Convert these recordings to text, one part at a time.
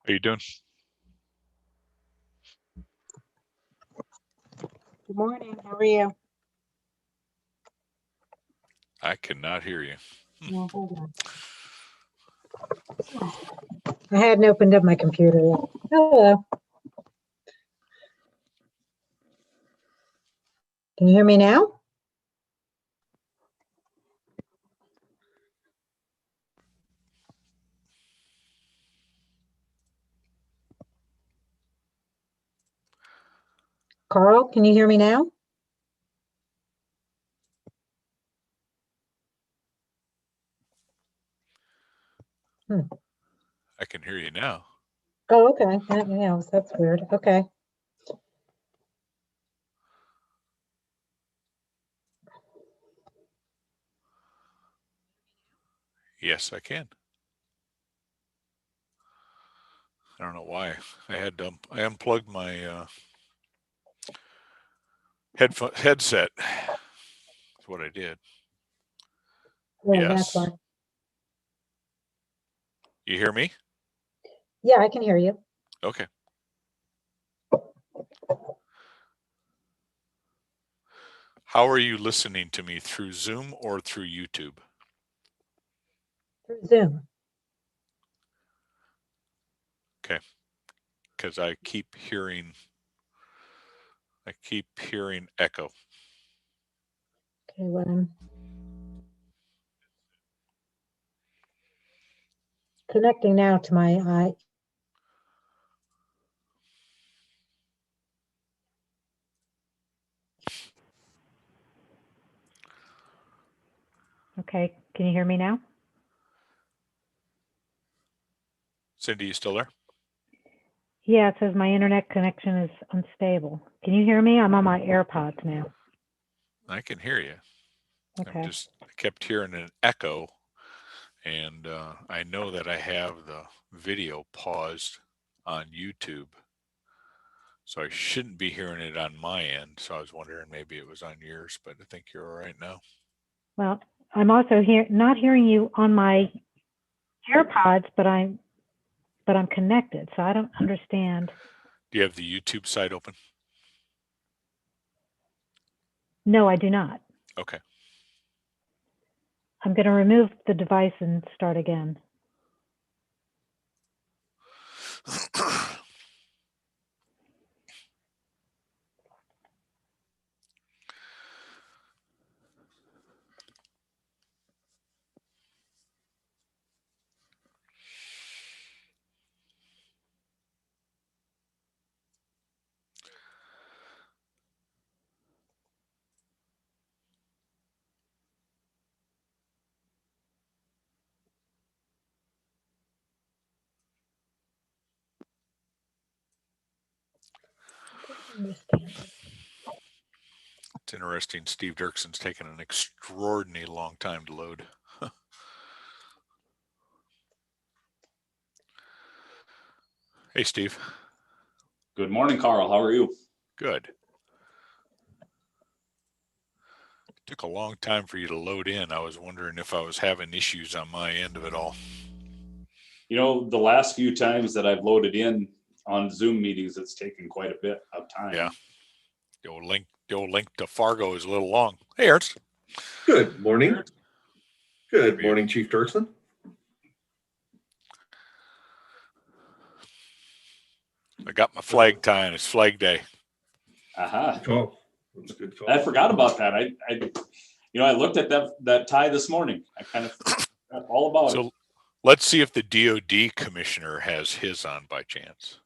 How you doing? Good morning. How are you? I cannot hear you. No, hold on. I hadn't opened up my computer yet. Hello. Can you hear me now? Carl, can you hear me now? I can hear you now. Oh, okay. Yeah, that's weird. Okay. Yes, I can. I don't know why. I had to, I unplugged my headset. That's what I did. Yeah, that's Yes. why. You hear me? Yeah, I can hear you. Okay. How are you listening to me, through Zoom or through YouTube? Through Zoom. Okay. Because I keep hearing echo. Okay, well, I'm connecting now to my Okay, can you hear me now? Cindy, you still there? Yeah, it says my internet connection is unstable. Can you hear me? I'm on my AirPods now. I can hear you. Okay. I kept hearing an echo, and I know that I have the video paused on YouTube, so I shouldn't be hearing it on my end. So I was wondering maybe it was on yours, but I think you're all right now. Well, I'm also not hearing you on my AirPods, but I'm connected, so I don't understand. Do you have the YouTube site open? No, I do not. Okay. I'm going to remove the device and start again. It's interesting. Steve Dirkson's taken an extraordinarily long time to load. Hey, Steve. Good morning, Carl. How are you? Good. Took a long time for you to load in. I was wondering if I was having issues on my end of it all. You know, the last few times that I've loaded in on Zoom meetings, it's taken quite a bit of time. Yeah. The old link to Fargo is a little long. Hey, Ernst. Good morning. Ernst. Good morning, Chief Dirksen. I got my flag tie, and it's Flag Day. Aha. Good call. That's a good call. I forgot about that. I looked at that tie this morning. I kind of forgot all about it. So let's see if the DOD commissioner has his on by chance.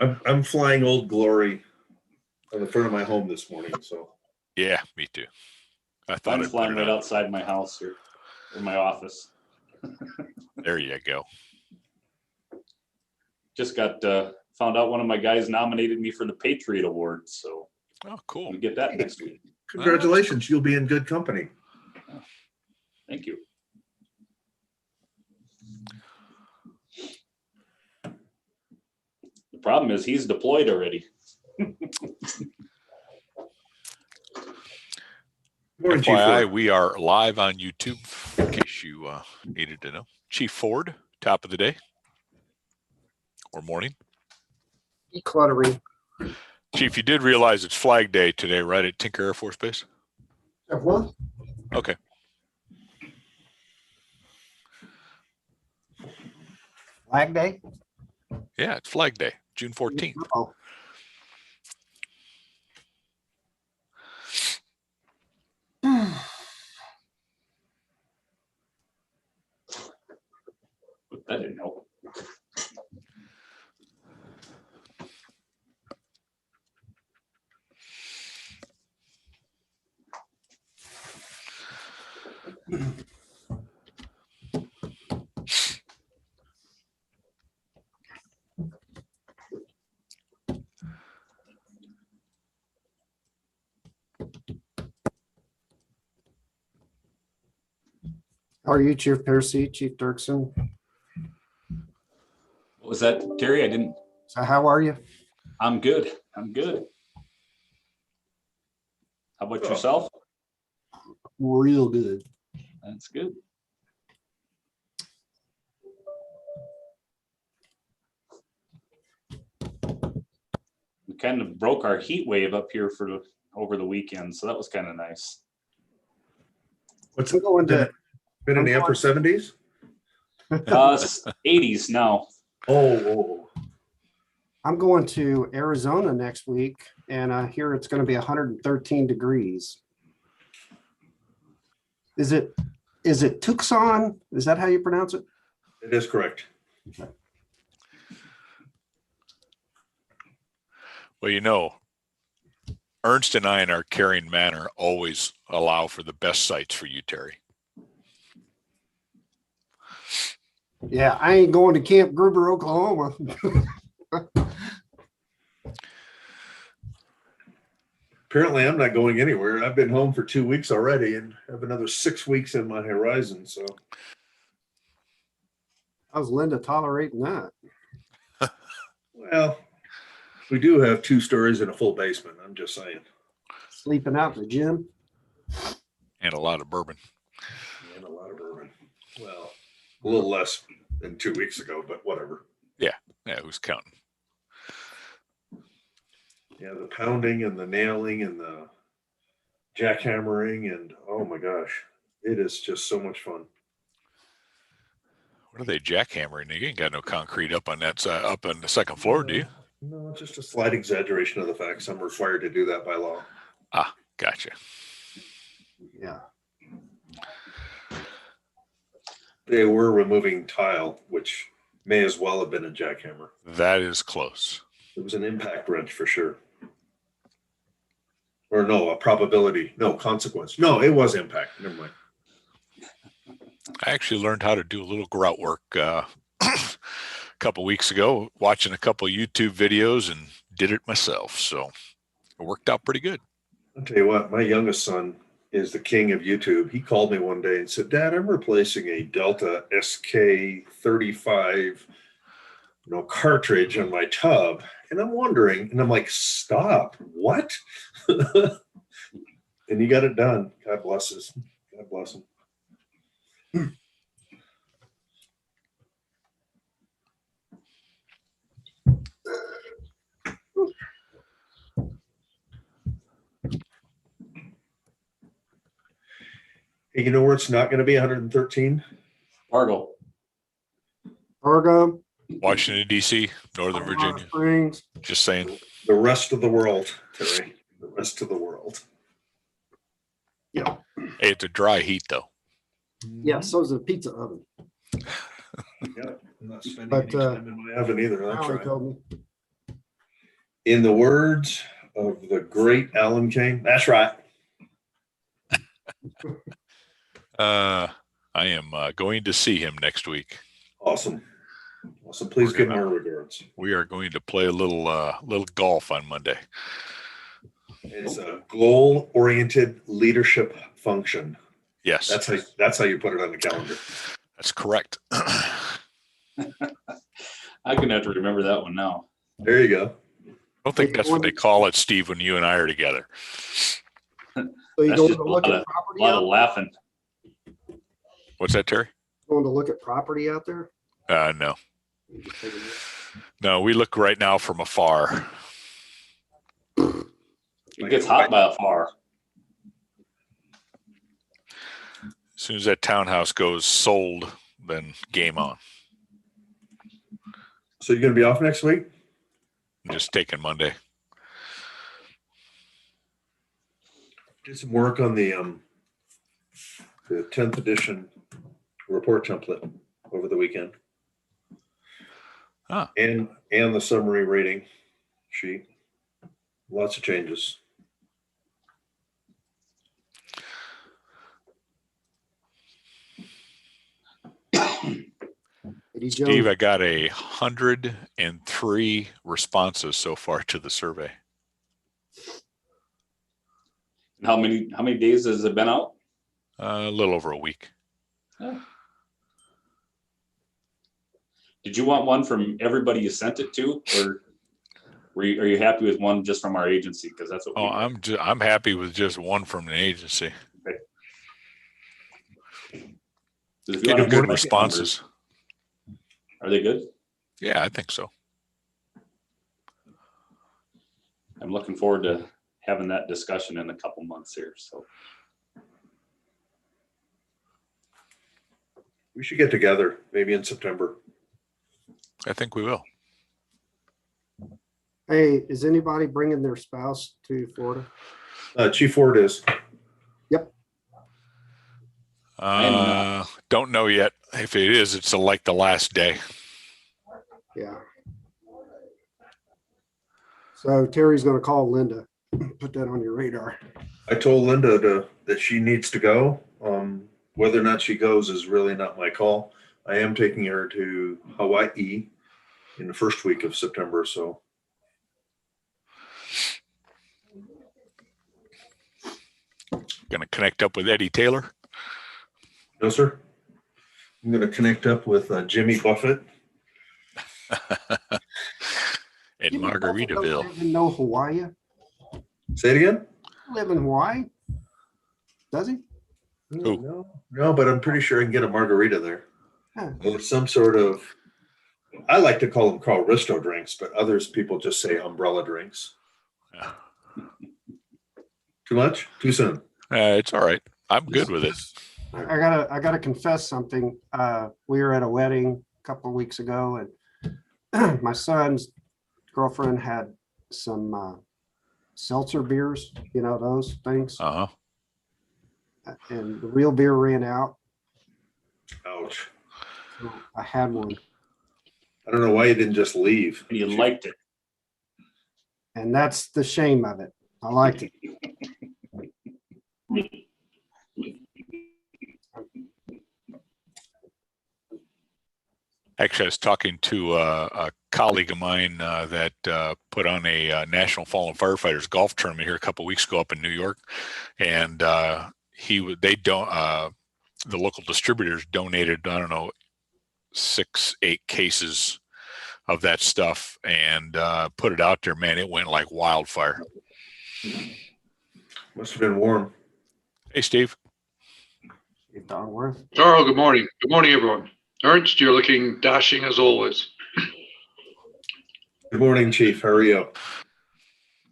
I'm flying Old Glory on the front of my home this morning. So Yeah, me too. I thought Mine's I'd put flying it right on. outside my house here, in my office. There you go. Just got found out one of my guys nominated me for the Patriot Award, so Oh, cool. we get that next week. congratulations, you'll be in good company. Thank you. The problem is he's deployed already. Morning, Chief FYI, Ford. we are live on YouTube, in case you needed to know. Chief Ford, top of the day. or morning. Decluttering. Chief, you did realize it's Flag Day today, right, at Tinker Air Force Base? What? Okay. Flag Day? Yeah, it's Flag Day, June 14th. Oh, I didn't know. how are you, Chief Piercy, Chief Dirksen? What was that, Terry? I didn't. So how are you? I'm good. I'm good. How about yourself? Real good. That's good. We kind of broke our heat wave up here for over the weekend, so that was kind of nice. What's I'm going to, been in the upper 70s? 80s now. Oh, I'm going to Arizona next week, and I hear it's going to be 113 degrees. Is it Tucson? Is that how you pronounce it? it is correct. Well, you know, Ernst and I in our caring manner always allow for the best sites for you, Terry. Yeah, I ain't going to Camp Gruber, Oklahoma. Apparently, I'm not going anywhere. I've been home for 2 weeks already and have another 6 weeks in my horizon. So, How's Linda tolerating that? well, we do have 2 stories and a full basement. I'm just saying. Sleeping out in the gym? And a lot of bourbon. And a lot of bourbon. Well, a little less than 2 weeks ago, but whatever. Yeah, who's counting? Yeah, the pounding and the nailing and the jackhammering and oh my gosh, it is just so much fun. What are they jackhammering? You ain't got no concrete up on that side, up on the second floor, do you? No, it's just a slight exaggeration of the facts. I'm required to do that by law. Ah, gotcha. Yeah. They were removing tile, which may as well have been a jackhammer. That is close. It was an impact wrench for sure. Or no, a probability. No, consequence. No, it was impact. Never mind. I actually learned how to do a little grout work a couple weeks ago, watching a couple YouTube videos and did it myself. So it worked out pretty good. I'll tell you what, my youngest son is the king of YouTube. He called me one day and said, Dad, I'm replacing a Delta SK35 cartridge on my tub. And I'm wondering, and I'm like, stop, what? And he got it done. God bless us. God bless him. Hey, you know where it's not going to be 113? Fargo. Oregon. Washington, D.C., Northern Colorado Virginia. Springs. Just saying. The rest of the world, Terry. The rest of the world. Yeah. Hey, it's a dry heat, though. Yeah, so is the pizza oven. Yeah, I'm not spending But, any time in my oven either. That's Alan right. told me. In the words of the great Alan Kane, that's right. I am going to see him next week. Awesome. Awesome. Please We're give gonna- my regards. We are going to play a little golf on Monday. It's a goal-oriented leadership function. Yes, That's how you put it on the calendar. that's correct. I'm gonna have to remember that one now. There you go. I don't think that's what they call it, Steve, when you and I are together. So you That's going just to a look lot at of- property A lot out? of laughing. What's that, Terry? Going to look at property out there? No. No, we look right now from afar. It gets hot by afar. As soon as that townhouse goes sold, then game on. So you're going to be off next week? I'm just taking Monday. Did some work on the 10th edition report template over the weekend. Huh. And the summary rating sheet. Lots of changes. Eddie Steve, Jones, I got 103 responses so far to the survey. How many days has it been out? A little over a week. Oh. Did you want one from everybody you sent it to, or are you happy with one just from our agency? Because that's what. I'm happy with just one from an agency. Getting good responses. Are they good? Yeah, I think so. I'm looking forward to having that discussion in a couple months here. So We should get together maybe in September. I think we will. hey, is anybody bringing their spouse to Florida? Chief Ford is. Don't know yet. If it is, it's like the last day. Yeah. So Terry's going to call Linda. Put that on your radar. I told Linda that she needs to go. Whether or not she goes is really not my call. I am taking her to Hawaii in the first week of September. So Going to connect up with Eddie Taylor. no, sir. I'm going to connect up with Jimmy Buffett. In Jimmy Buffett don't Margaritaville. live in no Hawaii. Say it again. Live in Hawaii? Does he? Who? No, but I'm pretty sure I can get a margarita there. Huh. Or some sort of, I like to call them Carl Risto drinks, but others people just say umbrella drinks. Yeah. Too much? Too soon? It's all right. I'm good with it. I gotta confess something. We were at a wedding a couple of weeks ago, and my son's girlfriend had some seltzer beers, you know, those things, Uh-huh. and the real beer ran out. Ouch. So I had one, I don't know why you didn't just leave. and you liked it. and that's the shame of it. I liked it. Actually, I was talking to a colleague of mine that put on a National Fallen Firefighters golf tournament here a couple of weeks ago up in New York, and the local distributors donated, I don't know, 6-8 cases of that stuff and put it out there. Man, it went like wildfire. Must have been warm. Hey, Steve. Steve Dogworth. Carl, good morning. Good morning, everyone. Ernst, you're looking dashing as always. Good morning, Chief. How are you?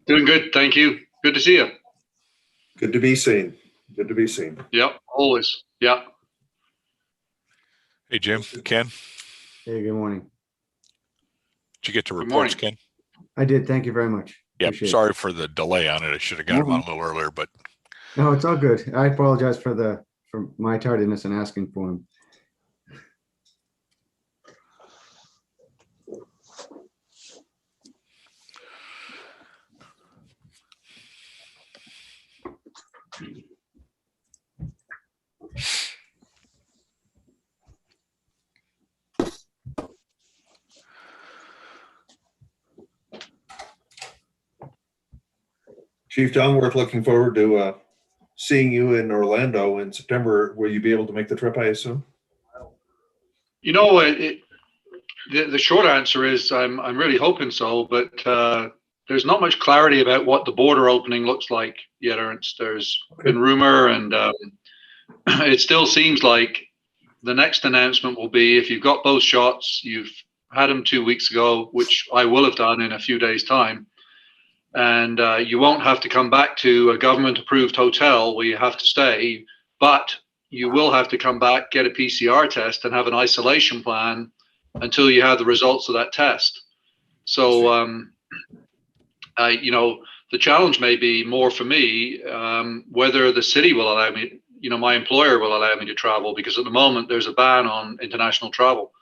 Doing good, thank you. Good to see you. Good to be seen. Good to be seen. Yep, always. Yep. Hey, Jim. Ken. Hey, good morning. Did you get the Good reports, morning. Ken? I did. Thank you very much. Yeah. Appreciate it. Sorry for the delay on it. I should have got them on a little earlier, but No, it's all good. I apologize for my tardiness in asking for them. Chief Dongworth, looking forward to seeing you in Orlando in September. Will you be able to make the trip, I assume? You know, the short answer is I'm really hoping so, but there's not much clarity about what the border opening looks like yet, Ernst. There's been rumor, and it still seems like the next announcement will be if you've got both shots, you've had them 2 weeks ago, which I will have done in a few days' time. And you won't have to come back to a government-approved hotel where you have to stay, but you will have to come back, get a PCR test, and have an isolation plan until you have the results of that test. So, the challenge may be more for me whether the city will allow me, my employer will allow me to travel, because at the moment there's a ban on international travel.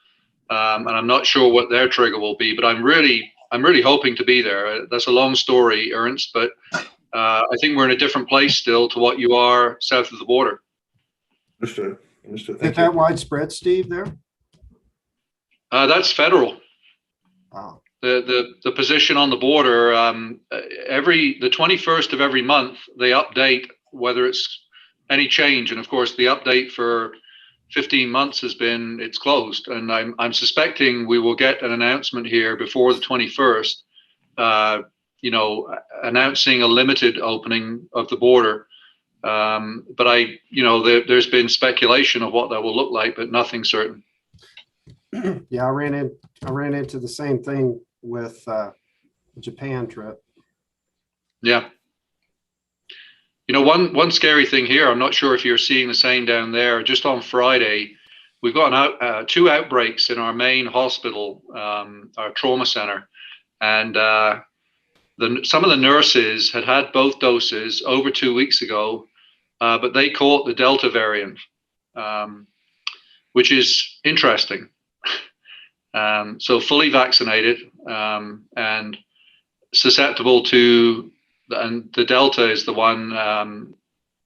And I'm not sure what their trigger will be, but I'm really hoping to be there. That's a long story, Ernst, but I think we're in a different place still to what you are south of the border. Understood. Understood. Is Thank that you. widespread, Steve, there? That's federal. Wow. The position on the border, the 21st of every month, they update whether it's any change. And of course, the update for 15 months has been it's closed. And I'm suspecting we will get an announcement here before the 21st, announcing a limited opening of the border. But there's been speculation of what that will look like, but nothing certain. Yeah, I ran into the same thing with the Japan trip. Yeah. One scary thing here, I'm not sure if you're seeing the same down there. Just on Friday, we've got two outbreaks in our main hospital, our trauma center. And some of the nurses had both doses over 2 weeks ago, but they caught the Delta variant, which is interesting. So fully vaccinated and susceptible to, and the Delta is the one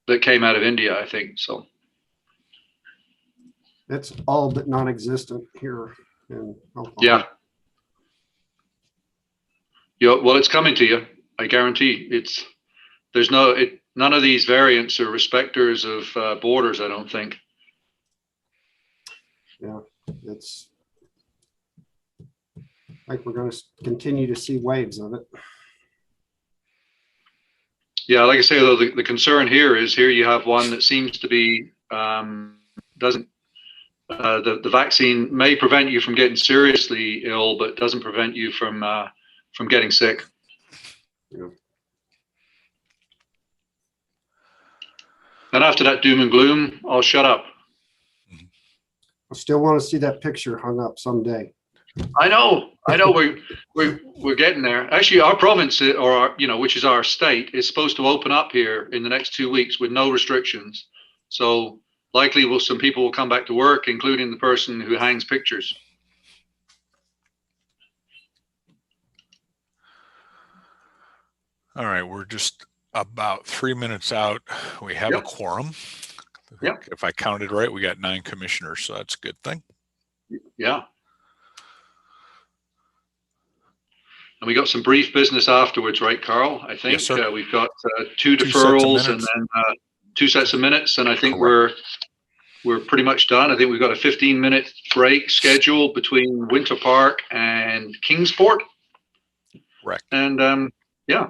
that came out of India, I think. So It's all but non-existent here in Oklahoma. yeah. Well, it's coming to you. I guarantee. None of these variants are respecters of borders, I don't think. Yeah, it's like we're going to continue to see waves of it. Yeah, like I say, though, the concern here you have one that seems to be doesn't. The vaccine may prevent you from getting seriously ill, but doesn't prevent you from getting sick. Yeah. And after that doom and gloom, I'll shut up. I still want to see that picture hung up someday. I know. We're getting there. Actually, our province, which is our state, is supposed to open up here in the next 2 weeks with no restrictions. So likely, some people will come back to work, including the person who hangs pictures. All right, we're just about 3 minutes out. We have a quorum. Yep. If I counted right, we got 9 commissioners, so that's a good thing. Yeah. And we got some brief business afterwards, right, Carl? I think. Yes, sir. We've got 2 sets of deferrals and minutes. then 2 sets of minutes, and I think Correct. we're pretty much done. I think we've got a 15-minute break scheduled between Winter Park and Kingsport. Correct. And yeah.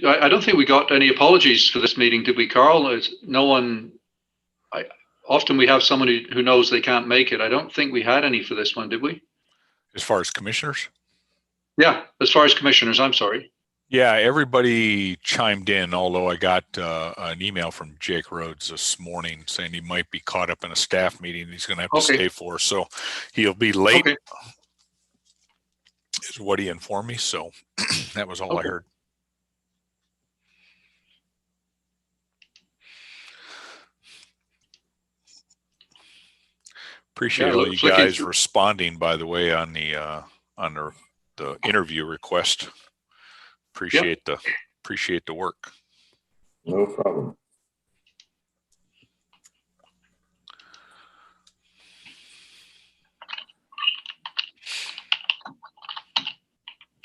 I don't think we got any apologies for this meeting, did we, Carl? Often we have someone who knows they can't make it. I don't think we had any for this one, did we? As far as commissioners? Yeah, as far as commissioners, I'm sorry. Yeah, everybody chimed in, although I got an email from Jake Rhodes this morning saying he might be caught up in a staff meeting he's going to have to stay for, so he'll be late, is what he informed me, so that was all I heard. Appreciate all you guys responding, by the way, on the interview request. Appreciate the work. No problem.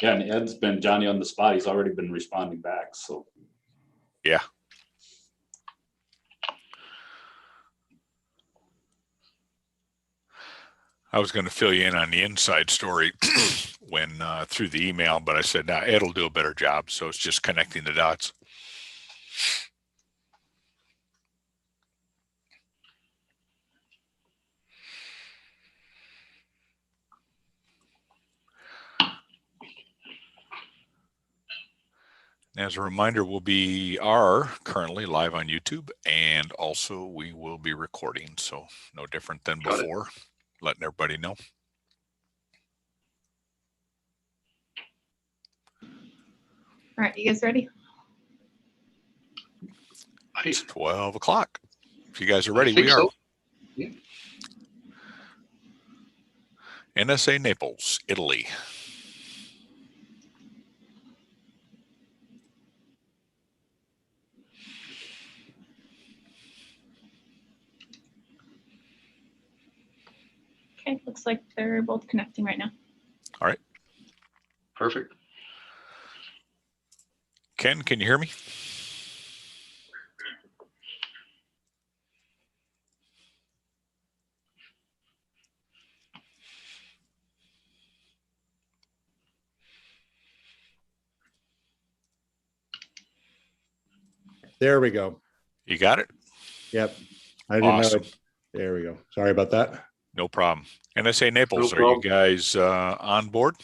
Yeah, and Ed's been Johnny on the spot. He's already been responding back. So yeah. I was going to fill you in on the inside story when through the email, but I said, nah, Ed'll do a better job. So it's just connecting the dots. As a reminder, we are currently live on YouTube, and also we will be recording. So no different than before, letting everybody know. All right, you guys ready? It's 12 o'clock. If you guys are ready, we are. So. Yeah. NSA Naples, Italy. Okay, looks like they're both connecting right now. All right. Perfect. Ken, can you hear me? There we go. You got it? Yep. I didn't Awesome. know it. There we go. Sorry about that. No problem. NSA Naples, No are you problem. guys on board?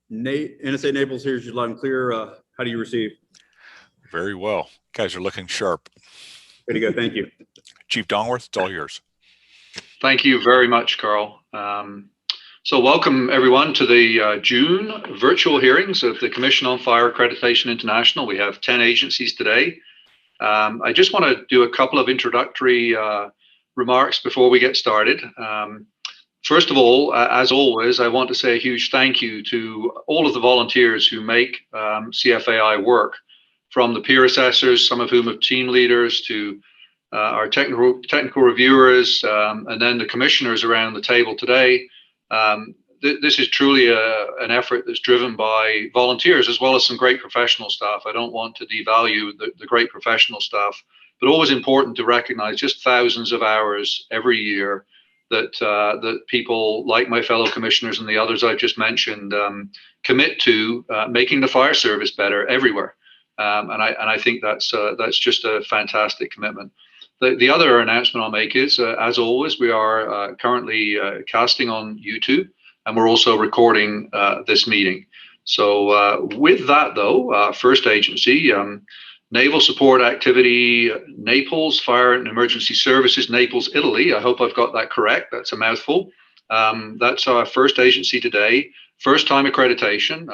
NSA Naples, here's your loud and clear. How do you receive? Very well. You guys are looking sharp. Pretty good, thank you. Chief Dongworth, it's all yours. Thank you very much, Carl. So welcome everyone to the June virtual hearings of the Commission on Fire Accreditation International. We have 10 agencies today. I just want to do a couple of introductory remarks before we get started. First of all, as always, I want to say a huge thank you to all of the volunteers who make CFAI work, from the peer assessors, some of whom are team leaders, to our technical reviewers, and then the commissioners around the table today. This is truly an effort that's driven by volunteers as well as some great professional staff. I don't want to devalue the great professional staff, but always important to recognize just thousands of hours every year that people like my fellow commissioners and the others I've just mentioned commit to making the fire service better everywhere. And I think that's just a fantastic commitment. The other announcement I'll make is, as always, we are currently casting on YouTube, and we're also recording this meeting. So with that, though, first agency, Naval Support Activity Naples, Fire and Emergency Services, Naples, Italy. I hope I've got that correct. That's a mouthful. That's our first agency today. First time accreditation.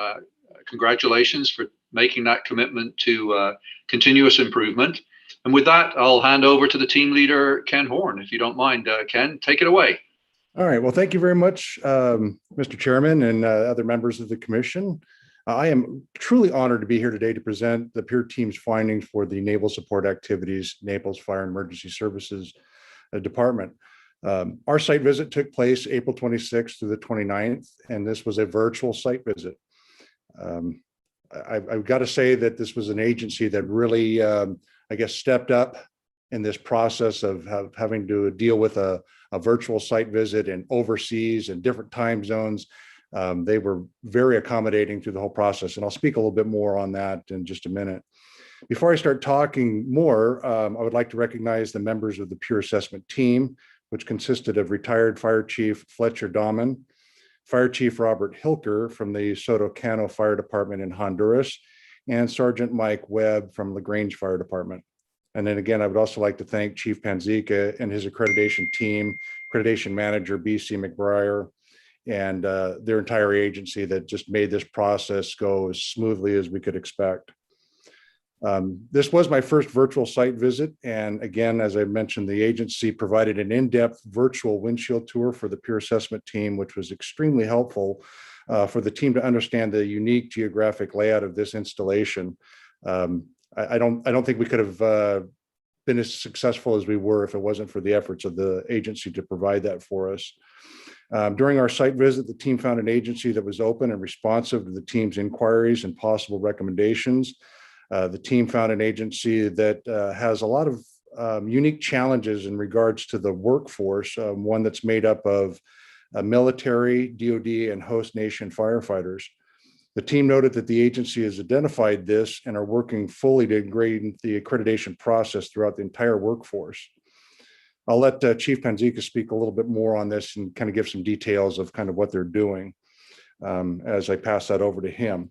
Congratulations for making that commitment to continuous improvement. And with that, I'll hand over to the team leader, Ken Horn, if you don't mind. Ken, take it away. All right. Well, thank you very much, Mr. Chairman and other members of the commission. I am truly honored to be here today to present the peer team's findings for the Naval Support Activities Naples Fire and Emergency Services Department. Our site visit took place April 26th through the 29th, and this was a virtual site visit. I've got to say that this was an agency that really, I guess, stepped up in this process of having to deal with a virtual site visit and overseas and different time zones. They were very accommodating through the whole process, and I'll speak a little bit more on that in just a minute. Before I start talking more, I would like to recognize the members of the peer assessment team, which consisted of retired Fire Chief Fletcher Dahman, Fire Chief Robert Hilker from the Soto Cano Fire Department in Honduras, and Sergeant Mike Webb from LaGrange Fire Department. And then again, I would also like to thank Chief Panzica and his accreditation team, accreditation manager, BC McBriar, and their entire agency that just made this process go as smoothly as we could expect. This was my first virtual site visit. And again, as I mentioned, the agency provided an in-depth virtual windshield tour for the peer assessment team, which was extremely helpful for the team to understand the unique geographic layout of this installation. I don't think we could have been as successful as we were if it wasn't for the efforts of the agency to provide that for us. During our site visit, the team found an agency that was open and responsive to the team's inquiries and possible recommendations. The team found an agency that has a lot of unique challenges in regards to the workforce, one that's made up of military, DoD, and host nation firefighters. The team noted that the agency has identified this and are working fully to ingrain the accreditation process throughout the entire workforce. I'll let Chief Panzica speak a little bit more on this and kind of give some details of kind of what they're doing as I pass that over to him.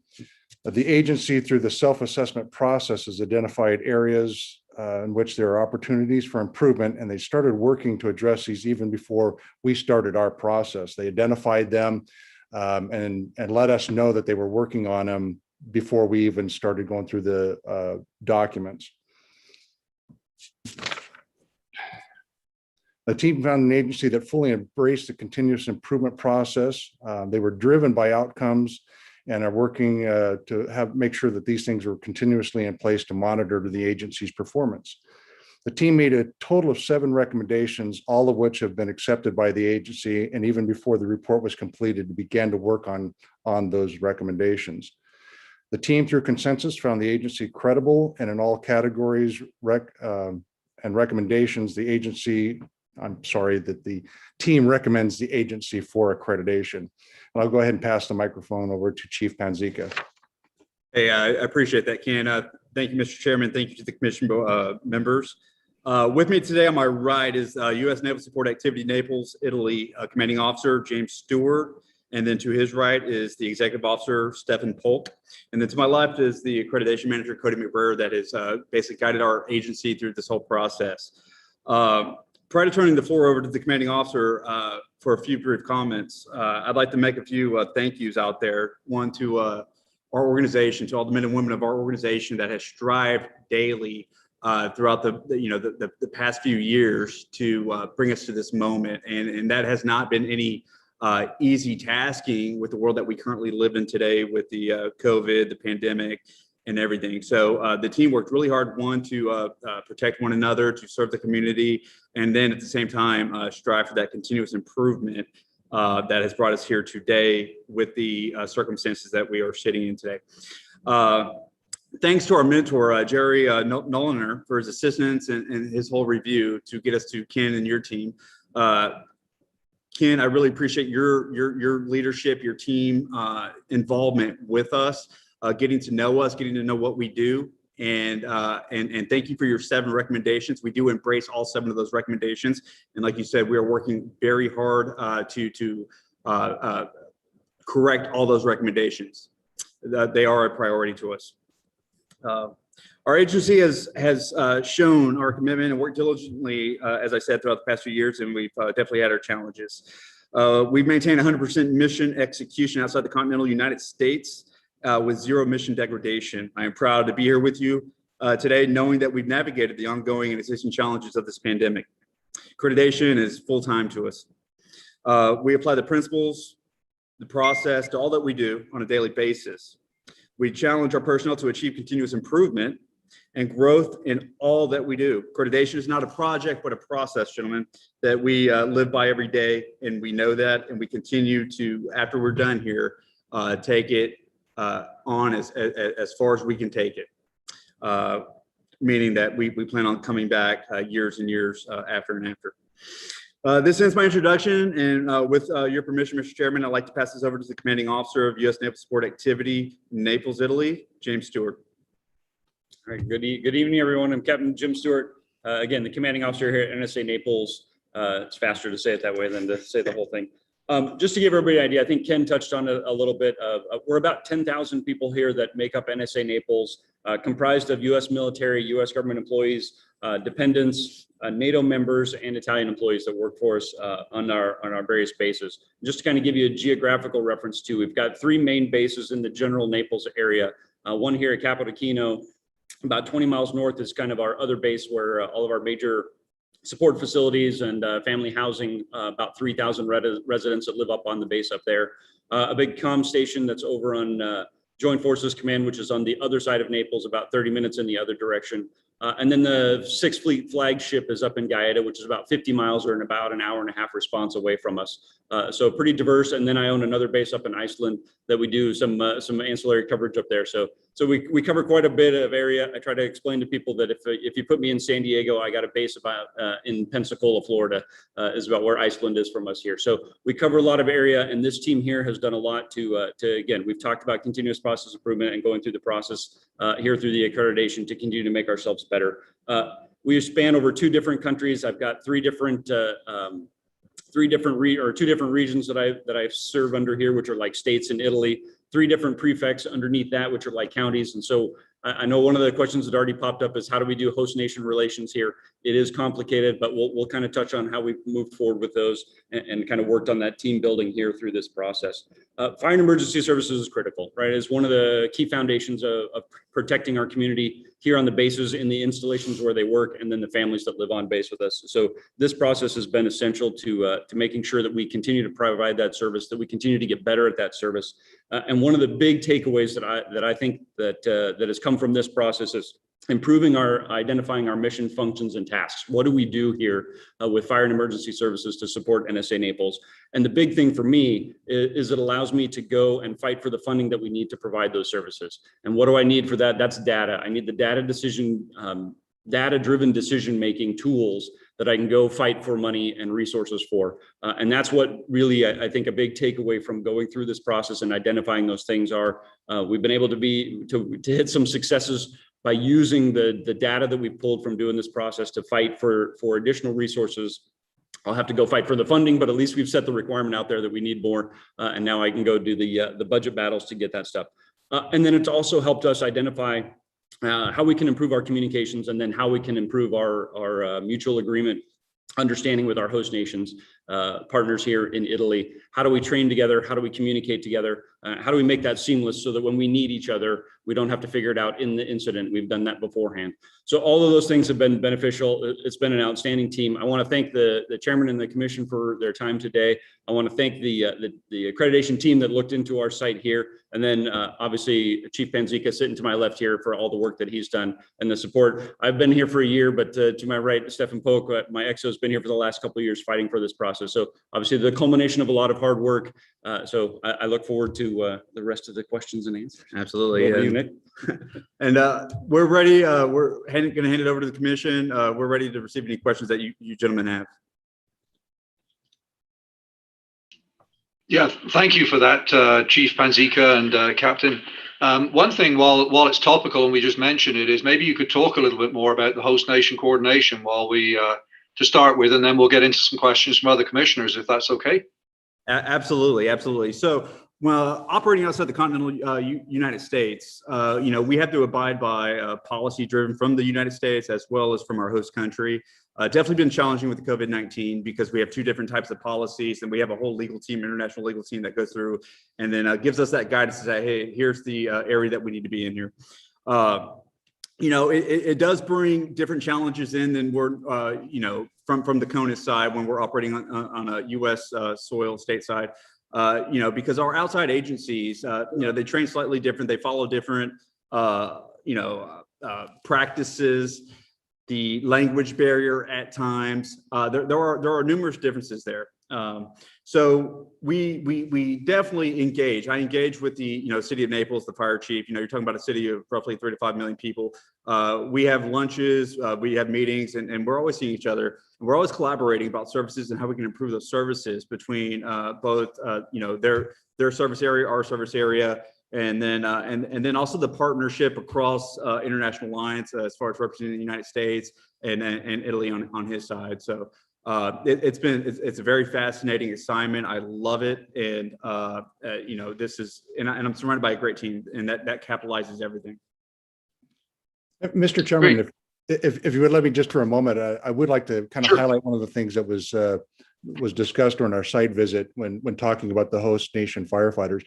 The agency, through the self-assessment process, has identified areas in which there are opportunities for improvement, and they started working to address these even before we started our process. They identified them and let us know that they were working on them before we even started going through the documents. The team found an agency that fully embraced the continuous improvement process. They were driven by outcomes and are working to make sure that these things are continuously in place to monitor the agency's performance. The team made a total of 7 recommendations, all of which have been accepted by the agency, and even before the report was completed, began to work on those recommendations. The team, through consensus, found the agency credible, and in all categories and recommendations, that the team recommends the agency for accreditation. And I'll go ahead and pass the microphone over to Chief Panzica. Hey, I appreciate that, Ken. Thank you, Mr. Chairman. Thank you to the commission members. With me today on my right is U.S. Naval Support Activity Naples, Italy, Commanding Officer James Stewart. And then to his right is the Executive Officer, Stefan Polk. And then to my left is the Accreditation Manager, Cody McBrayer, that has basically guided our agency through this whole process. Prior to turning the floor over to the Commanding Officer for a few brief comments, I'd like to make a few thank yous out there. One to our organization, to all the men and women of our organization that has strived daily throughout the past few years to bring us to this moment. And that has not been any easy tasking with the world that we currently live in today with the COVID, the pandemic, and everything. So the team worked really hard, one, to protect one another, to serve the community, and then at the same time, strive for that continuous improvement that has brought us here today with the circumstances that we are sitting in today. Thanks to our mentor, Jerry Noliner, for his assistance and his whole review to get us to Ken and your team. Ken, I really appreciate your leadership, your team involvement with us. Getting to know us, getting to know what we do, and thank you for your 7 recommendations. We do embrace all 7 of those recommendations, and like you said, we are working very hard to correct all those recommendations. They are a priority to us. Our agency has shown our commitment and worked diligently, as I said, throughout the past few years, and we've definitely had our challenges. We've maintained 100% mission execution outside the continental United States. With 0 mission degradation. I am proud to be here with you today, knowing that we've navigated the ongoing and existing challenges of this pandemic. Accreditation is full-time to us. We apply the principles, the process to all that we do on a daily basis. We challenge our personnel to achieve continuous improvement and growth in all that we do. Accreditation is not a project, but a process, gentlemen, that we live by every day, and we know that, and we continue to, after we're done here, take it on as far as we can take it, meaning that we plan on coming back years and years after and after. This ends my introduction, and with your permission, Mr. Chairman, I'd like to pass this over to the Commanding Officer of U.S. Naval Support Activity, Naples, Italy, James Stewart. All right, good evening, everyone. I'm Captain Jim Stewart, again, the Commanding Officer here at NSA Naples. It's faster to say it that way than to say the whole thing. Just to give everybody an idea, I think Ken touched on it a little bit. We're about 10,000 people here that make up NSA Naples, comprised of U.S. military, U.S. government employees, dependents, NATO members, and Italian employees that work for us on our various bases. Just to kind of give you a geographical reference too, we've got 3 main bases in the general Naples area. One here at Capodichino, about 20 miles north is kind of our other base where all of our major support facilities and family housing, about 3,000 residents that live up on the base up there. A big comm station that's over on Joint Forces Command, which is on the other side of Naples, about 30 minutes in the other direction. And then the 6th Fleet flagship is up in Gaeta, which is about 50 miles or in about an hour and a half response away from us. So pretty diverse. And then I own another base up in Iceland that we do some ancillary coverage up there. So So we cover quite a bit of area. I try to explain to people that if you put me in San Diego, I got a base about in Pensacola, Florida, is about where Iceland is from us here. So we cover a lot of area, and this team here has done a lot to again, we've talked about continuous process improvement and going through the process here through the accreditation to continue to make ourselves better. We span over 2 different countries. I've got 2 different regions that I serve under here, which are like states in Italy, 3 different prefects underneath that, which are like counties. And so I know one of the questions that already popped up is how do we do host nation relations here? It is complicated, but we'll kind of touch on how we've moved forward with those and kind of worked on that team building here through this process. Fire and emergency services is critical, right? It's one of the key foundations of protecting our community here on the bases, in the installations where they work, and then the families that live on base with us. So this process has been essential to making sure that we continue to provide that service, that we continue to get better at that service. And one of the big takeaways that I think that has come from this process is identifying our mission, functions, and tasks. What do we do here with fire and emergency services to support NSA Naples? And the big thing for me is it allows me to go and fight for the funding that we need to provide those services. And what do I need for that? That's data. I need the data-driven decision-making tools that I can go fight for money and resources for. And that's what really, I think, a big takeaway from going through this process and identifying those things are. We've been able to hit some successes by using the data that we pulled from doing this process to fight for additional resources. I'll have to go fight for the funding, but at least we've set the requirement out there that we need more. And now I can go do the budget battles to get that stuff. And then it's also helped us identify how we can improve our communications, and then how we can improve our mutual agreement understanding with our host nations, partners here in Italy. How do we train together? How do we communicate together? How do we make that seamless so that when we need each other, we don't have to figure it out in the incident? We've done that beforehand. So all of those things have been beneficial. It's been an outstanding team. I want to thank the chairman and the commission for their time today. I want to thank the accreditation team that looked into our site here. And then obviously Chief Panzica sitting to my left here for all the work that he's done and the support. I've been here for a year, but to my right, Stefan Polk, my exo, has been here for the last couple of years fighting for this process. So obviously the culmination of a lot of hard work. So I look forward to the rest of the questions and answers. Absolutely. Over to you, Nick. And we're ready. We're going to hand it over to the commission. We're ready to receive any questions that you gentlemen have. Yeah, thank you for that, Chief Panzica and Captain. One thing, while it's topical and we just mentioned it, is maybe you could talk a little bit more about the host nation coordination while we to start with, and then we'll get into some questions from other commissioners, if that's okay. Absolutely, absolutely. So, well, operating outside the continental United States, we have to abide by policy driven from the United States as well as from our host country. Definitely been challenging with the COVID-19 because we have 2 different types of policies, and we have a whole legal team, international legal team, that goes through and then gives us that guidance to say, hey, here's the area that we need to be in here. It does bring different challenges in than we're, from the CONUS side when we're operating on a U.S. soil stateside, because our outside agencies, they train slightly different. They follow different, practices. The language barrier at times, there are numerous differences there. So we definitely engage. I engage with the city of Naples, the fire chief. You're talking about a city of roughly 3 to 5 million people. We have lunches, we have meetings, and we're always seeing each other. And we're always collaborating about services and how we can improve those services between both their service area, our service area. And then also the partnership across international lines as far as representing the United States and Italy on his side. So it's a very fascinating assignment. I love it, and this is and I'm surrounded by a great team, and that capitalizes everything. Mr. Chairman, if you would let me just for a moment, I would like to kind of highlight one of the things that was discussed during our site visit when talking about the host nation firefighters.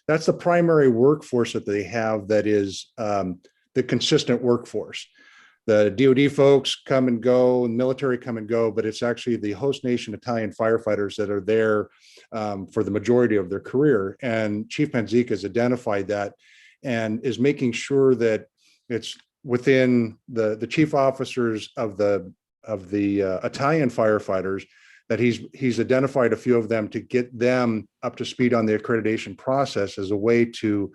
That's the primary workforce that they have. That is the consistent workforce. The DoD folks come and go, and military come and go, but it's actually the host nation Italian firefighters that are there for the majority of their career. And Chief Panzica has identified that and is making sure that it's within the chief officers of the Italian firefighters, that he's identified a few of them to get them up to speed on the accreditation process as a way to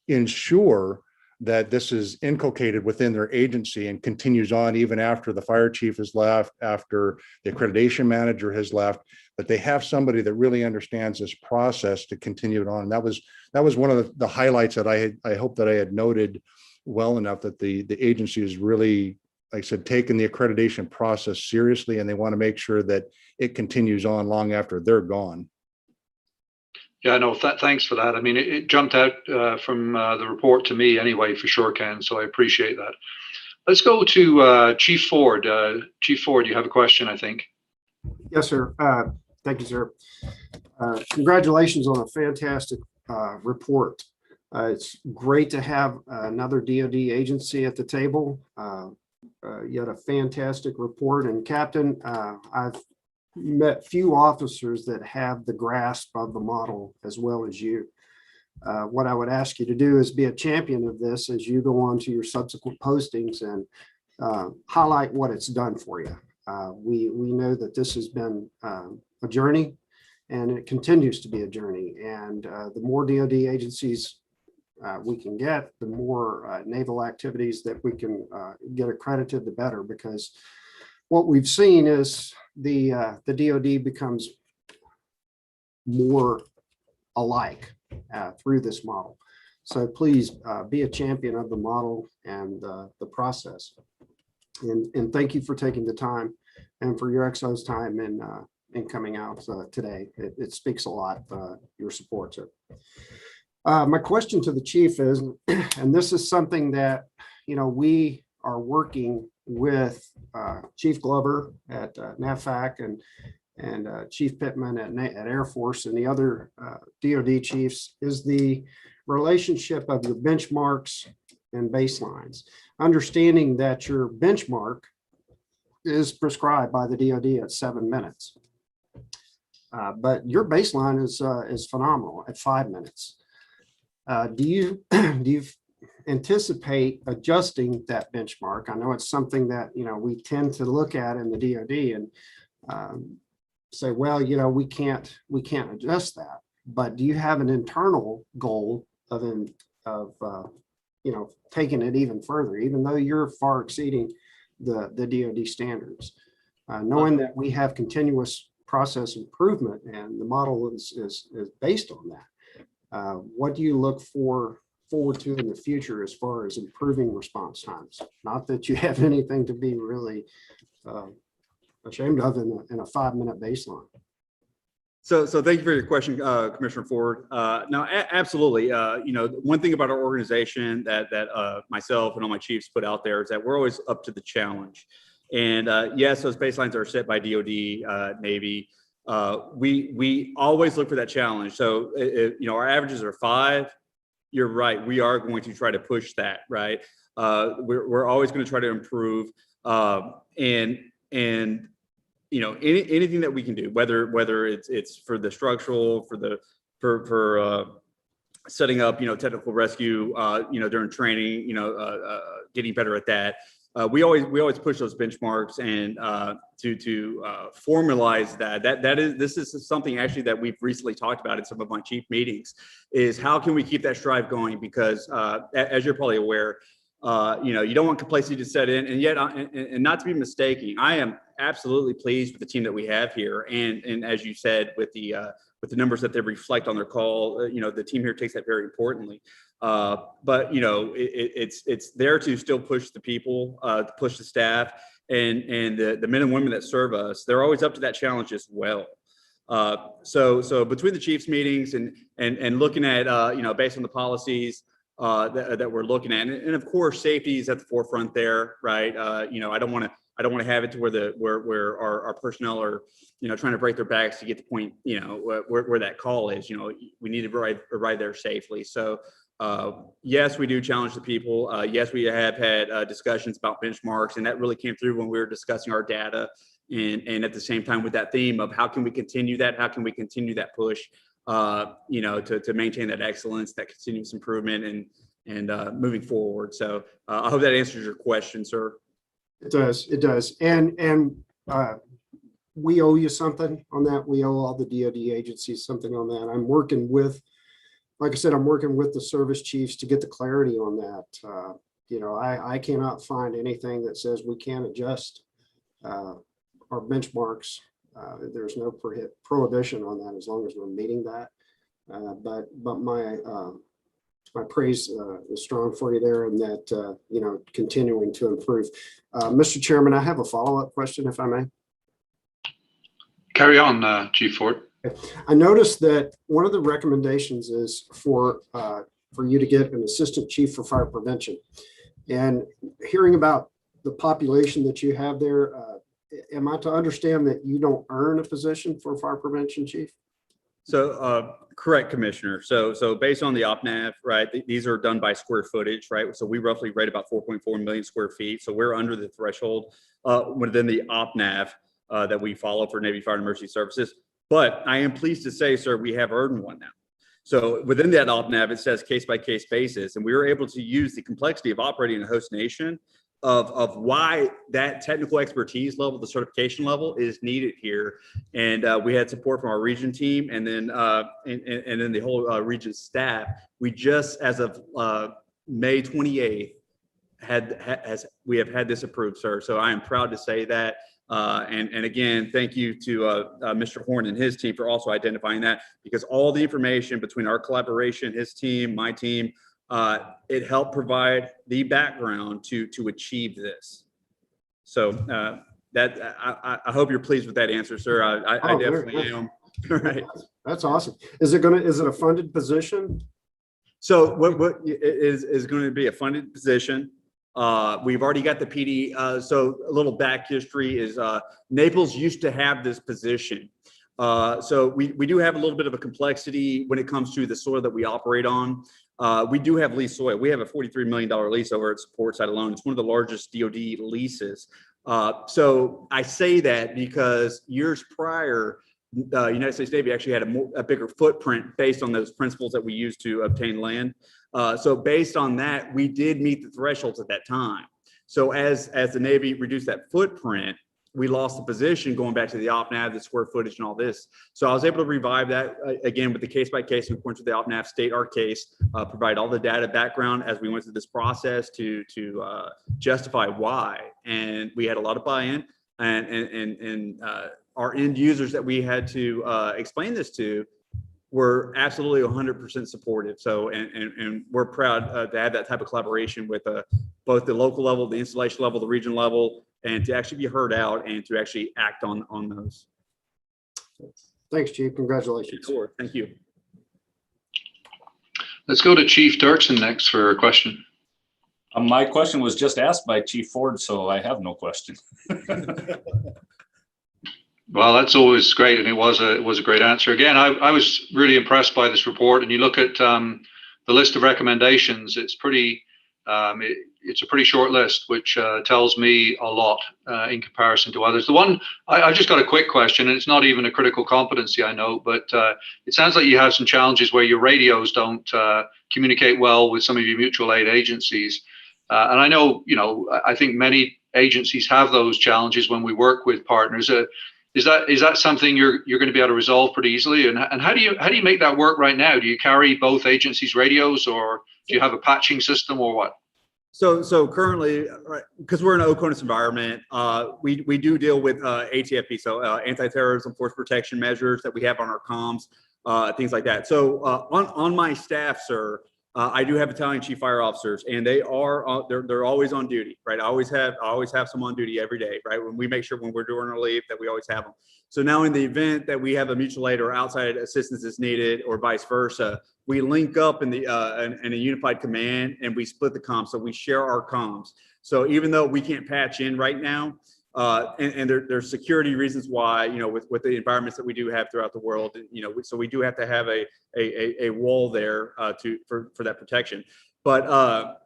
ensure that this is inculcated within their agency and continues on even after the fire chief has left, after the accreditation manager has left, that they have somebody that really understands this process to continue it on. And that was one of the highlights that I hope that I had noted well enough, that the agency is really, like I said, taking the accreditation process seriously, and they want to make sure that it continues on long after they're gone. Yeah, no, thanks for that. I mean, it jumped out from the report to me anyway, for sure, Ken. So I appreciate that. Let's go to Chief Ford. Chief Ford, you have a question, I think. Yes, sir. Thank you, sir. Congratulations on a fantastic report. It's great to have another DoD agency at the table. You had a fantastic report. And Captain, I've met few officers that have the grasp of the model as well as you. What I would ask you to do is be a champion of this as you go on to your subsequent postings and highlight what it's done for you. We know that this has been a journey, and it continues to be a journey. And the more DoD agencies we can get, the more naval activities that we can get accredited, the better, because what we've seen is the DoD becomes more alike through this model. So please be a champion of the model and the process. And thank you for taking the time and for your XO's time in coming out today. It speaks a lot, your support, sir. My question to the chief is, and this is something that, we are working with Chief Glover at NAVFAC and Chief Pittman at Air Force and the other DoD chiefs, is the relationship of your benchmarks and baselines. Understanding that your benchmark is prescribed by the DoD at 7 minutes, but your baseline is phenomenal at 5 minutes. Do you anticipate adjusting that benchmark? I know it's something that we tend to look at in the DoD and say, well, we can't adjust that. But do you have an internal goal of taking it even further, even though you're far exceeding the DoD standards, knowing that we have continuous process improvement and the model is based on that? What do you look forward to in the future as far as improving response times? Not that you have anything to be really ashamed of in a 5 minute baseline. So thank you for your question, Commissioner Ford. No, absolutely. One thing about our organization that myself and all my chiefs put out there is that we're always up to the challenge. And yes, those baselines are set by DoD, Navy. We always look for that challenge. So our averages are 5. You're right. We are going to try to push that. Right. We're always going to try to improve. And anything that we can do, whether it's for the structural, for setting up, technical rescue, during training, getting better at that. We always push those benchmarks and to formalize that. This is something actually that we've recently talked about in some of my chief meetings, is how can we keep that strive going? Because as you're probably aware, you don't want complacency to set in, and yet, and not to be mistaken, I am absolutely pleased with the team that we have here, and as you said, with the numbers that they reflect on their call, the team here takes that very importantly. But it's there to still push the people, to push the staff, and the men and women that serve us. They're always up to that challenge as well. So between the chiefs meetings and looking at based on the policies that we're looking at, and of course safety is at the forefront there, right? I don't want to have it to where our personnel are trying to break their backs to get to the point where that call is. We need to arrive there safely. So yes, we do challenge the people. Yes, we have had discussions about benchmarks, and that really came through when we were discussing our data, and at the same time with that theme of how can we continue that, push to maintain that excellence, that continuous improvement, and moving forward. So I hope that answers your question, sir. It does. And we owe you something on that. We owe all the DoD agencies something on that. I'm working with like I said, I'm working with the service chiefs to get the clarity on that. I cannot find anything that says we can't adjust our benchmarks. There's no prohibition on that as long as we're meeting that. But my praise is strong for you there, and that continuing to improve. Mr. Chairman, I have a follow-up question, if I may. Carry on, Chief Ford. I noticed that one of the recommendations is for you to get an assistant chief for fire prevention. And hearing about the population that you have there, am I to understand that you don't earn a position for fire prevention chief? So correct, Commissioner. So based on the OPNAV, right, these are done by square footage, right? So we roughly rate about 4.4 million square feet. So we're under the threshold within the OPNAV that we follow for Navy Fire and Emergency Services. But I am pleased to say, sir, we have earned one now. So within that OPNAV, it says case by case basis, and we were able to use the complexity of operating in a host nation of why that technical expertise level, the certification level, is needed here. And we had support from our region team, and then and then the whole region staff. We just, as of May 28th, we have had this approved, sir. So I am proud to say that. And again, thank you to Mr. Horn and his team for also identifying that, because all the information between our collaboration, his team, my team, it helped provide the background to achieve this. So that I hope you're pleased with that answer, sir. I definitely am. Right. That's awesome. Is it a funded position? So what is going to be a funded position? We've already got the PD. So a little back history is Naples used to have this position. So we do have a little bit of a complexity when it comes to the soil that we operate on. We do have lease soil. We have a $43 million lease over at support site alone. It's one of the largest DoD leases. So I say that because years prior, United States Navy actually had a bigger footprint based on those principles that we use to obtain land. So based on that, we did meet the thresholds at that time. So as the Navy reduced that footprint, we lost the position going back to the OPNAV, the square footage and all this. So I was able to revive that again with the case by case, and point to the OPNAV, state our case, provide all the data background as we went through this process to justify why. And we had a lot of buy-in, and our end users that we had to explain this to were absolutely 100% supportive. So, and we're proud to have that type of collaboration with both the local level, the installation level, the region level, and to actually be heard out and to actually act on those. Thanks, Chief. Congratulations. Sure. Thank you. Let's go to Chief Dirksen next for a question. My question was just asked by Chief Ford, so I have no question. Well, that's always great, and it was a great answer. Again, I was really impressed by this report, and you look at the list of recommendations. It's pretty. It's a pretty short list, which tells me a lot in comparison to others. The one I just got a quick question, and it's not even a critical competency, I know, but it sounds like you have some challenges where your radios don't communicate well with some of your mutual aid agencies. And I know, I think many agencies have those challenges when we work with partners. Is that something you're going to be able to resolve pretty easily? And how do you make that work right now? Do you carry both agencies' radios, or do you have a patching system, or what? So currently, because we're in an OCONUS environment, we do deal with ATFP, so anti-terrorism force protection measures that we have on our comms, things like that. So on my staff, sir, I do have battalion chief fire officers, and they're always on duty, right? I always have some on duty every day, right? When we make sure when we're doing our leave that we always have them. So now in the event that we have a mutual aid or outside assistance is needed, or vice versa, we link up in a unified command, and we split the comms. So we share our comms. So even though we can't patch in right now, and there's security reasons why, with the environments that we do have throughout the world, so we do have to have a wall there for that protection. But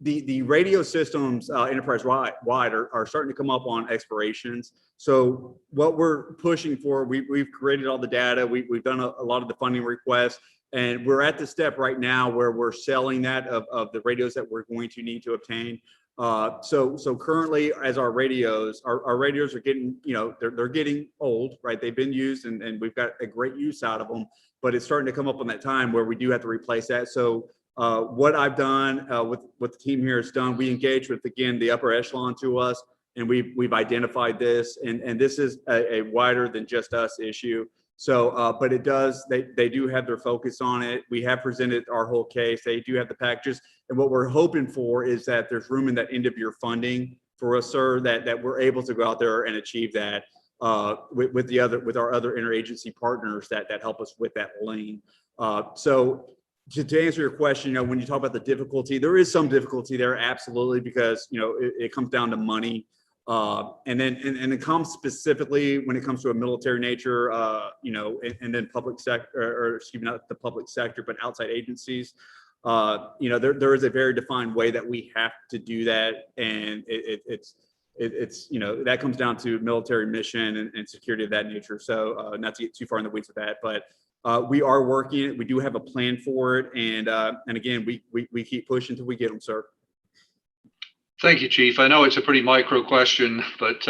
the radio systems enterprise wide are starting to come up on expirations. So what we're pushing for, we've created all the data, we've done a lot of the funding requests, and we're at the step right now where we're selling that of the radios that we're going to need to obtain. So currently, as our radios are getting, they're getting old, right? They've been used and we've got a great use out of them, but it's starting to come up on that time where we do have to replace that. So what I've done, with what the team here has done, we engage with, again, the upper echelon to us, and we've identified this, and this is a wider than just us issue. So, but they do have their focus on it. We have presented our whole case. They do have the packages. And what we're hoping for is that there's room in that end of year funding for us, sir, that we're able to go out there and achieve that with our other interagency partners that help us with that lane. So to answer your question, when you talk about the difficulty, there is some difficulty there, absolutely, because it comes down to money. And it comes specifically when it comes to a military nature, and then public sector, or excuse me, not the public sector, but outside agencies. There is a very defined way that we have to do that, and it's that comes down to military mission and security of that nature. So not to get too far in the weeds with that, but we are working it. We do have a plan for it, and again, we keep pushing until we get them, sir. Thank you, Chief. I know it's a pretty micro question, but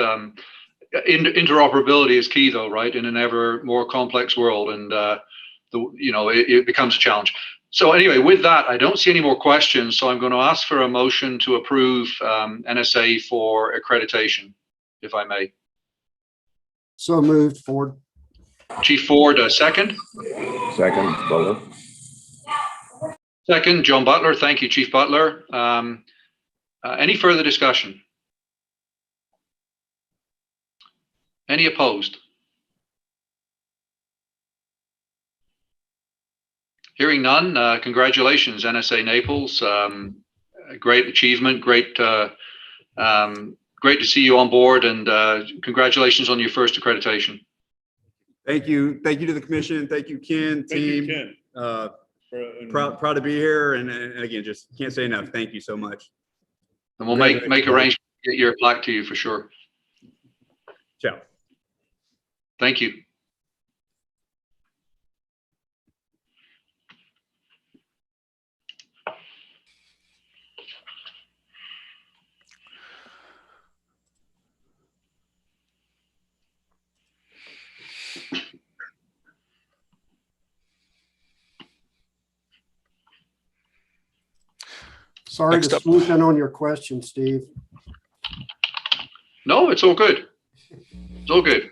interoperability is key, though, right? In an ever more complex world, and it becomes a challenge. So anyway, with that, I don't see any more questions. So I'm going to ask for a motion to approve NSA for accreditation, if I may. So moved, Ford. Chief Ford, second. Second, Butler. Second, John Butler. Thank you, Chief Butler. Any further discussion? Any opposed? Hearing none, congratulations, NSA Naples. Great achievement, great to see you on board, and congratulations on your first accreditation. Thank you to the commission. Thank you, Ken, team. Thank you, Ken. Proud to be here, and again, just can't say enough. Thank you so much. And we'll make arrangements to get your plaque to you for sure. Ciao. Thank you. Sorry Next to up. swoop in on your question, Steve. No, it's all good. It's all good.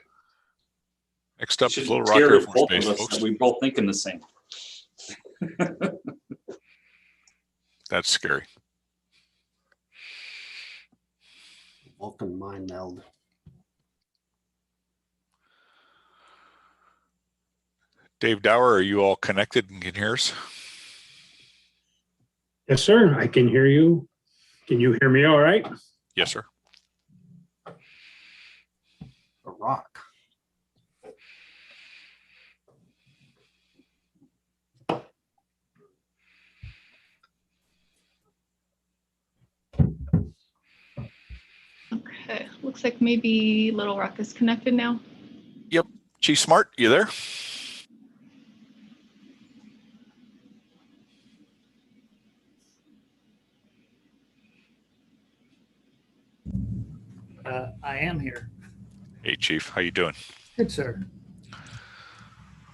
Next up, Should Little Rock scare Air the Force both Base, of us folks. that we both thinking the same. That's scary. Vulcan mind meld. Dave Dower, are you all connected and can hear us? Yes, sir. I can hear you. Can you hear me all right? Yes, sir. A rock. Okay, looks like maybe Little Rock is connected now. Yep. Chief Smart, you there? I am here. Hey, Chief. How you doing? Good, sir.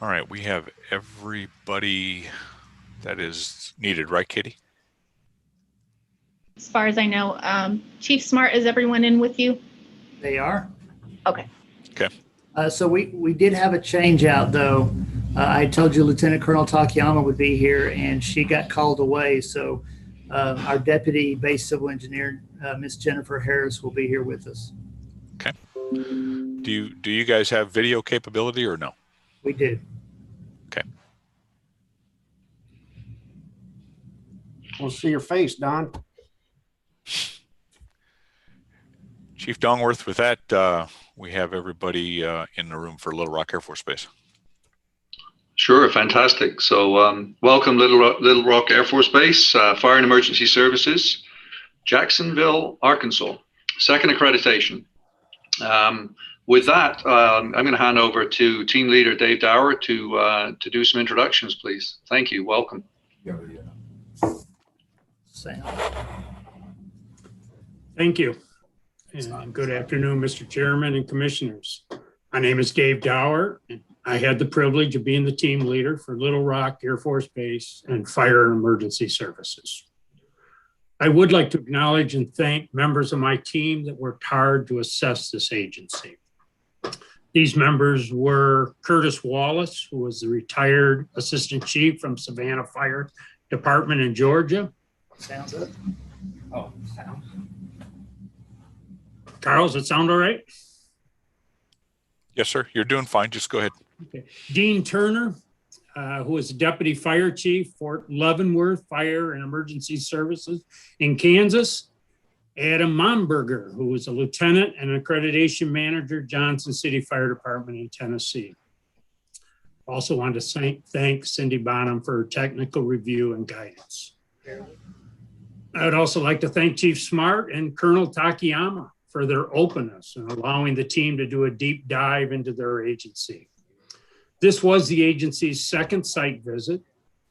All right. We have everybody that is needed, right, Katie? As far as I know, Chief Smart, is everyone in with you? They are. Okay. Okay. So we did have a change out, though. I told you Lieutenant Colonel Takayama would be here, and she got called away. So our Deputy Base Civil Engineer, Miss Jennifer Harris, will be here with us. Okay. Do you guys have video capability or no? We do. Okay. We'll see your face, Don. Chief Dongworth, with that, we have everybody in the room for Little Rock Air Force Base. Sure, fantastic. So welcome Little Rock Air Force Base, Fire and Emergency Services, Jacksonville, Arkansas. Second accreditation. With that, I'm going to hand over to Team Leader Dave Dower to do some introductions, please. Thank you. Welcome. Sam. Thank you. And good afternoon, Mr. Chairman and Commissioners. My name is Dave Dower, and I had the privilege of being the team leader for Little Rock Air Force Base and Fire and Emergency Services. I would like to acknowledge and thank members of my team that worked hard to assess this agency. These members were Curtis Wallace, who was the retired Assistant Chief from Savannah Fire Department in Georgia. Sounds up. Oh, sound. Carl, does it sound all right? Yes, sir. You're doing fine. Just go ahead. Okay. Dean Turner, who was Deputy Fire Chief, Fort Leavenworth Fire and Emergency Services in Kansas. Adam Momberger, who was a lieutenant and accreditation manager, Johnson City Fire Department in Tennessee. Also wanted to thank Cindy Bonham for her technical review and guidance. I would also like to thank Chief Smart and Colonel Takayama for their openness and allowing the team to do a deep dive into their agency. This was the agency's second site visit,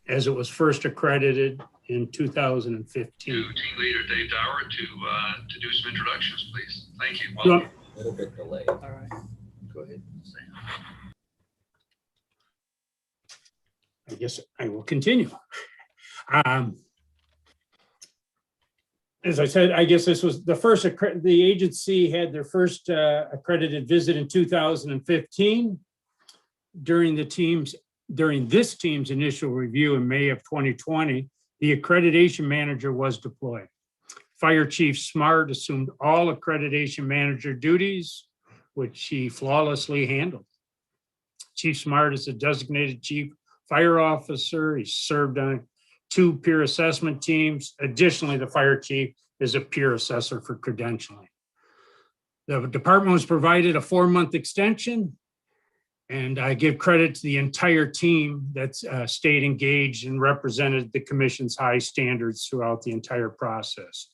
as it was first accredited in 2015. Team leader Dave Dower to do some introductions, please. Thank you. Well, A little bit delayed. All right. Go ahead, Sam. I guess I will continue. As I said, I guess this was the first, the agency had their first accredited visit in 2015. During this team's initial review in May of 2020, the accreditation manager was deployed. Fire Chief Smart assumed all accreditation manager duties, which he flawlessly handled. Chief Smart is a designated chief fire officer. He served on 2 peer assessment teams. Additionally, the fire chief is a peer assessor for credentialing. The department was provided a 4-month extension, and I give credit to the entire team that's stayed engaged and represented the commission's high standards throughout the entire process.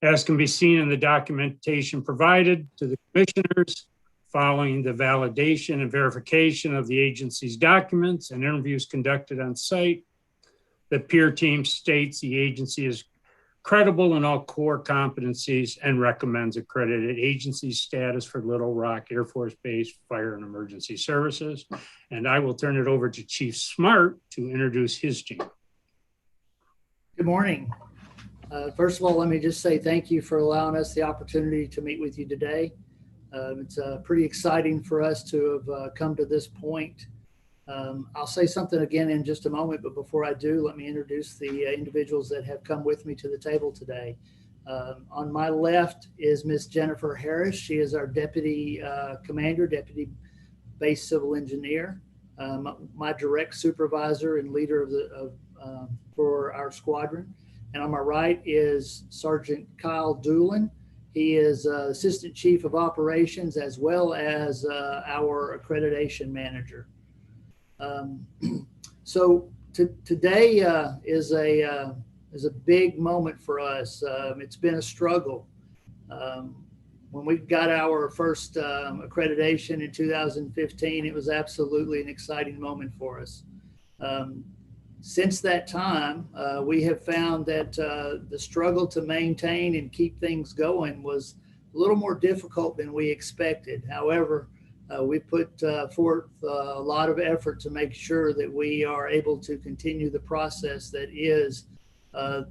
As can be seen in the documentation provided to the commissioners, following the validation and verification of the agency's documents and interviews conducted on site, the peer team states the agency is credible in all core competencies and recommends accredited agency status for Little Rock Air Force Base Fire and Emergency Services. And I will turn it over to Chief Smart to introduce his team. Good morning. First of all, let me just say thank you for allowing us the opportunity to meet with you today. It's pretty exciting for us to have come to this point. I'll say something again in just a moment, but before I do, let me introduce the individuals that have come with me to the table today. On my left is Miss Jennifer Harris. She is our Deputy Commander, Deputy Base Civil Engineer, my direct supervisor and leader for our squadron. And on my right is Sergeant Kyle Doolin. He is Assistant Chief of Operations as well as our accreditation manager. So today is a big moment for us. It's been a struggle. When we got our first accreditation in 2015, it was absolutely an exciting moment for us. Since that time, we have found that the struggle to maintain and keep things going was a little more difficult than we expected. However, we put forth a lot of effort to make sure that we are able to continue the process that is the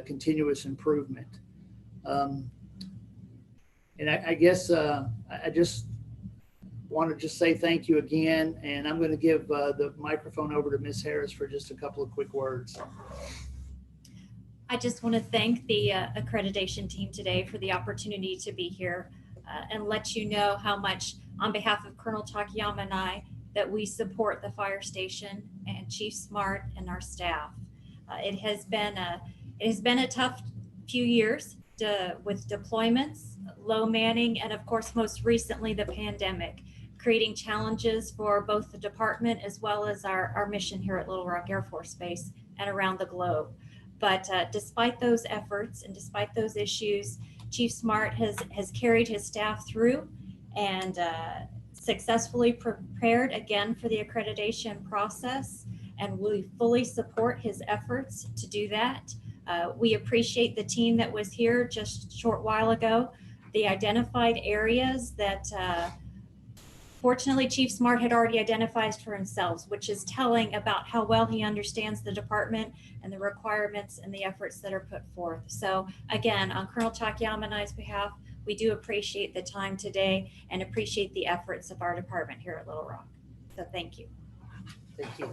continuous improvement. And I guess I just want to say thank you again, and I'm going to give the microphone over to Ms. Harris for just a couple of quick words. I just want to thank the accreditation team today for the opportunity to be here and let you know how much, on behalf of Colonel Takayama and I, that we support the fire station and Chief Smart and our staff. It has been a tough few years with deployments, low manning, and of course, most recently, the pandemic, creating challenges for both the department as well as our mission here at Little Rock Air Force Base and around the globe. But despite those efforts and despite those issues, Chief Smart has carried his staff through and successfully prepared again for the accreditation process, and we fully support his efforts to do that. We appreciate the team that was here just a short while ago. The identified areas that fortunately Chief Smart had already identified for himself, which is telling about how well he understands the department and the requirements and the efforts that are put forth. So again, on Colonel Takayama and I's behalf, we do appreciate the time today and appreciate the efforts of our department here at Little Rock. So thank you. Thank you.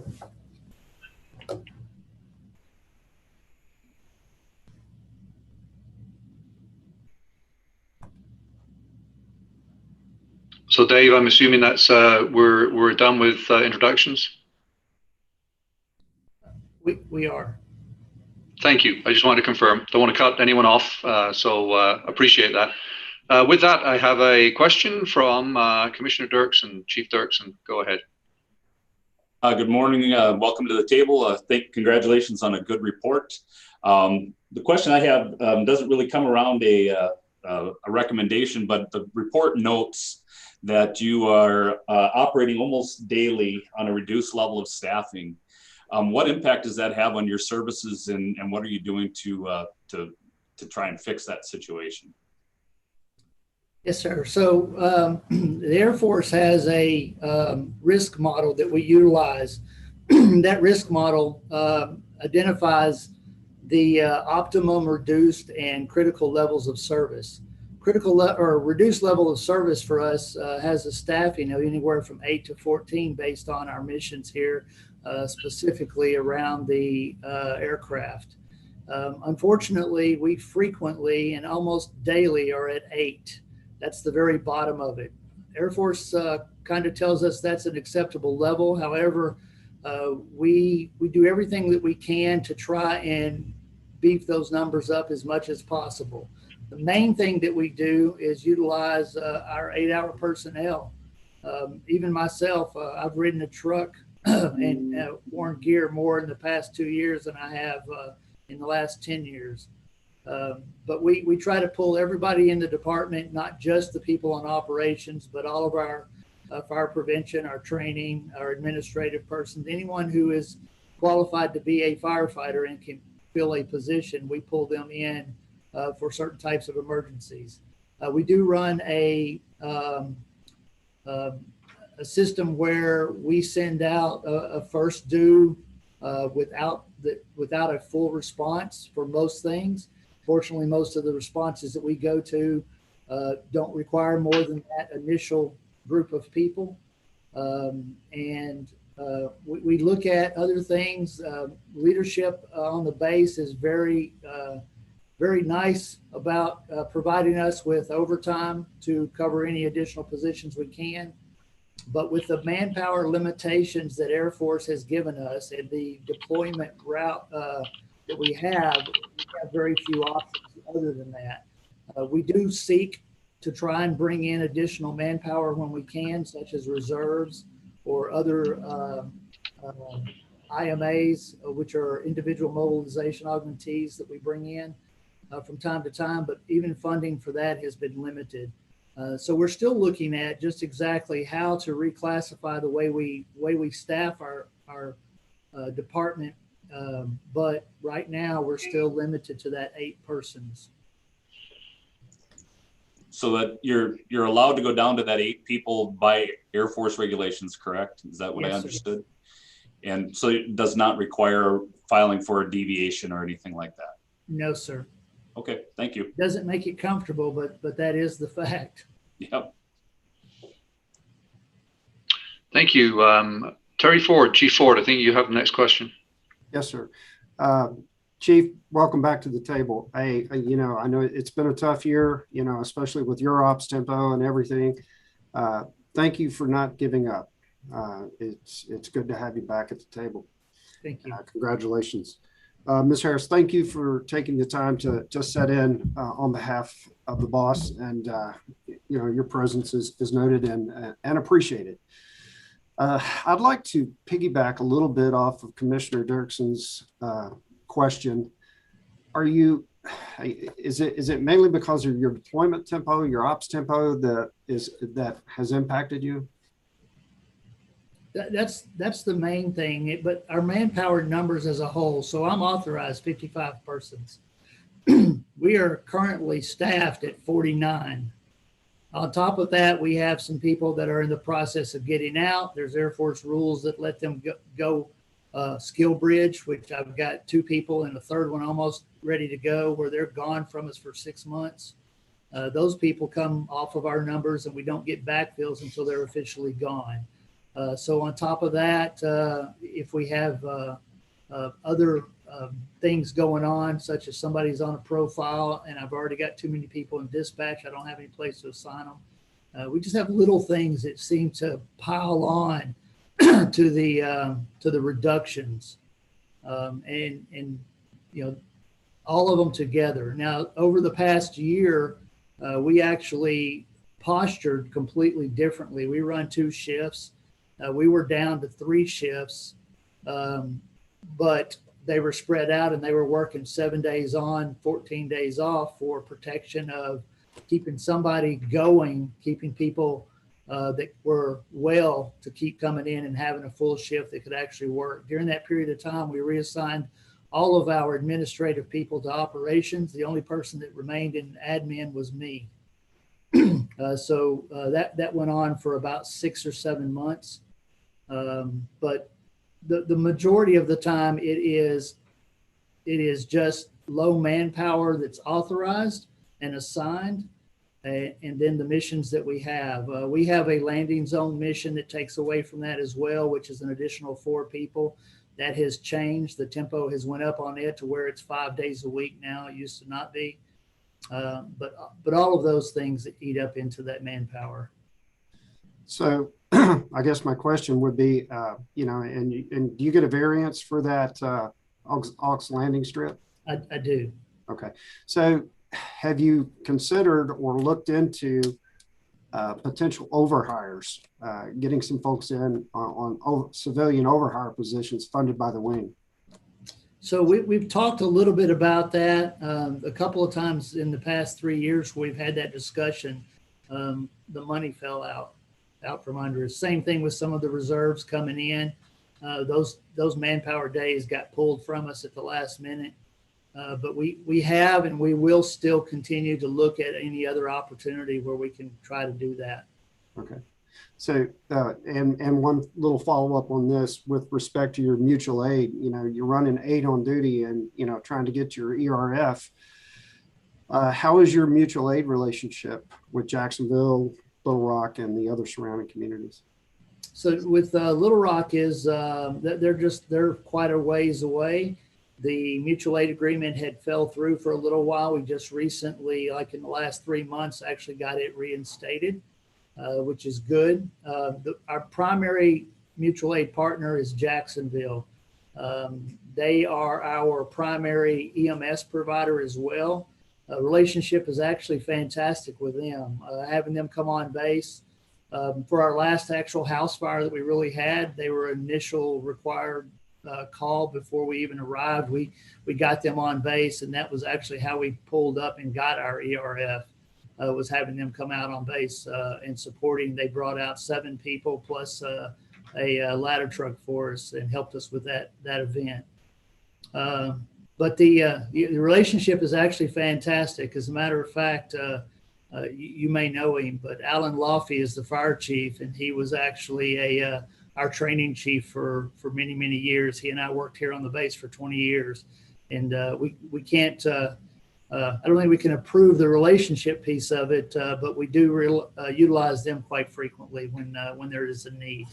So Dave, I'm assuming that's we're done with introductions. We are. Thank you. I just wanted to confirm. Don't want to cut anyone off, so appreciate that. With that, I have a question from Commissioner Dirksen. Chief Dirksen, go ahead. Good morning. Welcome to the table. Congratulations on a good report. The question I have doesn't really come around a recommendation, but the report notes that you are operating almost daily on a reduced level of staffing. What impact does that have on your services, and what are you doing to try and fix that situation? Yes, sir. So the Air Force has a risk model that we utilize. That risk model identifies the optimum, reduced, and critical levels of service. Or reduced level of service for us has a staffing of anywhere from 8 to 14 based on our missions here, specifically around the aircraft. Unfortunately, we frequently and almost daily are at 8. That's the very bottom of it. Air Force kind of tells us that's an acceptable level. However, we do everything that we can to try and beef those numbers up as much as possible. The main thing that we do is utilize our 8-hour personnel. Even myself, I've ridden a truck and worn gear more in the past 2 years than I have in the last 10 years. But we try to pull everybody in the department, not just the people on operations, but all of our fire prevention, our training, our administrative persons, anyone who is qualified to be a firefighter and can fill a position, we pull them in for certain types of emergencies. We do run a system where we send out a first due without a full response for most things. Fortunately, most of the responses that we go to don't require more than that initial group of people. We look at other things. Leadership on the base is very nice about providing us with overtime to cover any additional positions we can. But with the manpower limitations that Air Force has given us and the deployment route that we have very few options other than that. We do seek to try and bring in additional manpower when we can, such as reserves or other IMAs, which are individual mobilization augmentees that we bring in from time to time, but even funding for that has been limited. So we're still looking at just exactly how to reclassify the way we staff our department. But right now we're still limited to that 8 persons. So that you're allowed to go down to that 8 people by Air Force regulations, correct? Is that what I understood? Sir. And so it does not require filing for a deviation or anything like that? No, sir. Okay, thank you. Doesn't make it comfortable, but that is the fact. Yep. Thank you. Terry Ford, Chief Ford, I think you have the next question. Yes, sir. Chief, welcome back to the table. I know it's been a tough year, especially with your ops tempo and everything. Thank you for not giving up. It's good to have you back at the table. Thank you. Congratulations. Ms. Harris, thank you for taking the time to set in on behalf of the boss, and your presence is noted and appreciated. I'd like to piggyback a little bit off of Commissioner Dirksen's question. Is it mainly because of your deployment tempo, your ops tempo that has impacted you? That's the main thing, but our manpower numbers as a whole, so I'm authorized 55 persons. We are currently staffed at 49. On top of that, we have some people that are in the process of getting out. There's Air Force rules that let them go skill bridge, which I've got 2 people and a third one almost ready to go, where they're gone from us for 6 months. Those people come off of our numbers and we don't get backfills until they're officially gone. So on top of that, if we have other things going on, such as somebody's on a profile and I've already got too many people in dispatch, I don't have any place to assign them. We just have little things that seem to pile on to the reductions, and you know, all of them together. Now, over the past year, we actually postured completely differently. We run 2 shifts. We were down to 3 shifts, but they were spread out and they were working 7 days on, 14 days off for protection of keeping somebody going, keeping people that were well to keep coming in and having a full shift that could actually work. During that period of time, we reassigned all of our administrative people to operations. The only person that remained in admin was me. So that went on for about 6 or 7 months. But the majority of the time it is just low manpower that's authorized and assigned, and then the missions that we have a landing zone mission that takes away from that as well, which is an additional 4 people. That has changed. The tempo has went up on it to where it's 5 days a week now. It used to not be, but all of those things that eat up into that manpower. So I guess my question would be, you know, and do you get a variance for that aux landing strip? I do. Okay. So have you considered or looked into potential overhires, getting some folks in on civilian overhire positions funded by the wing? So we've talked a little bit about that a couple of times in the past 3 years. We've had that discussion. The money fell out from under us. Same thing with some of the reserves coming in. Those manpower days got pulled from us at the last minute. But we have and we will still continue to look at any other opportunity where we can try to do that. Okay. So, and one little follow up on this with respect to your mutual aid, you know, you're running 8 on duty and, you know, trying to get your ERF. How is your mutual aid relationship with Jacksonville, Little Rock, and the other surrounding communities? So with Little Rock is they're quite a ways away. The mutual aid agreement had fell through for a little while. We just recently, like in the last 3 months, actually got it reinstated, which is good. Our primary mutual aid partner is Jacksonville. They are our primary EMS provider as well. Relationship is actually fantastic with them. Having them come on base for our last actual house fire that we really had, they were initial required call before we even arrived. We got them on base, and that was actually how we pulled up and got our ERF. Was having them come out on base and supporting. They brought out 7 people plus a ladder truck for us and helped us with that event. But the relationship is actually fantastic. As a matter of fact, you may know him, but Alan Laffey is the fire chief, and he was actually our training chief for many, many years. He and I worked here on the base for 20 years, and we can't. I don't think we can approve the relationship piece of it, but we do utilize them quite frequently when there is a need.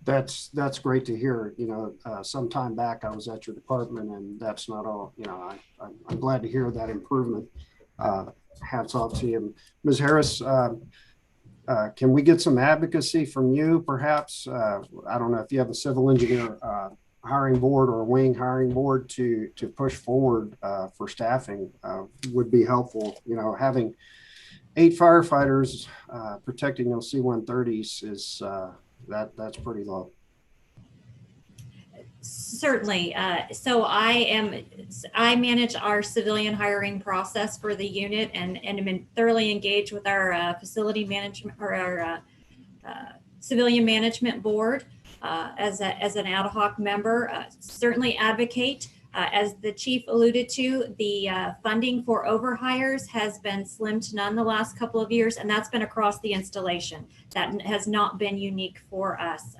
That's great to hear. You know, some time back I was at your department, and that's not all. You know, I'm glad to hear that improvement. Hats off to you, Ms. Harris. Can we get some advocacy from you, perhaps? I don't know if you have a civil engineer hiring board or a wing hiring board to push forward for staffing would be helpful. You know, having 8 firefighters protecting those C-130s is that's pretty low. Certainly. So I manage our civilian hiring process for the unit and am thoroughly engaged with our facility management or our Civilian Management Board as an ad hoc member. Certainly advocate. As the chief alluded to, the funding for overhires has been slim to none the last couple of years, and that's been across the installation. That has not been unique for us.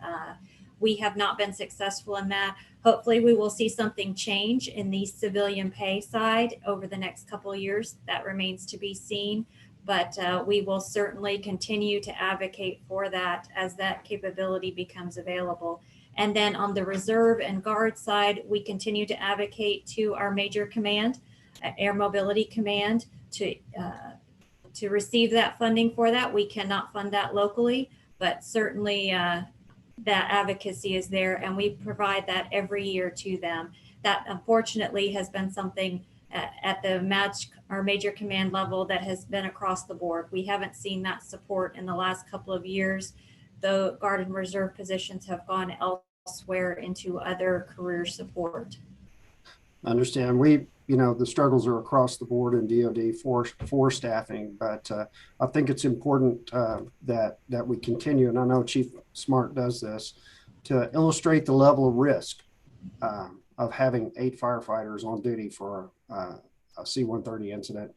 We have not been successful in that. Hopefully we will see something change in the civilian pay side over the next couple of years. That remains to be seen, but we will certainly continue to advocate for that as that capability becomes available. And then on the reserve and guard side, we continue to advocate to our major command, Air Mobility Command, to receive that funding for that. We cannot fund that locally, but certainly that advocacy is there, and we provide that every year to them. That unfortunately has been something at the major command level that has been across the board. We haven't seen that support in the last couple of years. The Guard and Reserve positions have gone elsewhere into other career support. I understand. The struggles are across the board in DoD for staffing, but I think it's important that we continue, and I know Chief Smart does this, to illustrate the level of risk of having 8 firefighters on duty for a C-130 incident.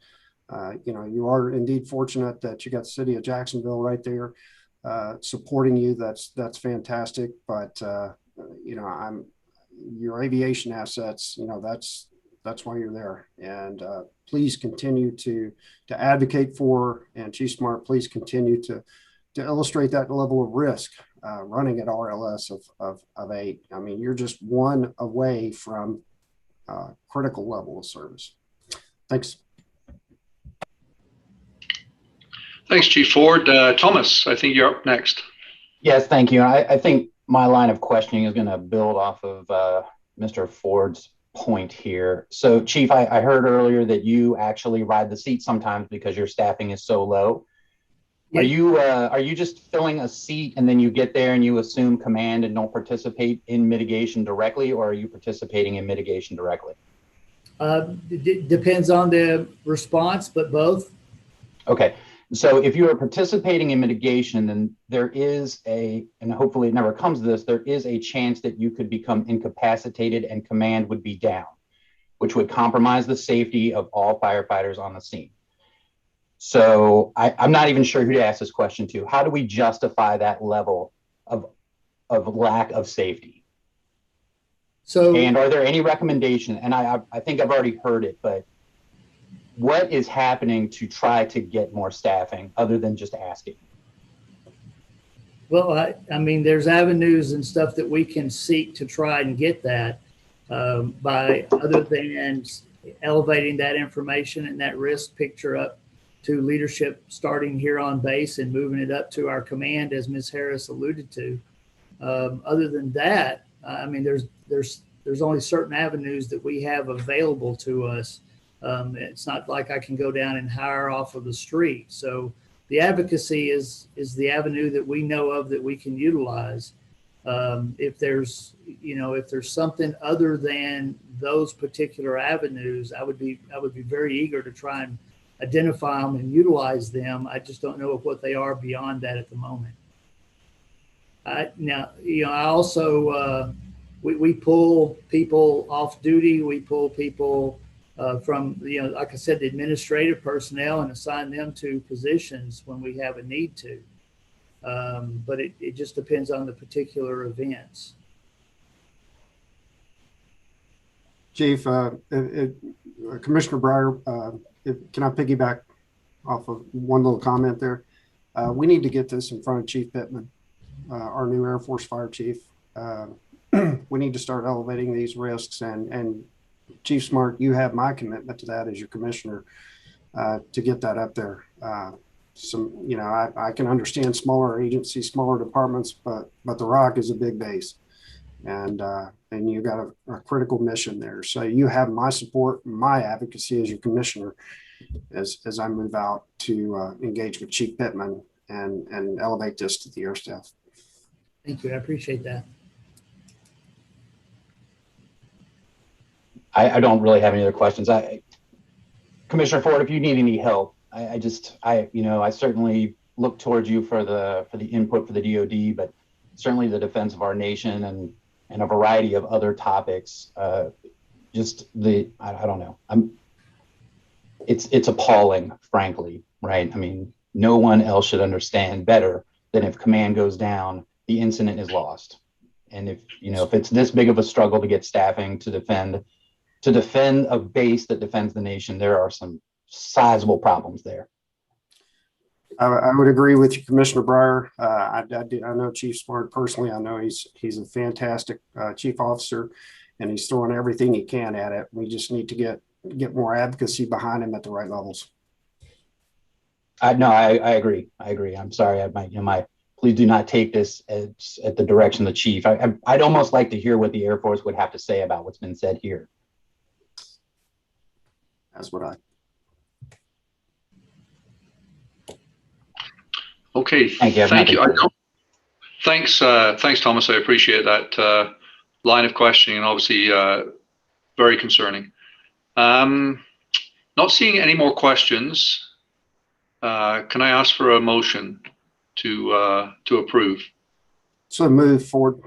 You are indeed fortunate that you got the city of Jacksonville right there supporting you. That's fantastic. But your aviation assets, that's why you're there. And please continue to advocate for, and Chief Smart, please continue to illustrate that level of risk running at RLS of 8. I mean, you're just one away from critical level of service. Thanks. Thanks, Chief Ford. Thomas, I think you're up next. Yes, thank you. I think my line of questioning is going to build off of Mr. Ford's point here. So, Chief, I heard earlier that you actually ride the seat sometimes because your staffing is so low. Yeah. Are you just filling a seat and then you get there and you assume command and don't participate in mitigation directly, or are you participating in mitigation directly? It depends on the response, but both. Okay. So if you are participating in mitigation, then there is and hopefully it never comes to this, there is a chance that you could become incapacitated and command would be down, which would compromise the safety of all firefighters on the scene. So I'm not even sure who to ask this question to. How do we justify that level of lack of safety? And are there any recommendations? And I think I've already heard it, but what is happening to try to get more staffing other than just asking? Well, I mean, there's avenues and stuff that we can seek to try and get that by other than elevating that information and that risk picture up to leadership starting here on base and moving it up to our command, as Ms. Harris alluded to. Other than that, I mean, there's only certain avenues that we have available to us. It's not like I can go down and hire off of the street. So the advocacy is the avenue that we know of that we can utilize. If there's something other than those particular avenues, I would be very eager to try and identify them and utilize them. I just don't know what they are beyond that at the moment. I also we pull people off duty. We pull people from, like I said, the administrative personnel and assign them to positions when we have a need to. But it just depends on the particular events. Chief, Commissioner Breyer, can I piggyback off of one little comment there? We need to get this in front of Chief Pittman, our new Air Force Fire Chief. We need to start elevating these risks, and Chief Smart, you have my commitment to that as your commissioner to get that up there. I can understand smaller agencies, smaller departments, but the Rock is a big base, and you got a critical mission there. So you have my support, my advocacy as your commissioner, as I move out to engage with Chief Pittman and elevate this to the air staff. Thank you. I appreciate that. I don't really have any other questions. Commissioner Ford, if you need any help, I certainly look towards you for the input for the DoD, but certainly the defense of our nation and a variety of other topics. I don't know. It's appalling, frankly, right? I mean, no one else should understand better than if command goes down, the incident is lost. And if it's this big of a struggle to get staffing to defend a base that defends the nation, there are some sizable problems there. I would agree with you, Commissioner Breyer. I know Chief Smart personally. I know he's a fantastic chief officer, and he's throwing everything he can at it. We just need to get more advocacy behind him at the right levels. I agree. I'm sorry. Please do not take this at the direction of the chief. I'd almost like to hear what the Air Force would have to say about what's been said here. That's what I. Okay, thank you. Thanks, Thomas. I appreciate that line of questioning, and obviously very concerning. Not seeing any more questions. Can I ask for a motion to approve? So move forward.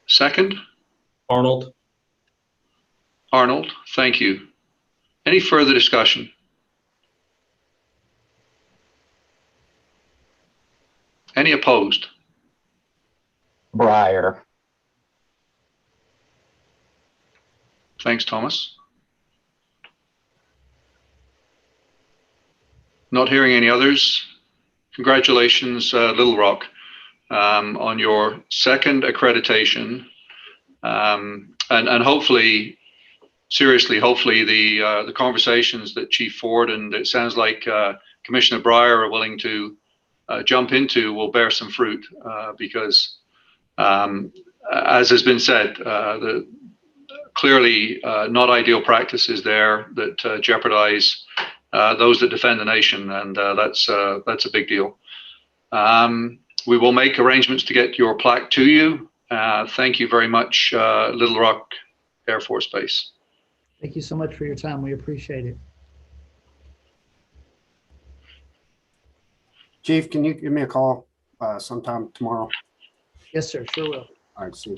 Second? Arnold. Arnold, thank you. Any further discussion? Any opposed? Breyer. Thanks, Thomas. Not hearing any others. Congratulations, Little Rock, on your second accreditation. And hopefully, seriously, hopefully the conversations that Chief Ford and it sounds like Commissioner Breyer are willing to jump into will bear some fruit because, as has been said, clearly not ideal practices there that jeopardize those that defend the nation, and that's a big deal. We will make arrangements to get your plaque to you. Thank you very much, Little Rock Air Force Base. Thank you so much for your time. We appreciate it. Chief, can you give me a call sometime tomorrow? Yes, sir. Sure will. All right, see you.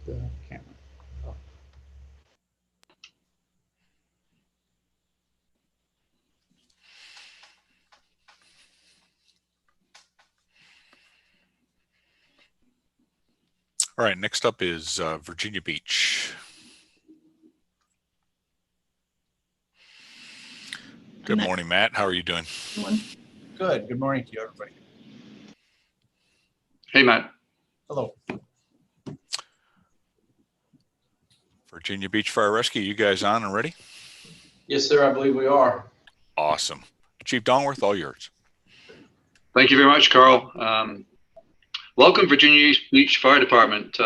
The camera. Oh. All right, next up is Virginia Beach. Good morning, Matt. How are you doing? Good. Good morning to you, everybody. Hey, Matt. Hello. Virginia Beach Fire Rescue, you guys on and ready? Yes, sir. I believe we are. Awesome. Chief Dongworth, all yours. Thank you very much, Carl. Welcome, Virginia Beach Fire Department.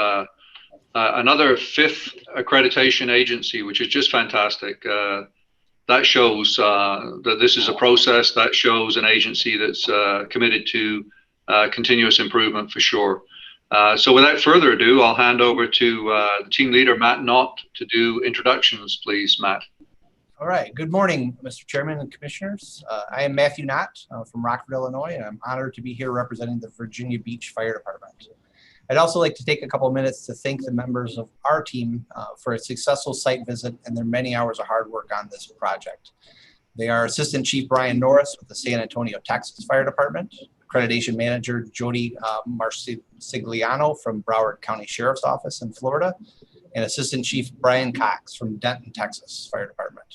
Another 5th accreditation agency, which is just fantastic. That shows that this is a process. That shows an agency that's committed to continuous improvement for sure. So without further ado, I'll hand over to the team leader, Matt Knott, to do introductions, please, Matt. All right. Good morning, Mr. Chairman and Commissioners. I am Matthew Knott from Rockford, Illinois, and I'm honored to be here representing the Virginia Beach Fire Department. I'd also like to take a couple of minutes to thank the members of our team for a successful site visit and their many hours of hard work on this project. They are Assistant Chief Brian Norris with the San Antonio, Texas Fire Department, Accreditation Manager Jody Marsigliano from Broward County Sheriff's Office in Florida, and Assistant Chief Brian Cox from Denton, Texas Fire Department.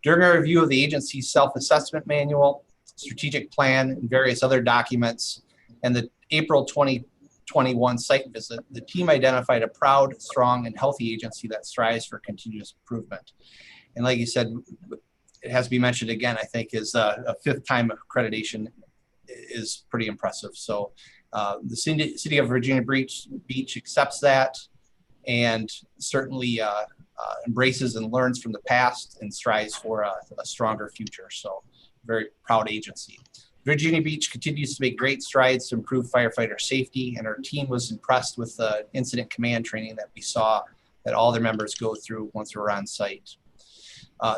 During our review of the agency's self-assessment manual, strategic plan, and various other documents, and the April 2021 site visit, the team identified a proud, strong, and healthy agency that strives for continuous improvement. And like you said, it has to be mentioned again, I think, is a 5th time accreditation is pretty impressive. So the city of Virginia Beach accepts that and certainly embraces and learns from the past and strives for a stronger future. So very proud agency. Virginia Beach continues to make great strides to improve firefighter safety, and our team was impressed with the incident command training that we saw that all their members go through once we're on site.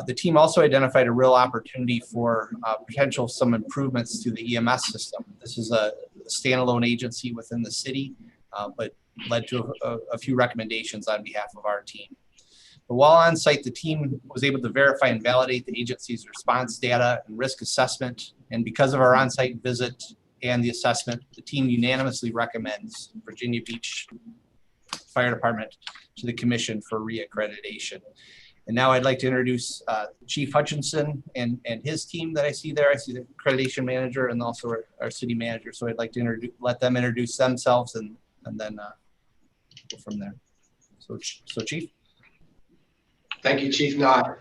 The team also identified a real opportunity for potential some improvements to the EMS system. This is a standalone agency within the city, but led to a few recommendations on behalf of our team. But while on site, the team was able to verify and validate the agency's response data and risk assessment. And because of our on-site visit and the assessment, the team unanimously recommends Virginia Beach Fire Department to the Commission for reaccreditation. And now I'd like to introduce Chief Hutchinson and his team that I see there. I see the accreditation manager and also our city manager. So I'd like to let them introduce themselves and then go from there. So Chief. Thank you, Chief Knott.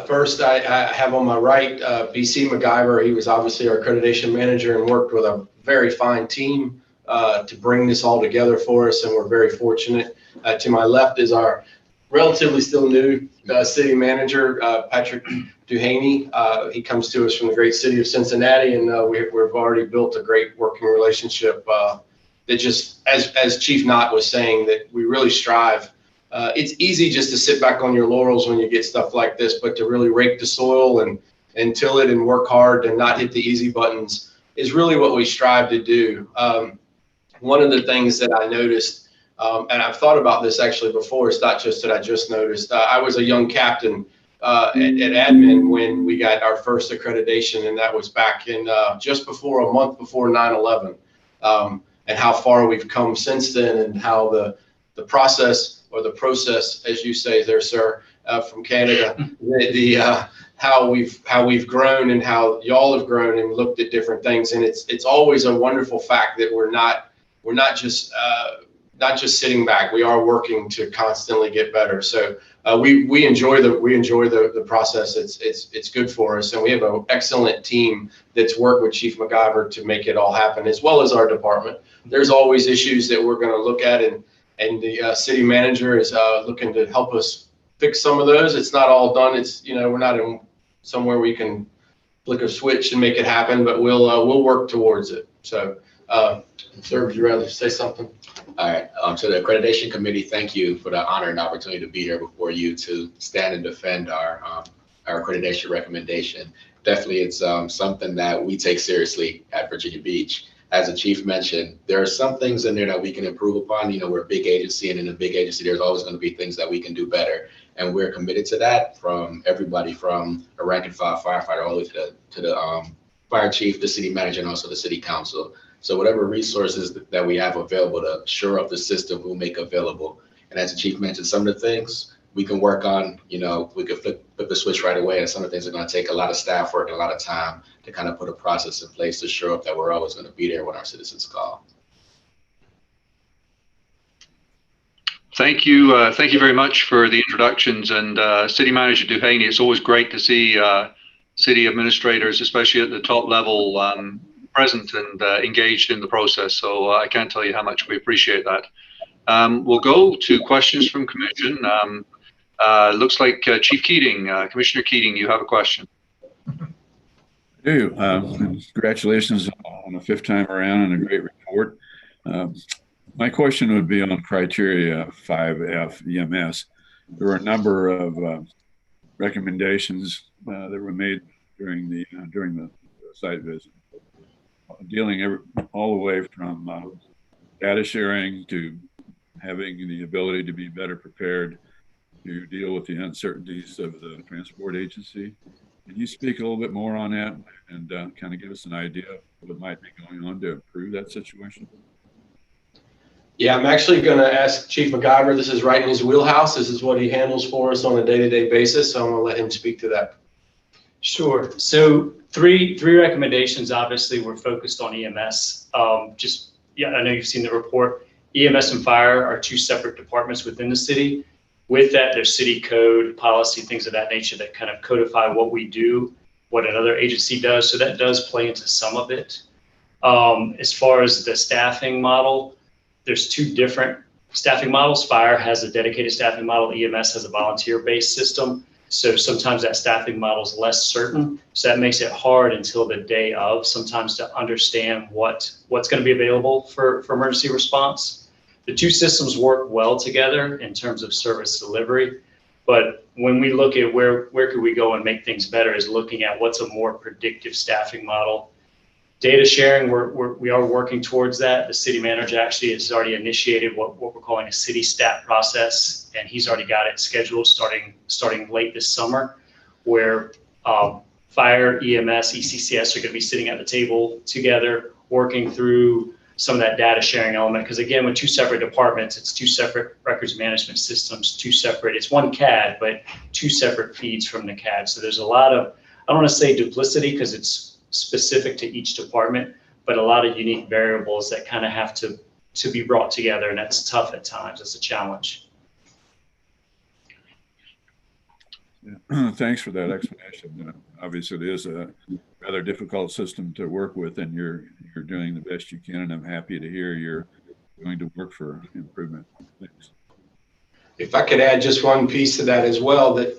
First I have on my right BC MacGyver. He was obviously our accreditation manager and worked with a very fine team to bring this all together for us, and we're very fortunate. To my left is our relatively still new city manager, Patrick Duhaney. He comes to us from the great city of Cincinnati, and we've already built a great working relationship that just, as Chief Knott was saying, that we really strive. It's easy just to sit back on your laurels when you get stuff like this, but to really rake the soil and till it and work hard and not hit the easy buttons is really what we strive to do. One of the things that I noticed, and I've thought about this actually before, it's not just that I just noticed. I was a young captain at admin when we got our first accreditation, and that was back in just before a month before 9/11, and how far we've come since then, and how the process, or the process, as you say there, sir, from Canada, how we've grown and how y'all have grown and looked at different things, and it's always a wonderful fact that we're not just sitting back. We are working to constantly get better. So we enjoy the process. It's good for us, and we have an excellent team that's worked with Chief MacGyver to make it all happen, as well as our department. There's always issues that we're going to look at, and the city manager is looking to help us fix some of those. It's not all done. It's, we're not in somewhere we can flick a switch and make it happen, but we'll work towards it. So, sir, would you rather say something? All right. To the accreditation committee, thank you for the honor and opportunity to be here before you to stand and defend our accreditation recommendation. Definitely, it's something that we take seriously at Virginia Beach. As the chief mentioned, there are some things in there that we can improve upon. We're a big agency, and in a big agency, there's always going to be things that we can do better. And we're committed to that, from everybody from a rank and file firefighter all the way to the fire chief, the city manager, and also the city council. So whatever resources that we have available to shore up the system, we'll make available. And as the chief mentioned, some of the things we can work on, we could flip the switch right away. And some of the things are going to take a lot of staff work and a lot of time to kind of put a process in place to shore up that we're always going to be there when our citizens call. Thank you. Thank you very much for the introductions. And City Manager Duhaney, it's always great to see city administrators, especially at the top level, present and engaged in the process. So I can't tell you how much we appreciate that. We'll go to questions from Commission. Looks like Chief Keating, Commissioner Keating, you have a question. I do. Congratulations on a fifth time around and a great report. My question would be on criteria 5F EMS. There were a number of recommendations that were made during the site visit, dealing all the way from data sharing to having the ability to be better prepared to deal with the uncertainties of the transport agency. Can you speak a little bit more on that and kind of give us an idea of what might be going on to improve that situation? Yeah, I'm actually going to ask Chief MacGyver. This is right in his wheelhouse. This is what he handles for us on a day-to-day basis. So I'm going to let him speak to that. Sure. So three recommendations obviously were focused on EMS. I know you've seen the report. EMS and fire are two separate departments within the city. With that, there's city code, policy, things of that nature that kind of codify what we do, what another agency does. So that does play into some of it. As far as the staffing model, there's two different staffing models. Fire has a dedicated staffing model. EMS has a volunteer-based system. So sometimes that staffing model is less certain. So that makes it hard until the day of sometimes to understand what's going to be available for emergency response. The two systems work well together in terms of service delivery. But when we look at where could we go and make things better is looking at what's a more predictive staffing model. Data sharing, we are working towards that. The city manager actually has already initiated what we're calling a city stat process, and he's already got it scheduled starting late this summer, where fire, EMS, ECCS are going to be sitting at the table together, working through some of that data sharing element. Because again, with two separate departments, it's two separate records management systems, it's one CAD, but two separate feeds from the CAD. So there's a lot of, I don't want to say duplicity because it's specific to each department, but a lot of unique variables that kind of have to be brought together, and that's tough at times. It's a challenge. Yeah. Thanks for that explanation. Obviously, it is a rather difficult system to work with, and you're doing the best you can, and I'm happy to hear you're going to work for improvement. Thanks. If I could add just one piece to that as well, that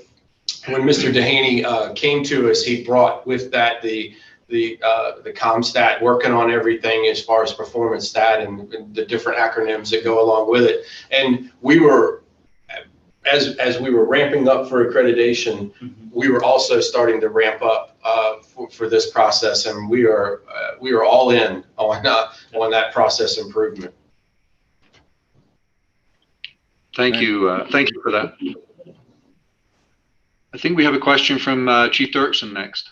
when Mr. Dehaney came to us, he brought with that the ComStat, working on everything as far as performance stat and the different acronyms that go along with it. And we were, as we were ramping up for accreditation, we were also starting to ramp up for this process, and we are all in on that process improvement. Thank you. Thank you for that. I think we have a question from Chief Dirksen next.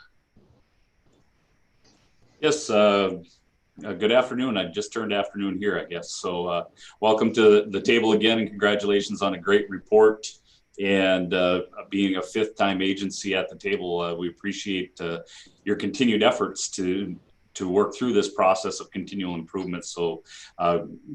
Yes, good afternoon. I just turned afternoon here, I guess. So welcome to the table again, and congratulations on a great report. And being a fifth-time agency at the table, we appreciate your continued efforts to work through this process of continual improvement. So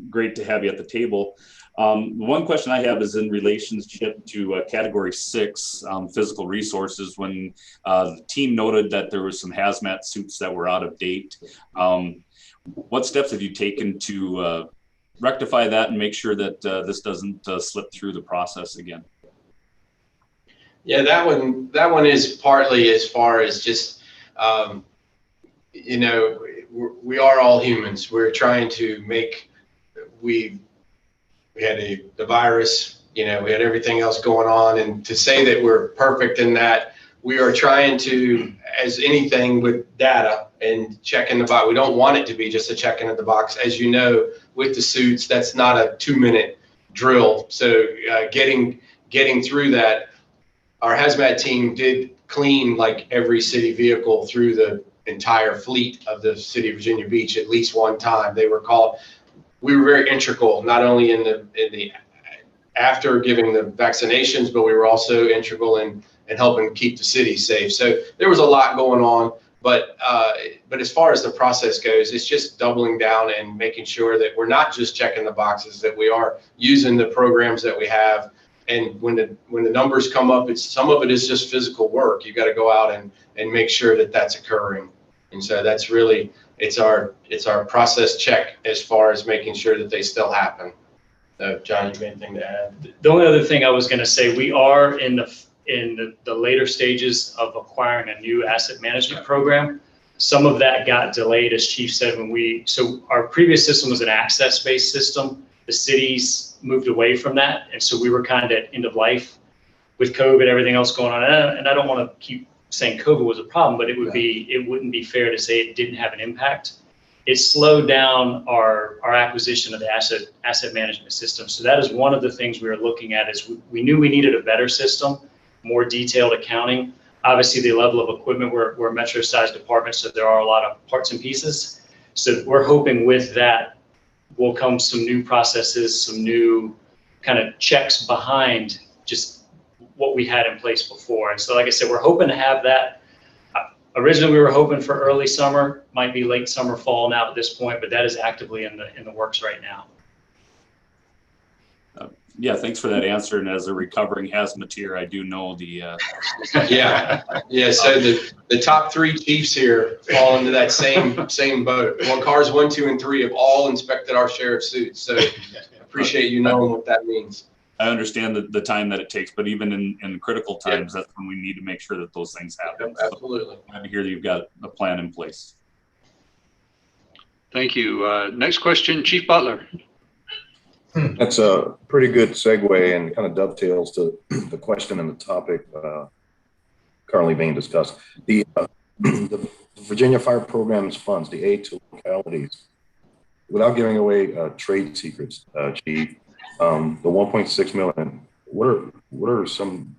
great to have you at the table. One question I have is in relationship to Category 6, physical resources, when the team noted that there were some hazmat suits that were out of date. What steps have you taken to rectify that and make sure that this doesn't slip through the process again? Yeah, that one is partly as far as just, you know, we are all humans. We're trying to make, we had the virus, you know, we had everything else going on, and to say that we're perfect in that, we are trying to, as anything with data and checking the box, we don't want it to be just a checking of the box. As you know, with the suits, that's not a 2-minute drill. So getting through that, our hazmat team did clean like every city vehicle through the entire fleet of the city of Virginia Beach at least one time. They were called. We were very integral, not only in the after giving the vaccinations, but we were also integral in helping keep the city safe. So there was a lot going on, but as far as the process goes, it's just doubling down and making sure that we're not just checking the boxes, that we are using the programs that we have. And when the numbers come up, some of it is just physical work. You got to go out and make sure that that's occurring. And so that's really, it's our process check as far as making sure that they still happen. John, you have anything to add? The only other thing I was going to say, we are in the later stages of acquiring a new asset management program. Some of that got delayed, as Chief said, so our previous system was an access-based system. The cities moved away from that, and so we were kind of at end of life with COVID, everything else going on. And I don't want to keep saying COVID was a problem, but it wouldn't be fair to say it didn't have an impact. It slowed down our acquisition of the asset management system. So that is one of the things we were looking at, is we knew we needed a better system, more detailed accounting. Obviously, the level of equipment, we're a metro-sized department, so there are a lot of parts and pieces. So we're hoping with that will come some new processes, some new kind of checks behind just what we had in place before. And so, like I said, we're hoping to have that. Originally, we were hoping for early summer, might be late summer, fall now at this point, but that is actively in the works right now. Yeah, thanks for that answer. And as a recovering hazmateer, I do know the. Yeah. So the top 3 chiefs here fall into that same boat. Cars 1, 2, and 3 have all inspected our share of suits. So appreciate you knowing what that means. I understand the time that it takes, but even in critical times, that's when we need to make sure that those things happen. Yep, absolutely. So glad to hear that you've got a plan in place. Thank you. Next question, Chief Butler. That's a pretty good segue and kind of dovetails to the question and the topic currently being discussed. The Virginia Fire Program's funds, the aid to localities, without giving away trade secrets, Chief, the 1.6 million, what are some,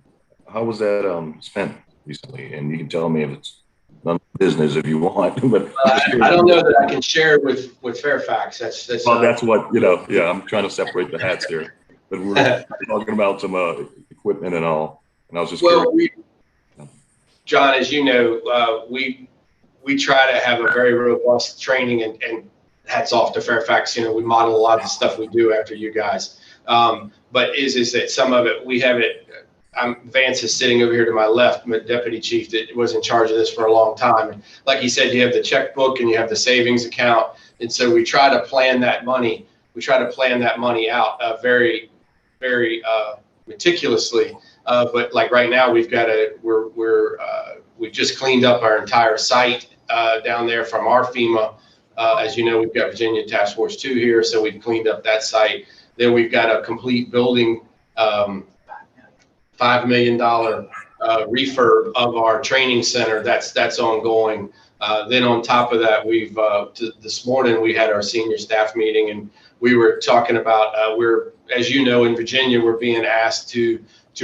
how was that spent recently? And you can tell me if it's none of business if you want, but I don't know that I can share with Fairfax. That's well, that's what, you know, yeah, I'm trying to separate the hats here, but we're talking about some equipment and all, and I was just curious. John, as you know, we try to have a very robust training, and hats off to Fairfax. You know, we model a lot of the stuff we do after you guys. But is that some of it, we have it, Vance is sitting over here to my left, my deputy chief that was in charge of this for a long time. And like he said, you have the checkbook and you have the savings account. And so we try to plan that money. We try to plan that money out very, very meticulously. But like right now, we've got we've just cleaned up our entire site down there from our FEMA. As you know, we've got Virginia Task Force 2 here, so we've cleaned up that site. Then we've got a complete building, $5 million refurb of our training center. That's ongoing. Then on top of that, we've this morning we had our senior staff meeting, and we were talking about as you know, in Virginia, we're being asked to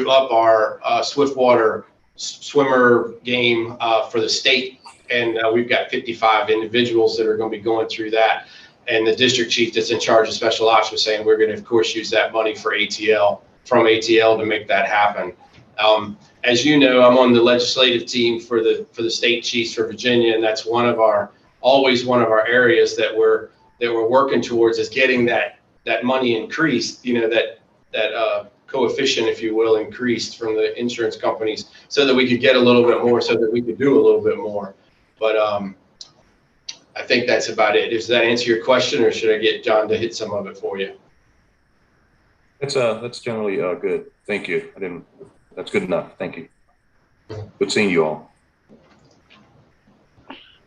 up our Swiftwater swimmer game for the state. And we've got 55 individuals that are going to be going through that. And the district chief that's in charge of special ops was saying we're going to, of course, use that money for ATL, from ATL to make that happen. As you know, I'm on the legislative team for the state chiefs for Virginia, and that's always one of our areas that we're working towards, is getting that money increased. You know, that coefficient, if you will, increased from the insurance companies, so that we could get a little bit more, so that we could do a little bit more. But I think that's about it. Does that answer your question, or should I get John to hit some of it for you? That's generally good. Thank you. That's good enough. Thank you. Good seeing you all.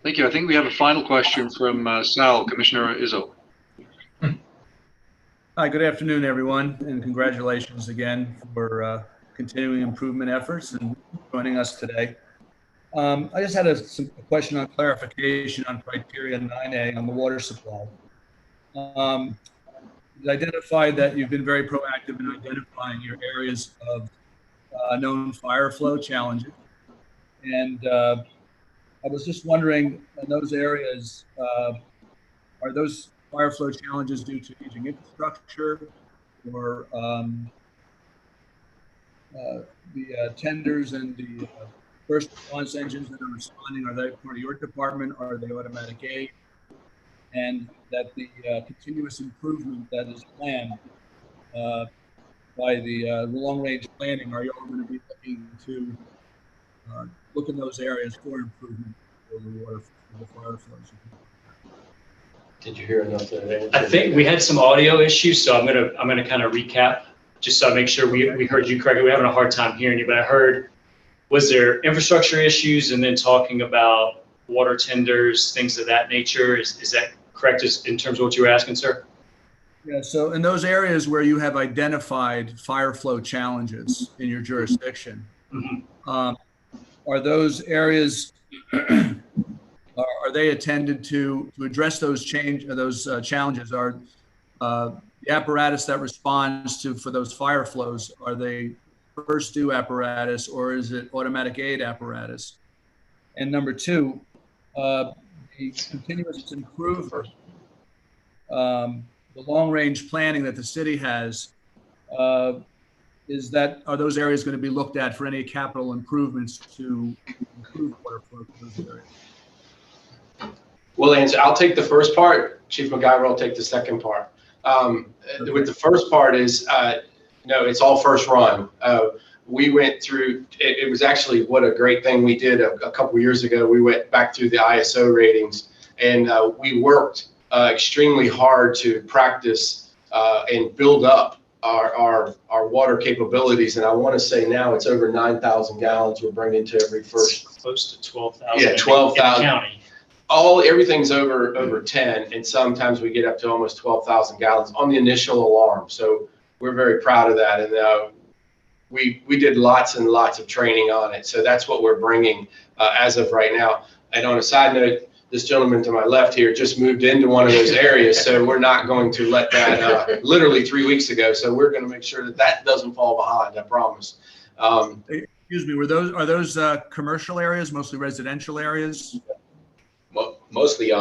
Thank you. I think we have a final question from Sal, Commissioner Izzo. Hi, good afternoon, everyone, and congratulations again for continuing improvement efforts and joining us today. I just had a question on clarification on criteria 9A on the water supply. It's identified that you've been very proactive in identifying your areas of known fire flow challenges. And I was just wondering, in those areas, are those fire flow challenges due to aging infrastructure, or the tenders and the first response engines that are responding, are they part of your department, or are they automatic aid? And that the continuous improvement that is planned by the long-range planning, are you all going to be looking to look in those areas for improvement for the water, for the fire flows? Did you hear enough of that? I think we had some audio issues, so I'm gonna kind of recap just so I make sure we heard you correctly. We're having a hard time hearing you, but I heard, was there infrastructure issues, and then talking about water tenders, things of that nature? Is that correct in terms of what you were asking, sir? Yeah, so in those areas where you have identified fire flow challenges in your jurisdiction, are those areas, are they attended to address those challenges? Are the apparatus that responds for those fire flows, are they first due apparatus, or is it automatic aid apparatus? And number two, the continuous improvement, the long-range planning that the city has, are those areas going to be looked at for any capital improvements to improve water flow in those areas? Well, I'll take the first part. Chief MacGyver will take the second part. With the first part is, no, it's all first run. We went through, it was actually what a great thing we did a couple years ago. We went back through the ISO ratings, and we worked extremely hard to practice and build up our our water capabilities. And I want to say now it's over 9,000 gallons we're bringing to every first. Close to 12,000. Yeah, 12,000. County. Everything's over 10, and sometimes we get up to almost 12,000 gallons on the initial alarm. So we're very proud of that. And we did lots and lots of training on it. So that's what we're bringing as of right now. And on a side note, this gentleman to my left here just moved into one of those areas. So we're not going to let that, literally 3 weeks ago. So we're going to make sure that that doesn't fall behind, I promise. Excuse me, are those commercial areas, mostly residential areas? Mostly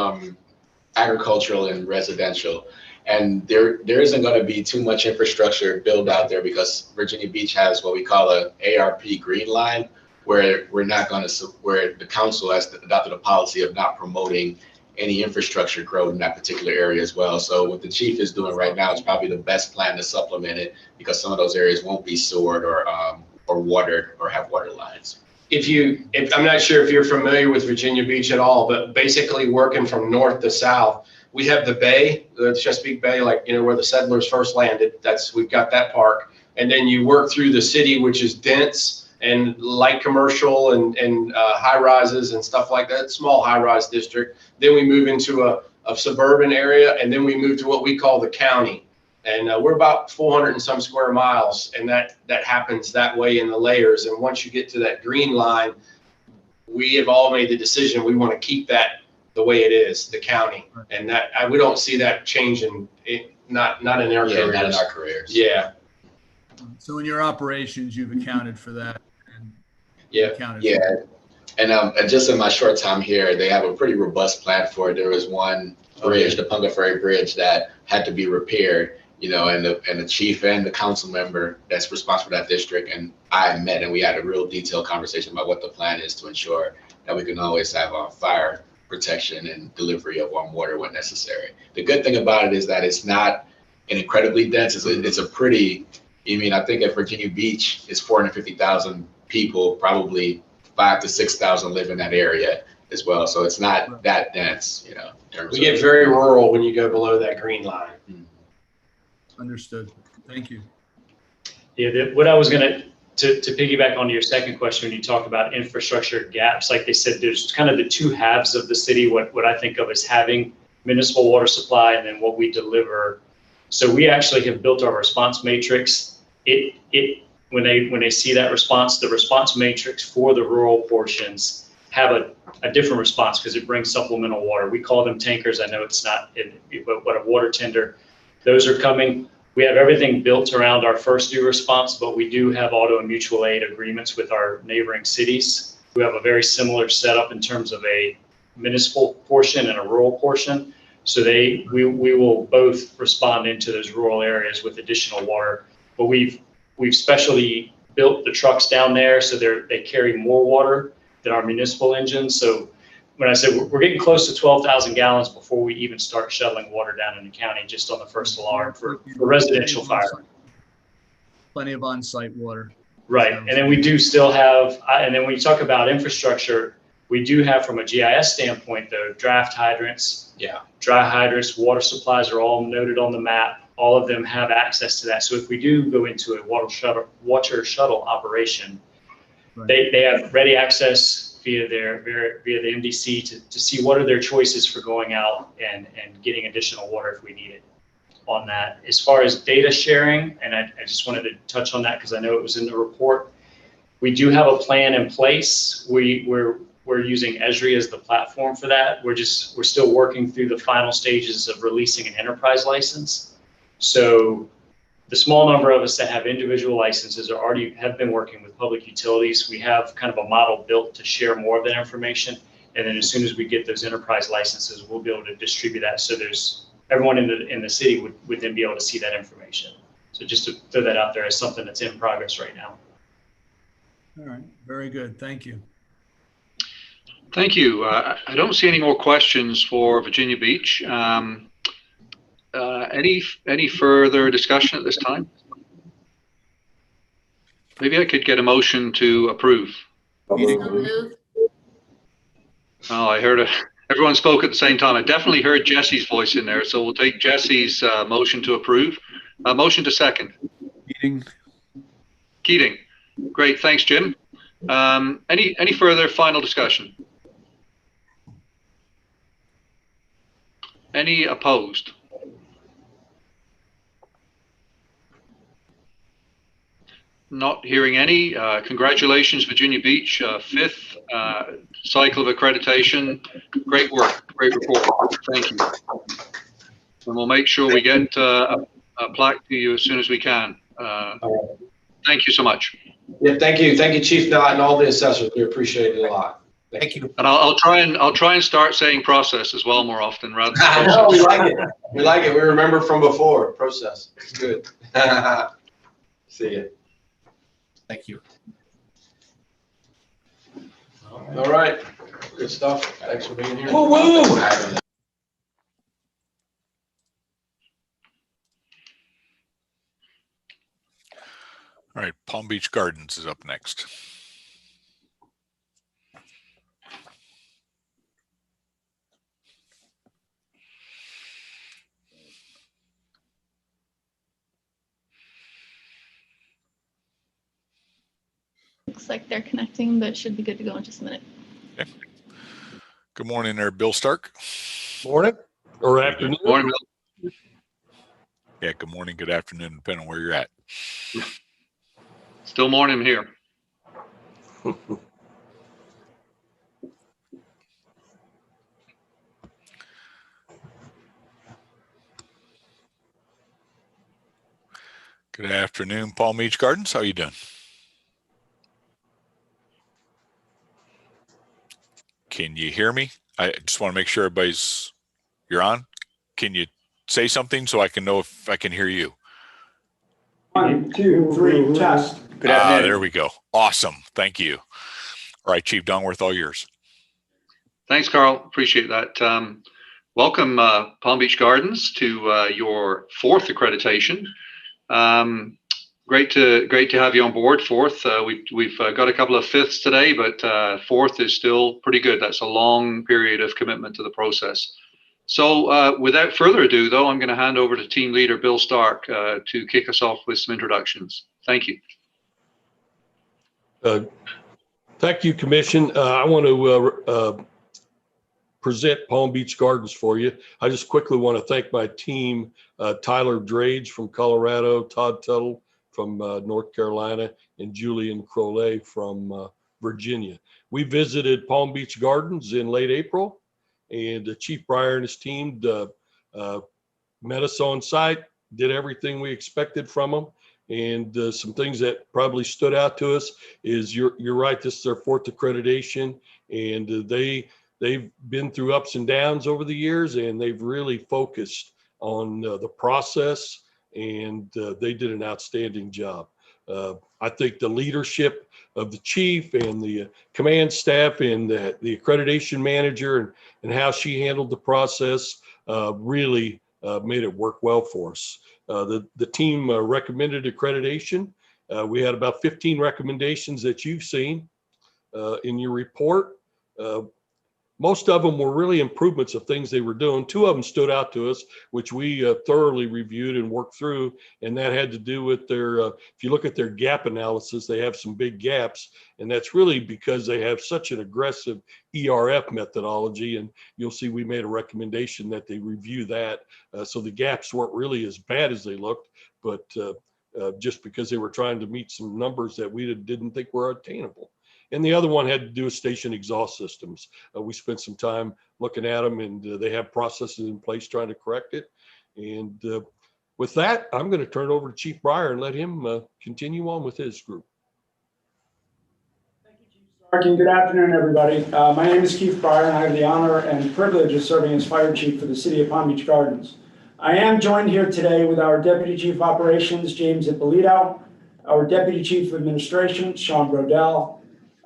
agricultural and residential. And there isn't going to be too much infrastructure built out there because Virginia Beach has what we call a ARP green line, where we're not going to, where the council has adopted a policy of not promoting any infrastructure growth in that particular area as well. So what the chief is doing right now is probably the best plan to supplement it, because some of those areas won't be sewered or watered or have water lines. I'm not sure if you're familiar with Virginia Beach at all, but basically working from north to south, we have the bay, the Chesapeake Bay, like, where the settlers first landed. We've got that park. And then you work through the city, which is dense and light commercial and high rises and stuff like that, small high rise district. Then we move into a suburban area, and then we move to what we call the county. And we're about 400 and some square miles, and that happens that way in the layers. And once you get to that green line, we have all made the decision we want to keep that the way it is, the county, and that we don't see that changing. Not in our careers. Not in our careers. Yeah. So in your operations, you've accounted for that. And yeah. And just in my short time here, they have a pretty robust plan for it. There was one bridge, the Punga Ferry Bridge, that had to be repaired. And the chief and the council member that's responsible for that district and I met, and we had a real detailed conversation about what the plan is to ensure that we can always have fire protection and delivery of warm water when necessary. The good thing about it is that it's not an incredibly dense. It's a pretty. I think at Virginia Beach, it's 450,000 people, probably 5,000 to 6,000 live in that area as well. So it's not that dense, in terms we get very rural when you go below that green line. Understood. Thank you. Yeah, what I was going to piggyback onto your second question, when you talk about infrastructure gaps, like they said, there's kind of the two halves of the city, what I think of as having municipal water supply and then what we deliver. So we actually have built our response matrix. When they see that response, the response matrix for the rural portions have a different response because it brings supplemental water. We call them tankers. I know it's not, but a water tender. Those are coming. We have everything built around our first due response, but we do have auto and mutual aid agreements with our neighboring cities who have a very similar setup in terms of a municipal portion and a rural portion. So we will both respond into those rural areas with additional water. But we've specially built the trucks down there so they carry more water than our municipal engines. So when I said we're getting close to 12,000 gallons before we even start shuttling water down in the county, just on the first alarm for residential fire. Plenty of on-site water. Right, and then we do still have, and then when you talk about infrastructure, we do have, from a GIS standpoint, though, draft hydrants, dry hydrants, water supplies are all noted on the map. All of them have access to that. So if we do go into a water shuttle operation, they have ready access via the MDC to see what are their choices for going out and getting additional water if we need it on that. As far as data sharing, and I just wanted to touch on that because I know it was in the report, we do have a plan in place. We're using Esri as the platform for that. We're still working through the final stages of releasing an enterprise license. So the small number of us that have individual licenses already have been working with public utilities. We have kind of a model built to share more of that information. And then as soon as we get those enterprise licenses, we'll be able to distribute that. So everyone in the city would then be able to see that information. So just to throw that out there as something that's in progress right now. All right, very good. Thank you. Thank you. I don't see any more questions for Virginia Beach. Any further discussion at this time? Maybe I could get a motion to approve. Oh, I heard everyone spoke at the same time. I definitely heard Jesse's voice in there, so we'll take Jesse's motion to approve. Motion to second. Meeting. Keating. Great, thanks, Jim. Any further final discussion? Any opposed? Not hearing any. Congratulations, Virginia Beach, 5th cycle of accreditation. Great work, great report. Thank you. And we'll make sure we get a plaque to you as soon as we can. Thank you so much. Yeah, thank you, Chief Knott and all the assessors. We appreciate it a lot. Thank you. And I'll try and start saying process as well more often rather than process. No, we like it. We like it. We remember from before. Process. It's good. See you. Thank you. All right. Good stuff. Thanks for being here. Woo woo. All right, Palm Beach Gardens is up next. Looks like they're connecting, but should be good to go in just a minute. Okay. Good morning there, Bill Stark. Morning or afternoon. Morning, Bill. Yeah, good morning, good afternoon, depending on where you're at. Still morning here. Good afternoon, Palm Beach Gardens. How are you doing? Can you hear me? I just want to make sure you're on. Can you say something so I can know if I can hear you? 1, 2, 3, test. Good afternoon. There we go. Awesome. Thank you. All right, Chief Dongworth, all yours. Thanks, Carl. Appreciate that. Welcome, Palm Beach Gardens, to your 4th accreditation. Great to have you on board. 4th. We've got a couple of 5ths today, but 4th is still pretty good. That's a long period of commitment to the process. So without further ado, though, I'm going to hand over to team leader Bill Stark to kick us off with some introductions. Thank you. Thank you, Commission. I want to present Palm Beach Gardens for you. I just quickly want to thank my team, Tyler Drage from Colorado, Todd Tuttle from North Carolina, and Julian Crowley from Virginia. We visited Palm Beach Gardens in late April, and Chief Breyer and his team met us on site, did everything we expected from them. And some things that probably stood out to us is you're right, this is their 4th accreditation, and they've been through ups and downs over the years, and they've really focused on the process, and they did an outstanding job. I think the leadership of the chief and the command staff and the accreditation manager and how she handled the process really made it work well for us. The team recommended accreditation. We had about 15 recommendations that you've seen in your report. Most of them were really improvements of things they were doing. 2 of them stood out to us, which we thoroughly reviewed and worked through, and that had to do with their, if you look at their gap analysis, they have some big gaps, and that's really because they have such an aggressive ERF methodology, and you'll see we made a recommendation that they review that. So the gaps weren't really as bad as they looked, but just because they were trying to meet some numbers that we didn't think were attainable. And the other one had to do with station exhaust systems. We spent some time looking at them, and they have processes in place trying to correct it. And with that, I'm going to turn it over to Chief Breyer and let him continue on with his group. Stark, and good afternoon, everybody. My name is Keith Breyer, and I have the honor and privilege of serving as fire chief for the city of Palm Beach Gardens. I am joined here today with our Deputy Chief of Operations, James Ippolito, our Deputy Chief of Administration, Sean Brodell,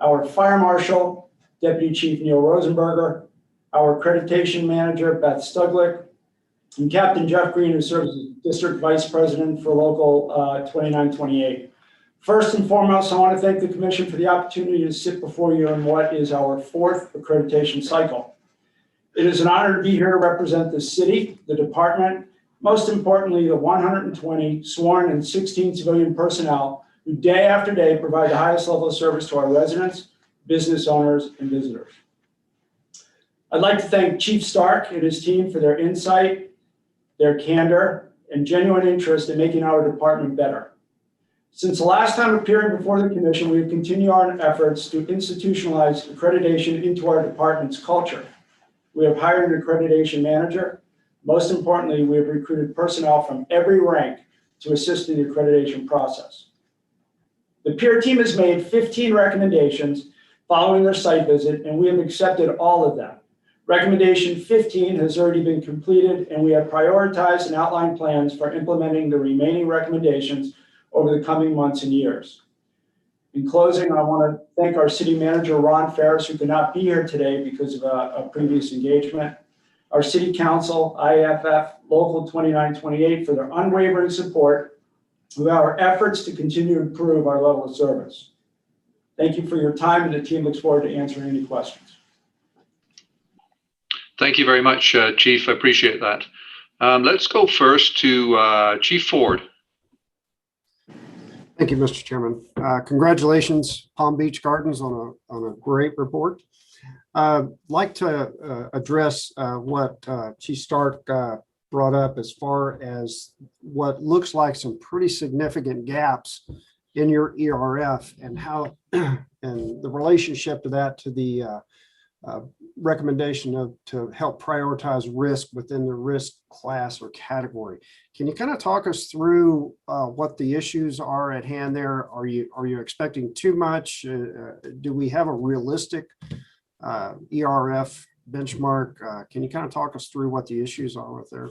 our Fire Marshal, Deputy Chief Neil Rosenberger, our Accreditation Manager, Beth Stuglick, and Captain Jeff Green, who serves as District Vice President for Local 2928. First and foremost, I want to thank the Commission for the opportunity to sit before you in what is our 4th accreditation cycle. It is an honor to be here to represent the city, the department, most importantly, the 120 sworn and 16 civilian personnel who day after day provide the highest level of service to our residents, business owners, and visitors. I'd like to thank Chief Stark and his team for their insight, their candor, and genuine interest in making our department better. Since the last time appearing before the commission, we have continued our efforts to institutionalize accreditation into our department's culture. We have hired an accreditation manager. Most importantly, we have recruited personnel from every rank to assist in the accreditation process. The peer team has made 15 recommendations following their site visit, and we have accepted all of them. Recommendation 15 has already been completed, and we have prioritized and outlined plans for implementing the remaining recommendations over the coming months and years. In closing, I want to thank our city manager, Ron Ferris, who could not be here today because of a previous engagement, our city council, IFF, Local 2928, for their unwavering support of our efforts to continue to improve our level of service. Thank you for your time, and the team looks forward to answering any questions. Thank you very much, Chief. I appreciate that. Let's go first to Chief Ford. Thank you, Mr. Chairman. Congratulations, Palm Beach Gardens, on a great report. I'd like to address what Chief Stark brought up as far as what looks like some pretty significant gaps in your ERF and how and the relationship to that to the recommendation to help prioritize risk within the risk class or category. Can you kind of talk us through what the issues are at hand there? Are you expecting too much? Do we have a realistic ERF benchmark? Can you kind of talk us through what the issues are with there?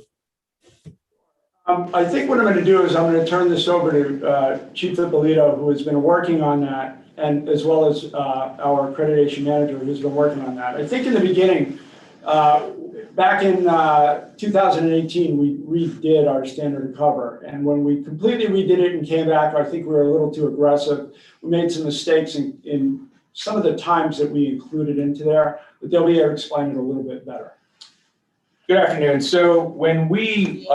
I think what I'm going to do is I'm going to turn this over to Chief Ippolito, who has been working on that, and as well as our accreditation manager, who's been working on that. I think in the beginning, back in 2018, we redid our standard cover. And when we completely redid it and came back, I think we were a little too aggressive. We made some mistakes in some of the times that we included into there, but they'll be able to explain it a little bit better. Good afternoon. So when we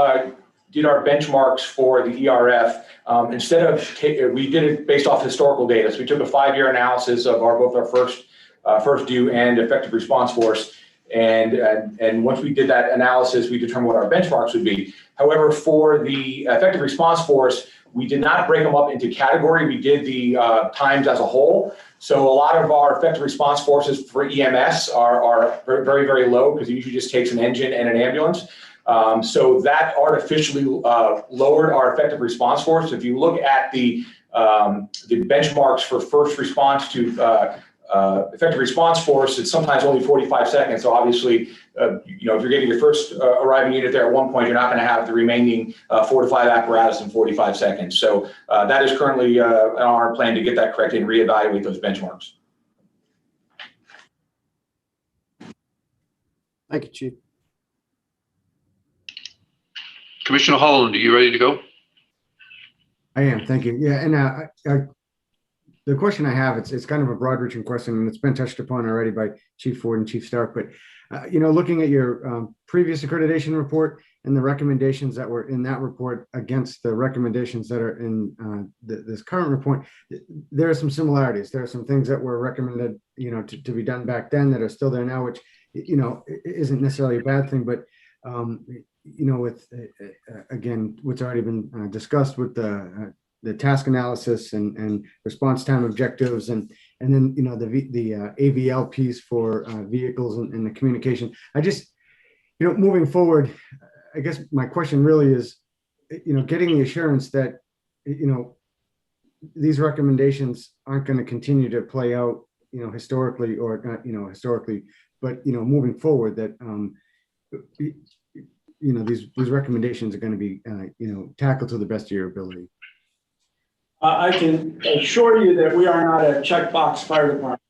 did our benchmarks for the ERF, instead of we did it based off historical data. So we took a 5-year analysis of both our first due and effective response force. And once we did that analysis, we determined what our benchmarks would be. However, for the effective response force, we did not break them up into category. We did the times as a whole. So a lot of our effective response forces for EMS are very, very low because it usually just takes an engine and an ambulance. So that artificially lowered our effective response force. If you look at the benchmarks for first response to effective response force, it's sometimes only 45 seconds. So obviously, if you're getting your first arriving unit there at one point, you're not going to have the remaining 4 to 5 apparatus in 45 seconds. So that is currently on our plan to get that corrected and reevaluate those benchmarks. Thank you, Chief. Commissioner Holland, are you ready to go? I am, thank you. Yeah, and the question I have, it's kind of a broad-reaching question, and it's been touched upon already by Chief Ford and Chief Stark. But looking at your previous accreditation report and the recommendations that were in that report against the recommendations that are in this current report, there are some similarities. There are some things that were recommended, to be done back then that are still there now, which isn't necessarily a bad thing, but with again, what's already been discussed with the task analysis and response time objectives, and then the AVL piece for vehicles and the communication. I just moving forward, I guess my question really is, getting the assurance that these recommendations aren't going to continue to play out historically or not historically, but moving forward that these recommendations are going to be tackled to the best of your ability. I can assure you that we are not a checkbox fire department.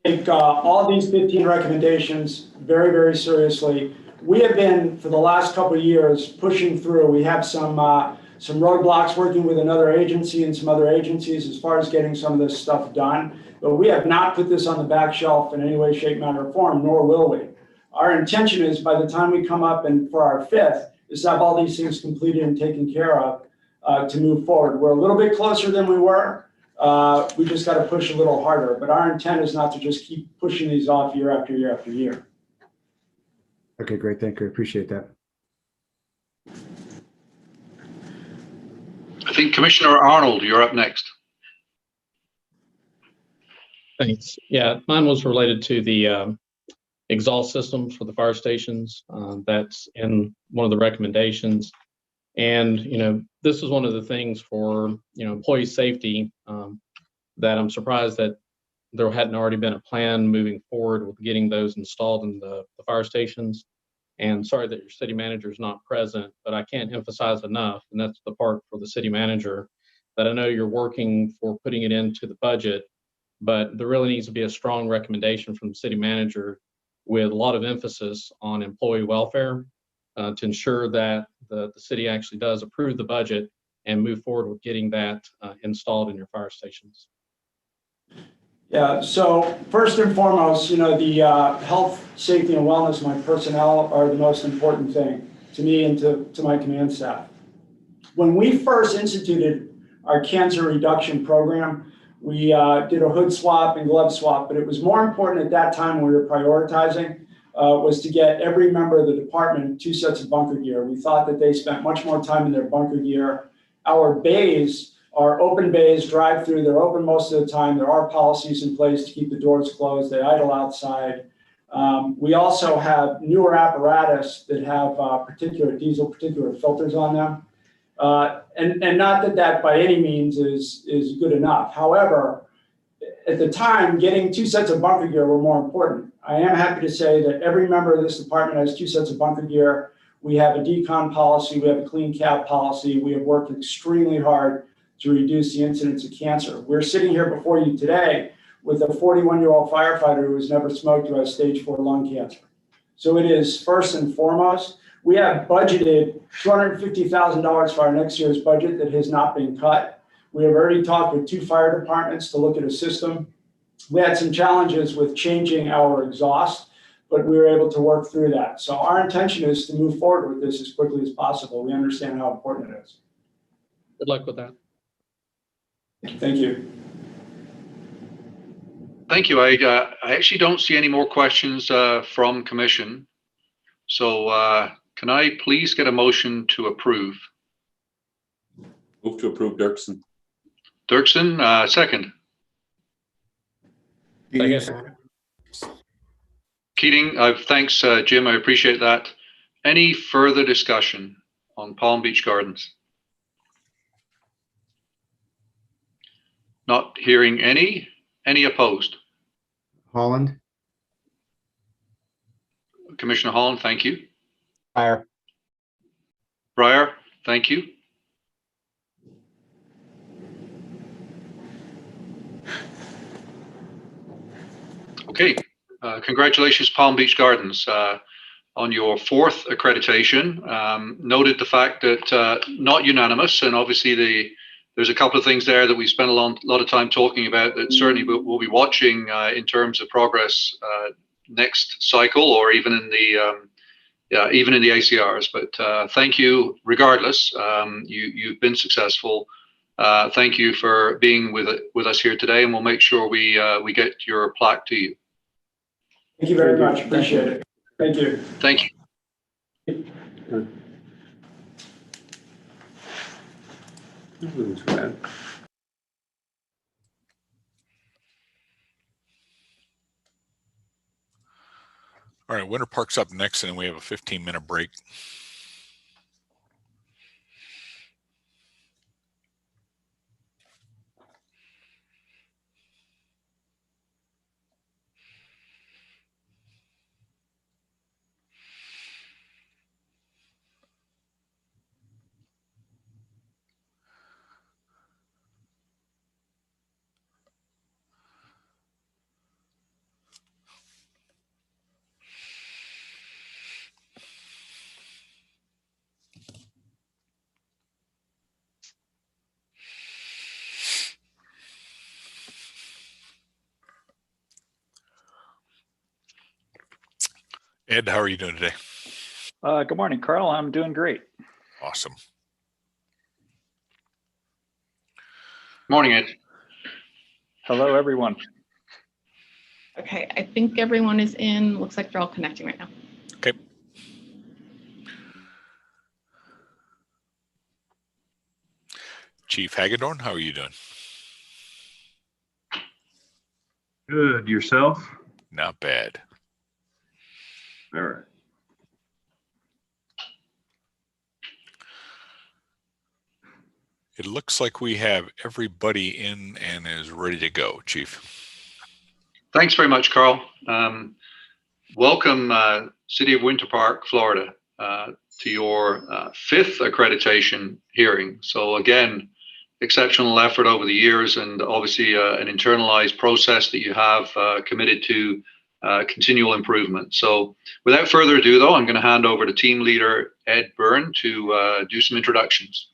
Take all these 15 recommendations very, very seriously. We have been, for the last couple of years, pushing through. We have some roadblocks working with another agency and some other agencies as far as getting some of this stuff done. But we have not put this on the back shelf in any way, shape, manner, or form, nor will we. Our intention is by the time we come up and for our 5th is to have all these things completed and taken care of to move forward. We're a little bit closer than we were, We just got to push a little harder. But our intent is not to just keep pushing these off year after year after year. Okay, great. Thank you. Appreciate that. I think Commissioner Arnold, you're up next. Thanks. Yeah, mine was related to the exhaust systems for the fire stations. That's in one of the recommendations. And, this is one of the things for, employee safety that I'm surprised that there hadn't already been a plan moving forward with getting those installed in the fire stations. And sorry that your city manager is not present, but I can't emphasize enough, and that's the part for the city manager, that I know you're working for putting it into the budget, but there really needs to be a strong recommendation from the city manager with a lot of emphasis on employee welfare to ensure that the city actually does approve the budget and move forward with getting that installed in your fire stations. Yeah, so first and foremost, the health, safety, and wellness of my personnel are the most important thing to me and to my command staff. When we first instituted our cancer reduction program, we did a hood swap and glove swap, but it was more important at that time when we were prioritizing was to get every member of the department 2 sets of bunker gear. We thought that they spent much more time in their bunker gear. Our bays are open bays, drive through, they're open most of the time. There are policies in place to keep the doors closed. They idle outside. We also have newer apparatus that have diesel particulate filters on them. And not that by any means is good enough. However, at the time, getting 2 sets of bunker gear were more important. I am happy to say that every member of this department has 2 sets of bunker gear. We have a decon policy. We have a clean cab policy. We have worked extremely hard to reduce the incidence of cancer. We're sitting here before you today with a 41-year-old firefighter who has never smoked, who has stage 4 lung cancer. So it is first and foremost. We have budgeted $250,000 for our next year's budget that has not been cut. We have already talked with 2 fire departments to look at a system. We had some challenges with changing our exhaust, but we were able to work through that. So our intention is to move forward with this as quickly as possible. We understand how important it is. Good luck with that. Thank you. Thank you. I actually don't see any more questions from Commission. So can I please get a motion to approve? Move to approve, Dirksen. Dirksen, second. Keating, thanks, Jim. I appreciate that. Any further discussion on Palm Beach Gardens? Not hearing any. Any opposed? Holland. Commissioner Holland, thank you. Breyer. Breyer, thank you. Okay, congratulations, Palm Beach Gardens, on your 4th accreditation. Noted the fact that not unanimous, and obviously there's a couple of things there that we spent a lot of time talking about that certainly we'll be watching in terms of progress next cycle, or even in the ACRs. But thank you regardless. You've been successful. Thank you for being with us here today, and we'll make sure we get your plaque to you. Thank you very much. Appreciate it. Thank you. Thank you. All right, Winter Park's up next, and then we have a 15-minute break. Ed, how are you doing today? Good morning, Carl. I'm doing great. Awesome. Morning, Ed. Hello, everyone. Okay, I think everyone is in. Looks like they're all connecting right now. Okay. Chief Hagedorn, how are you doing? Good. Yourself? Not bad. All right. It looks like we have everybody in and is ready to go, Chief. Thanks very much, Carl. Welcome, City of Winter Park, Florida, to your fifth accreditation hearing. So again, exceptional effort over the years, and obviously an internalized process that you have committed to continual improvement. So without further ado, though, I'm going to hand over to team leader Ed Byrne to do some introductions.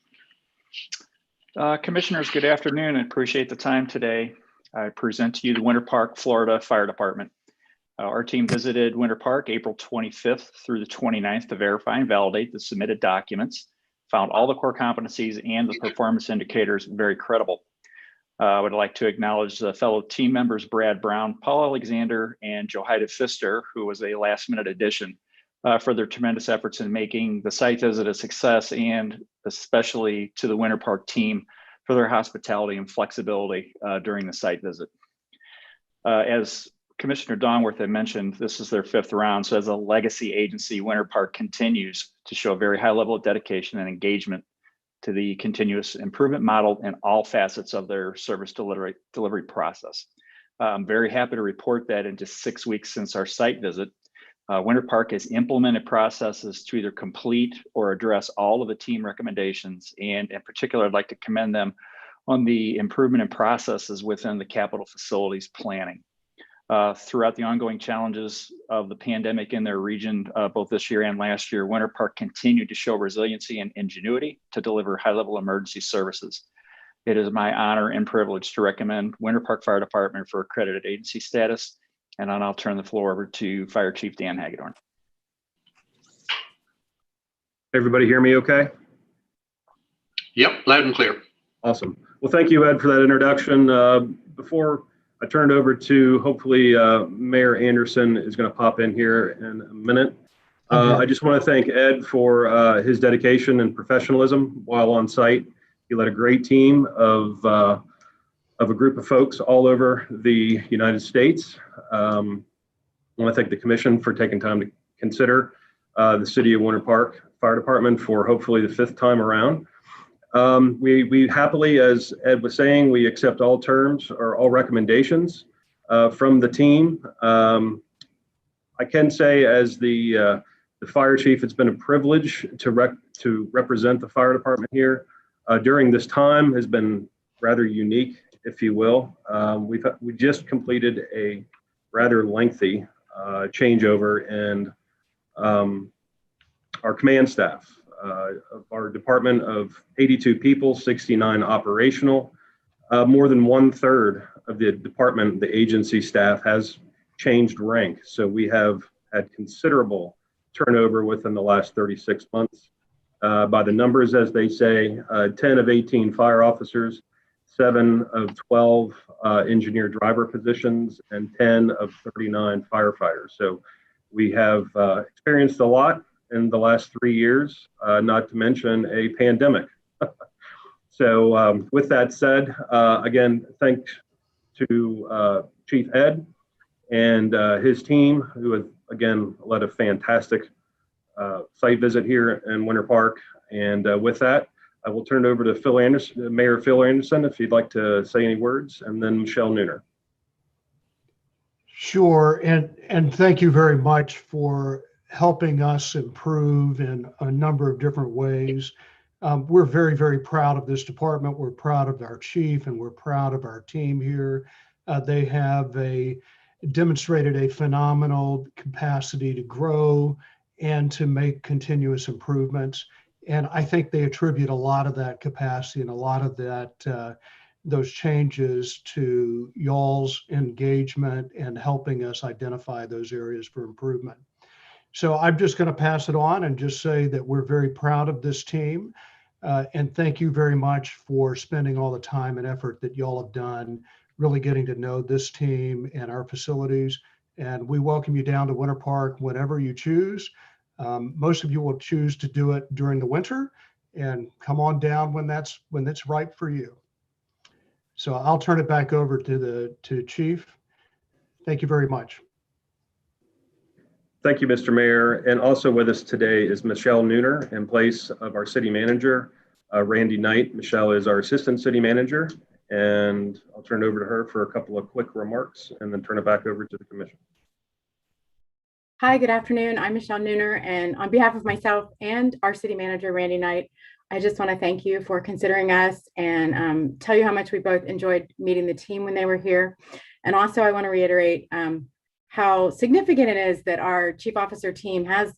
Commissioners, good afternoon. I appreciate the time today. I present to you the Winter Park, Florida Fire Department. Our team visited Winter Park April 25th through the 29th to verify and validate the submitted documents, found all the core competencies and the performance indicators very credible. I would like to acknowledge the fellow team members, Brad Brown, Paul Alexander, and Johida Pfister, who was a last-minute addition, for their tremendous efforts in making the site visit a success, and especially to the Winter Park team for their hospitality and flexibility during the site visit. As Commissioner Dongworth had mentioned, this is their fifth round. So as a legacy agency, Winter Park continues to show a very high level of dedication and engagement to the continuous improvement model in all facets of their service delivery process. I'm very happy to report that in just 6 weeks since our site visit, Winter Park has implemented processes to either complete or address all of the team recommendations. And in particular, I'd like to commend them on the improvement in processes within the capital facilities planning. Throughout the ongoing challenges of the pandemic in their region, both this year and last year, Winter Park continued to show resiliency and ingenuity to deliver high-level emergency services. It is my honor and privilege to recommend Winter Park Fire Department for accredited agency status, and then I'll turn the floor over to Fire Chief Dan Hagedorn. Everybody hear me okay? Yep, loud and clear. Awesome. Well, thank you, Ed, for that introduction. Before I turn it over to, hopefully, Mayor Anderson is going to pop in here in a minute. I just want to thank Ed for his dedication and professionalism while on site. He led a great team of a group of folks all over the United States. I want to thank the Commission for taking time to consider the City of Winter Park Fire Department for hopefully the fifth time around. We happily, as Ed was saying, we accept all terms or all recommendations from the team. I can say, as the fire chief, it's been a privilege to represent the fire department here during this time. Has been rather unique, if you will. We just completed a rather lengthy changeover in our command staff. Of our department of 82 people, 69 operational. More than 1/3 of the department, the agency staff, has changed rank. So we have had considerable turnover within the last 36 months. By the numbers, as they say, 10 of 18 fire officers, 7 of 12 engineer driver positions, and 10 of 39 firefighters. So we have experienced a lot in the last 3 years, not to mention a pandemic. So with that said, again, thanks to Chief Ed and his team, who have, again, led a fantastic site visit here in Winter Park. And with that, I will turn it over to Phil Anderson, Mayor Phil Anderson, if you'd like to say any words, and then Michelle Nooner. Sure, and thank you very much for helping us improve in a number of different ways. We're very, very proud of this department. We're proud of our chief, and we're proud of our team here. They have demonstrated a phenomenal capacity to grow and to make continuous improvements. And I think they attribute a lot of that capacity and a lot of that those changes to y'all's engagement and helping us identify those areas for improvement. So I'm just going to pass it on and just say that we're very proud of this team. And thank you very much for spending all the time and effort that y'all have done really getting to know this team and our facilities. And we welcome you down to Winter Park whenever you choose. Most of you will choose to do it during the winter, and come on down when it's right for you. So I'll turn it back over to Chief. Thank you very much. Thank you, Mr. Mayor. And also with us today is Michelle Nooner in place of our city manager, Randy Knight. Michelle is our assistant city manager, and I'll turn it over to her for a couple of quick remarks and then turn it back over to the commission. Hi, good afternoon. I'm Michelle Nooner, and on behalf of myself and our city manager, Randy Knight, I just want to thank you for considering us and tell you how much we both enjoyed meeting the team when they were here. And also I want to reiterate how significant it is that our chief officer team has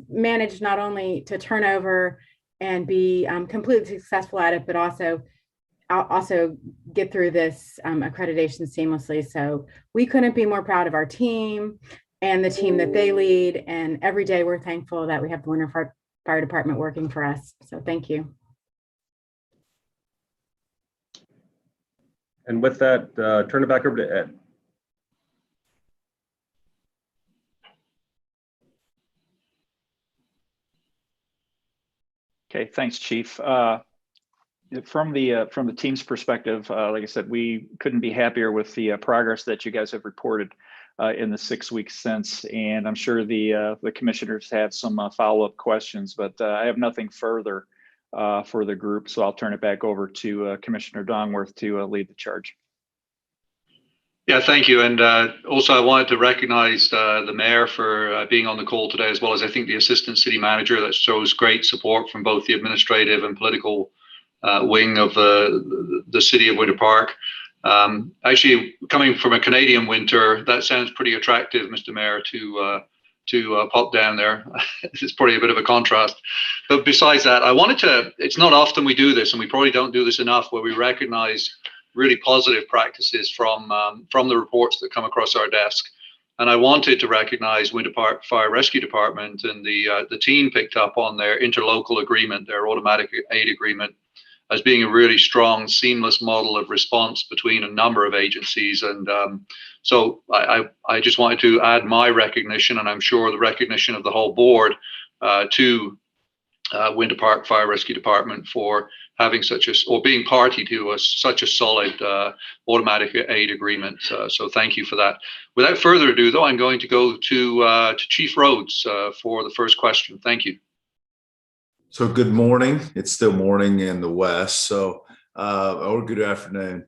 managed not only to turn over and be completely successful at it, but also get through this accreditation seamlessly. So we couldn't be more proud of our team and the team that they lead. And every day we're thankful that we have the Winter Fire Department working for us. So thank you. And with that, turn it back over to Ed. Okay, thanks, Chief. From the team's perspective, like I said, we couldn't be happier with the progress that you guys have reported in the 6 weeks since, and I'm sure the commissioners have some follow-up questions, but I have nothing further for the group, so I'll turn it back over to Commissioner Dongworth to lead the charge. Yeah, thank you. And also I wanted to recognize the mayor for being on the call today, as well as I think the assistant city manager. That shows great support from both the administrative and political wing of the city of Winter Park. Actually, coming from a Canadian winter, that sounds pretty attractive, Mr. Mayor, to pop down there. It's probably a bit of a contrast. But besides that, I wanted to, it's not often we do this, and we probably don't do this enough, where we recognize really positive practices from the reports that come across our desk. And I wanted to recognize Winter Park Fire Rescue Department and the team picked up on their interlocal agreement, their automatic aid agreement, as being a really strong, seamless model of response between a number of agencies. And so I just wanted to add my recognition, and I'm sure the recognition of the whole board, to Winter Park Fire Rescue Department for having or being party to such a solid automatic aid agreement. So thank you for that. Without further ado, though, I'm going to go to Chief Rhodes for the first question. Thank you. So good morning. It's still morning in the West, so or good afternoon.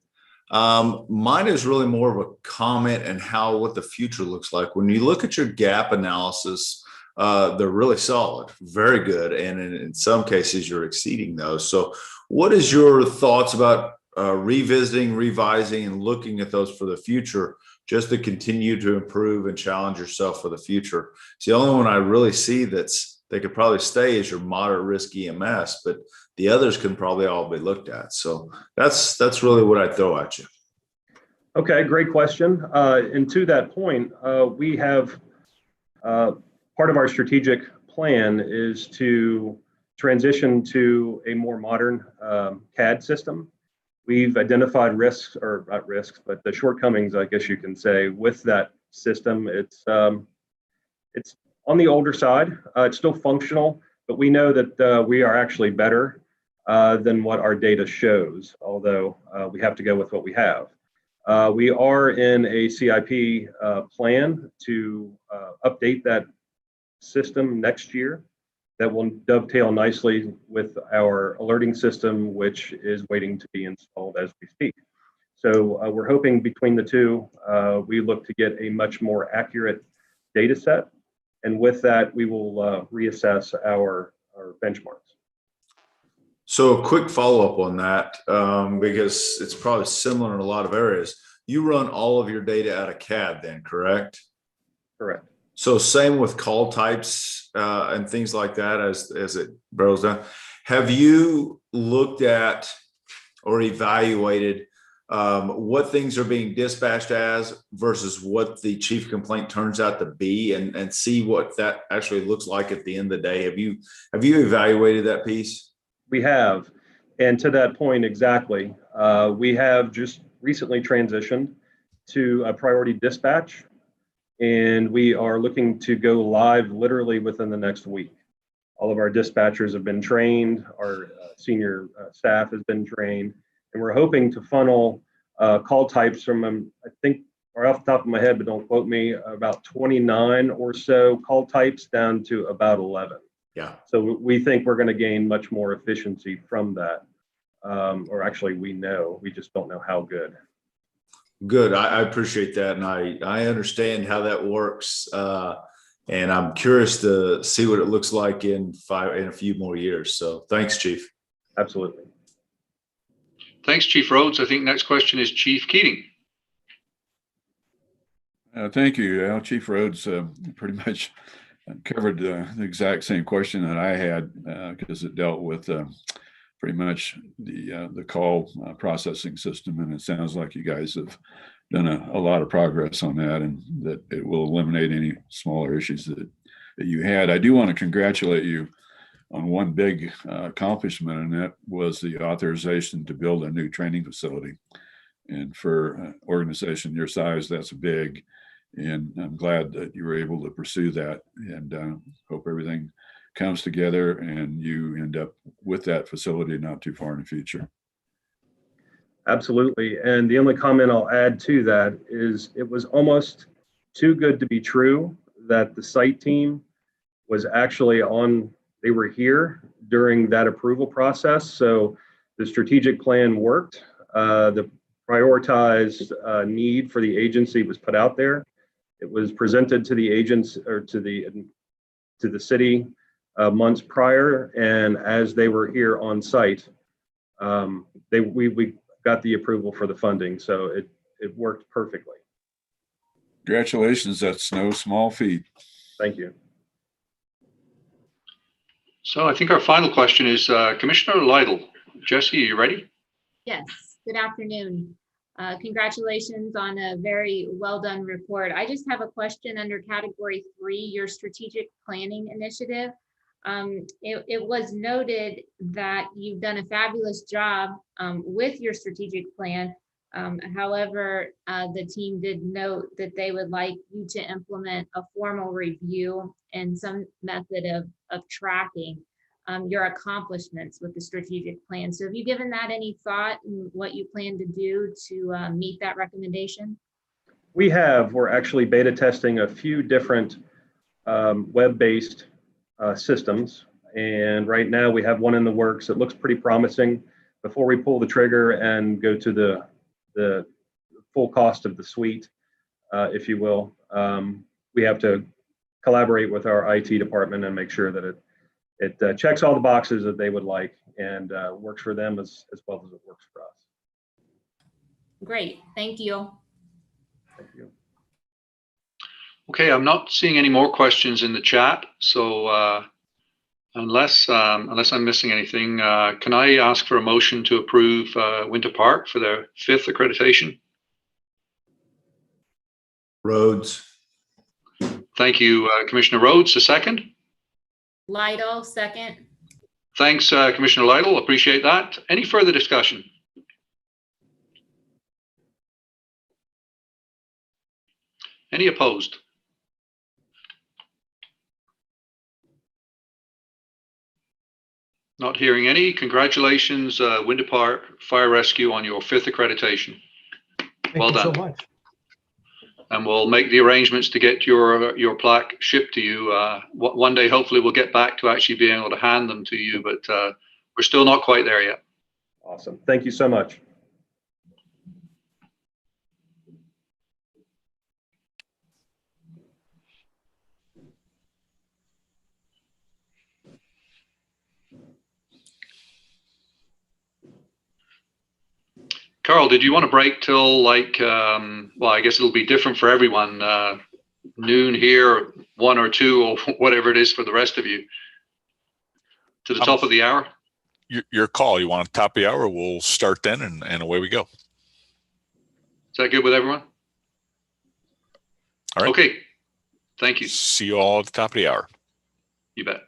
Mine is really more of a comment and what the future looks like. When you look at your gap analysis, they're really solid, very good, and in some cases you're exceeding those. So what is your thoughts about revisiting, revising, and looking at those for the future, just to continue to improve and challenge yourself for the future? It's the only one I really see they could probably stay as your moderate risk EMS, but the others can probably all be looked at. So that's really what I throw at you. Okay, great question. And to that point, we have part of our strategic plan is to transition to a more modern CAD system. We've identified risks, or not risks, but the shortcomings, I guess you can say, with that system. It's on the older side. It's still functional, but we know that we are actually better than what our data shows, although we have to go with what we have. We are in a CIP plan to update that system next year that will dovetail nicely with our alerting system, which is waiting to be installed as we speak. So we're hoping between the two, we look to get a much more accurate data set. And with that, we will reassess our benchmarks. So a quick follow-up on that, because it's probably similar in a lot of areas. You run all of your data out of CAD then, correct? Correct. So same with call types and things like that as it barrels down. Have you looked at or evaluated what things are being dispatched as versus what the chief complaint turns out to be, and see what that actually looks like at the end of the day? Have you evaluated that piece? We have, and to that point exactly, we have just recently transitioned to a priority dispatch, and we are looking to go live literally within the next week. All of our dispatchers have been trained, our senior staff has been trained, and we're hoping to funnel call types from, I think, or off the top of my head, but don't quote me, about 29 or so call types down to about 11. Yeah. So we think we're going to gain much more efficiency from that. Or actually, we know, we just don't know how good. Good. I appreciate that. And I understand how that works. And I'm curious to see what it looks like in a few more years. So thanks, Chief. Absolutely. Thanks, Chief Rhodes. I think next question is Chief Keating. Thank you. Chief Rhodes pretty much covered the exact same question that I had because it dealt with pretty much the call processing system, and it sounds like you guys have done a lot of progress on that, and that it will eliminate any smaller issues that you had. I do want to congratulate you on one big accomplishment, and that was the authorization to build a new training facility. And for an organization your size, that's big. And I'm glad that you were able to pursue that, and hope everything comes together and you end up with that facility not too far in the future. Absolutely. And the only comment I'll add to that is it was almost too good to be true that the site team was actually they were here during that approval process. So the strategic plan worked. The prioritized need for the agency was put out there. It was presented to the agents or to the city months prior, and as they were here on site, we got the approval for the funding, so it worked perfectly. Congratulations, that's no small feat. Thank you. So I think our final question is Commissioner Lytle. Jesse, are you ready? Yes, good afternoon. Congratulations on a very well done report. I just have a question under category 3, your strategic planning initiative. It was noted that you've done a fabulous job with your strategic plan. However, the team did note that they would like you to implement a formal review and some method of tracking your accomplishments with the strategic plan. So have you given that any thought and what you plan to do to meet that recommendation? We're actually beta testing a few different web-based systems. And right now we have one in the works. It looks pretty promising. Before we pull the trigger and go to the full cost of the suite, if you will, we have to collaborate with our IT department and make sure that it checks all the boxes that they would like and works for them as well as it works for us. Great, thank you. Thank you. Okay, I'm not seeing any more questions in the chat. So unless I'm missing anything, can I ask for a motion to approve Winter Park for their 5th accreditation? Rhodes. Thank you, Commissioner Rhodes. A second? Lytle, second. Thanks, Commissioner Lytle. Appreciate that. Any further discussion? Any opposed? Not hearing any. Congratulations, Winter Park Fire Rescue, on your 5th accreditation. Well done. Thank you so much. And we'll make the arrangements to get your plaque shipped to you. One day, hopefully, we'll get back to actually being able to hand them to you, but we're still not quite there yet. Awesome. Thank you so much. Carl, did you want to break till like, well, I guess it'll be different for everyone, noon here, 1 or 2 or whatever it is for the rest of you, to the top of the hour? Your call. You want to top the hour? We'll start then, and away we go. Is that good with everyone? All right. Okay. Thank you. See you all at the top of the hour. You bet.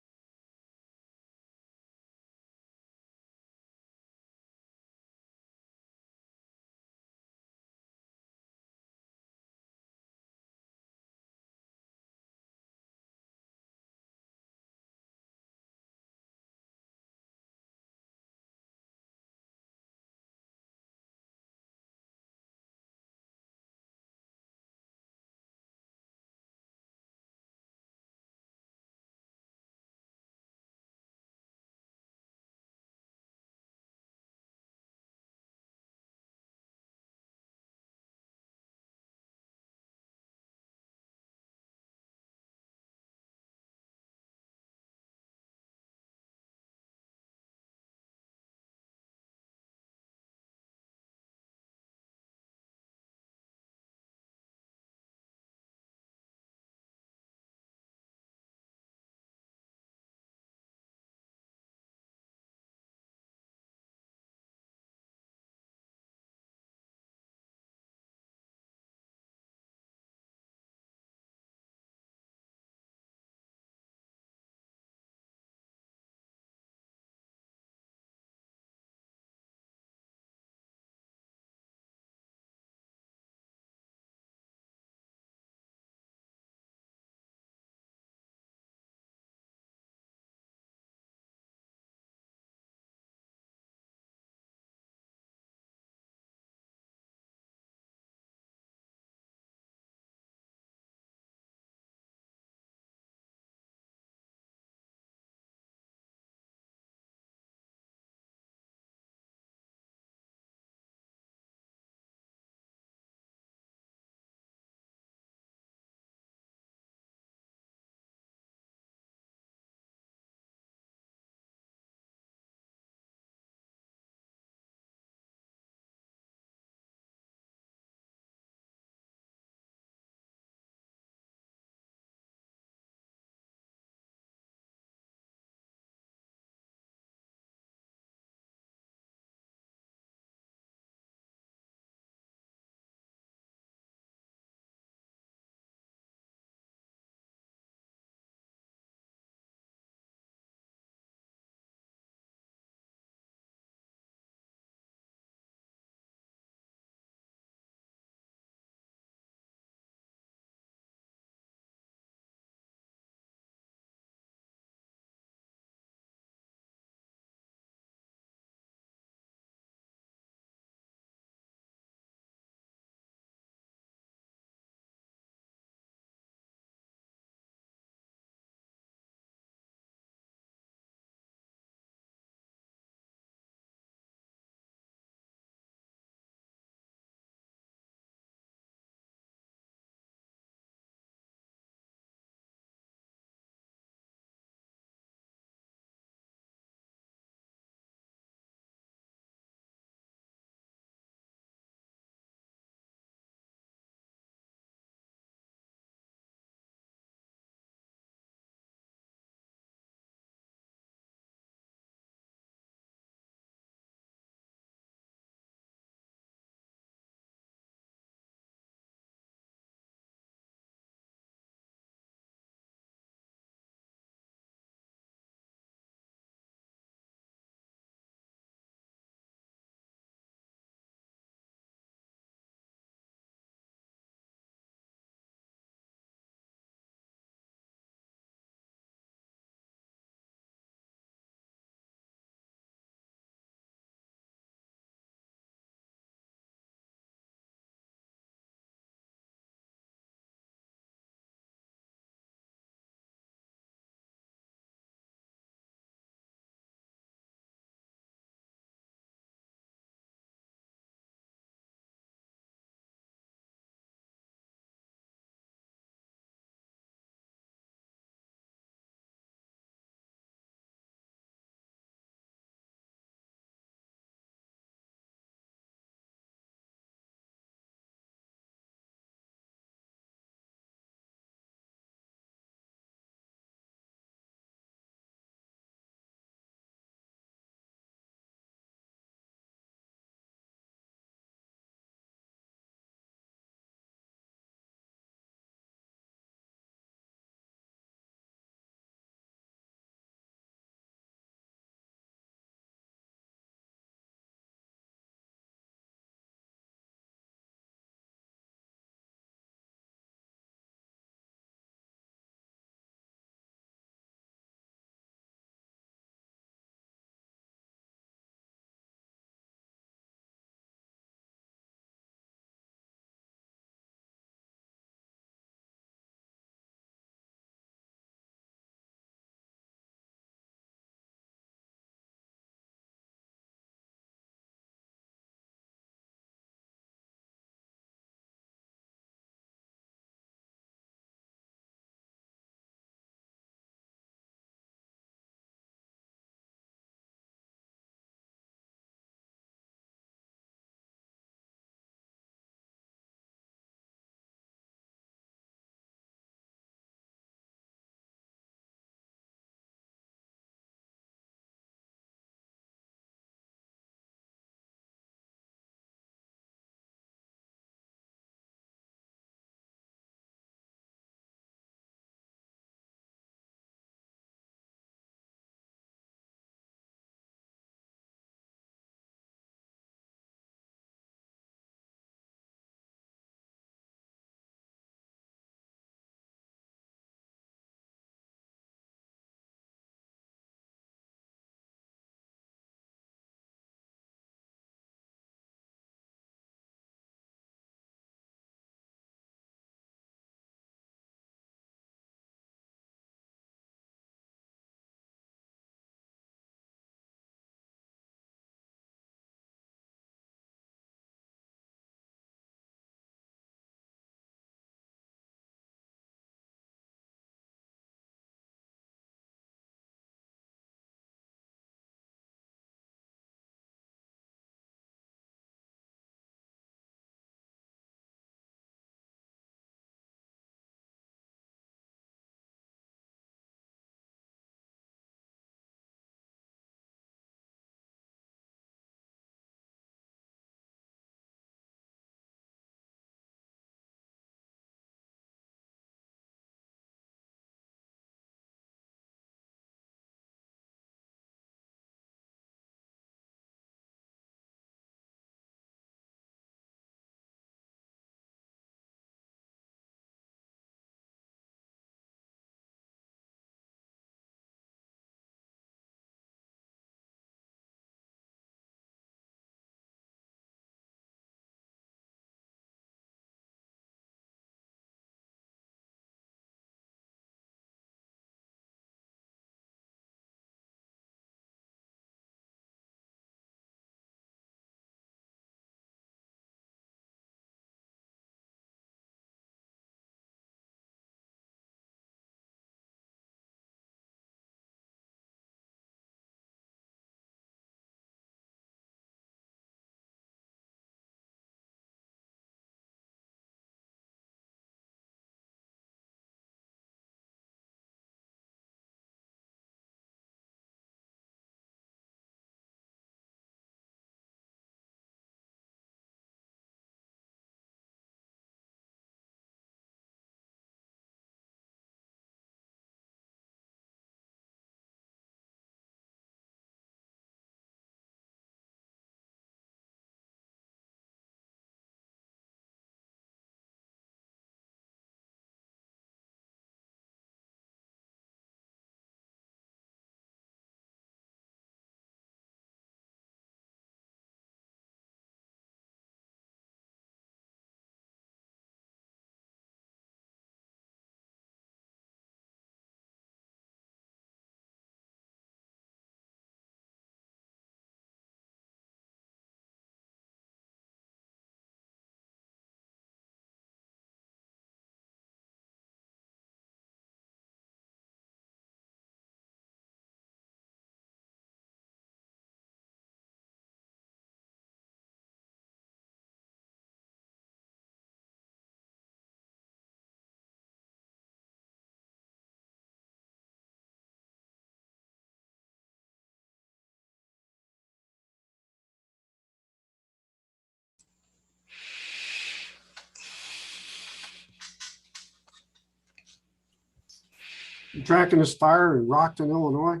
You tracking this fire in Rockton, Illinois?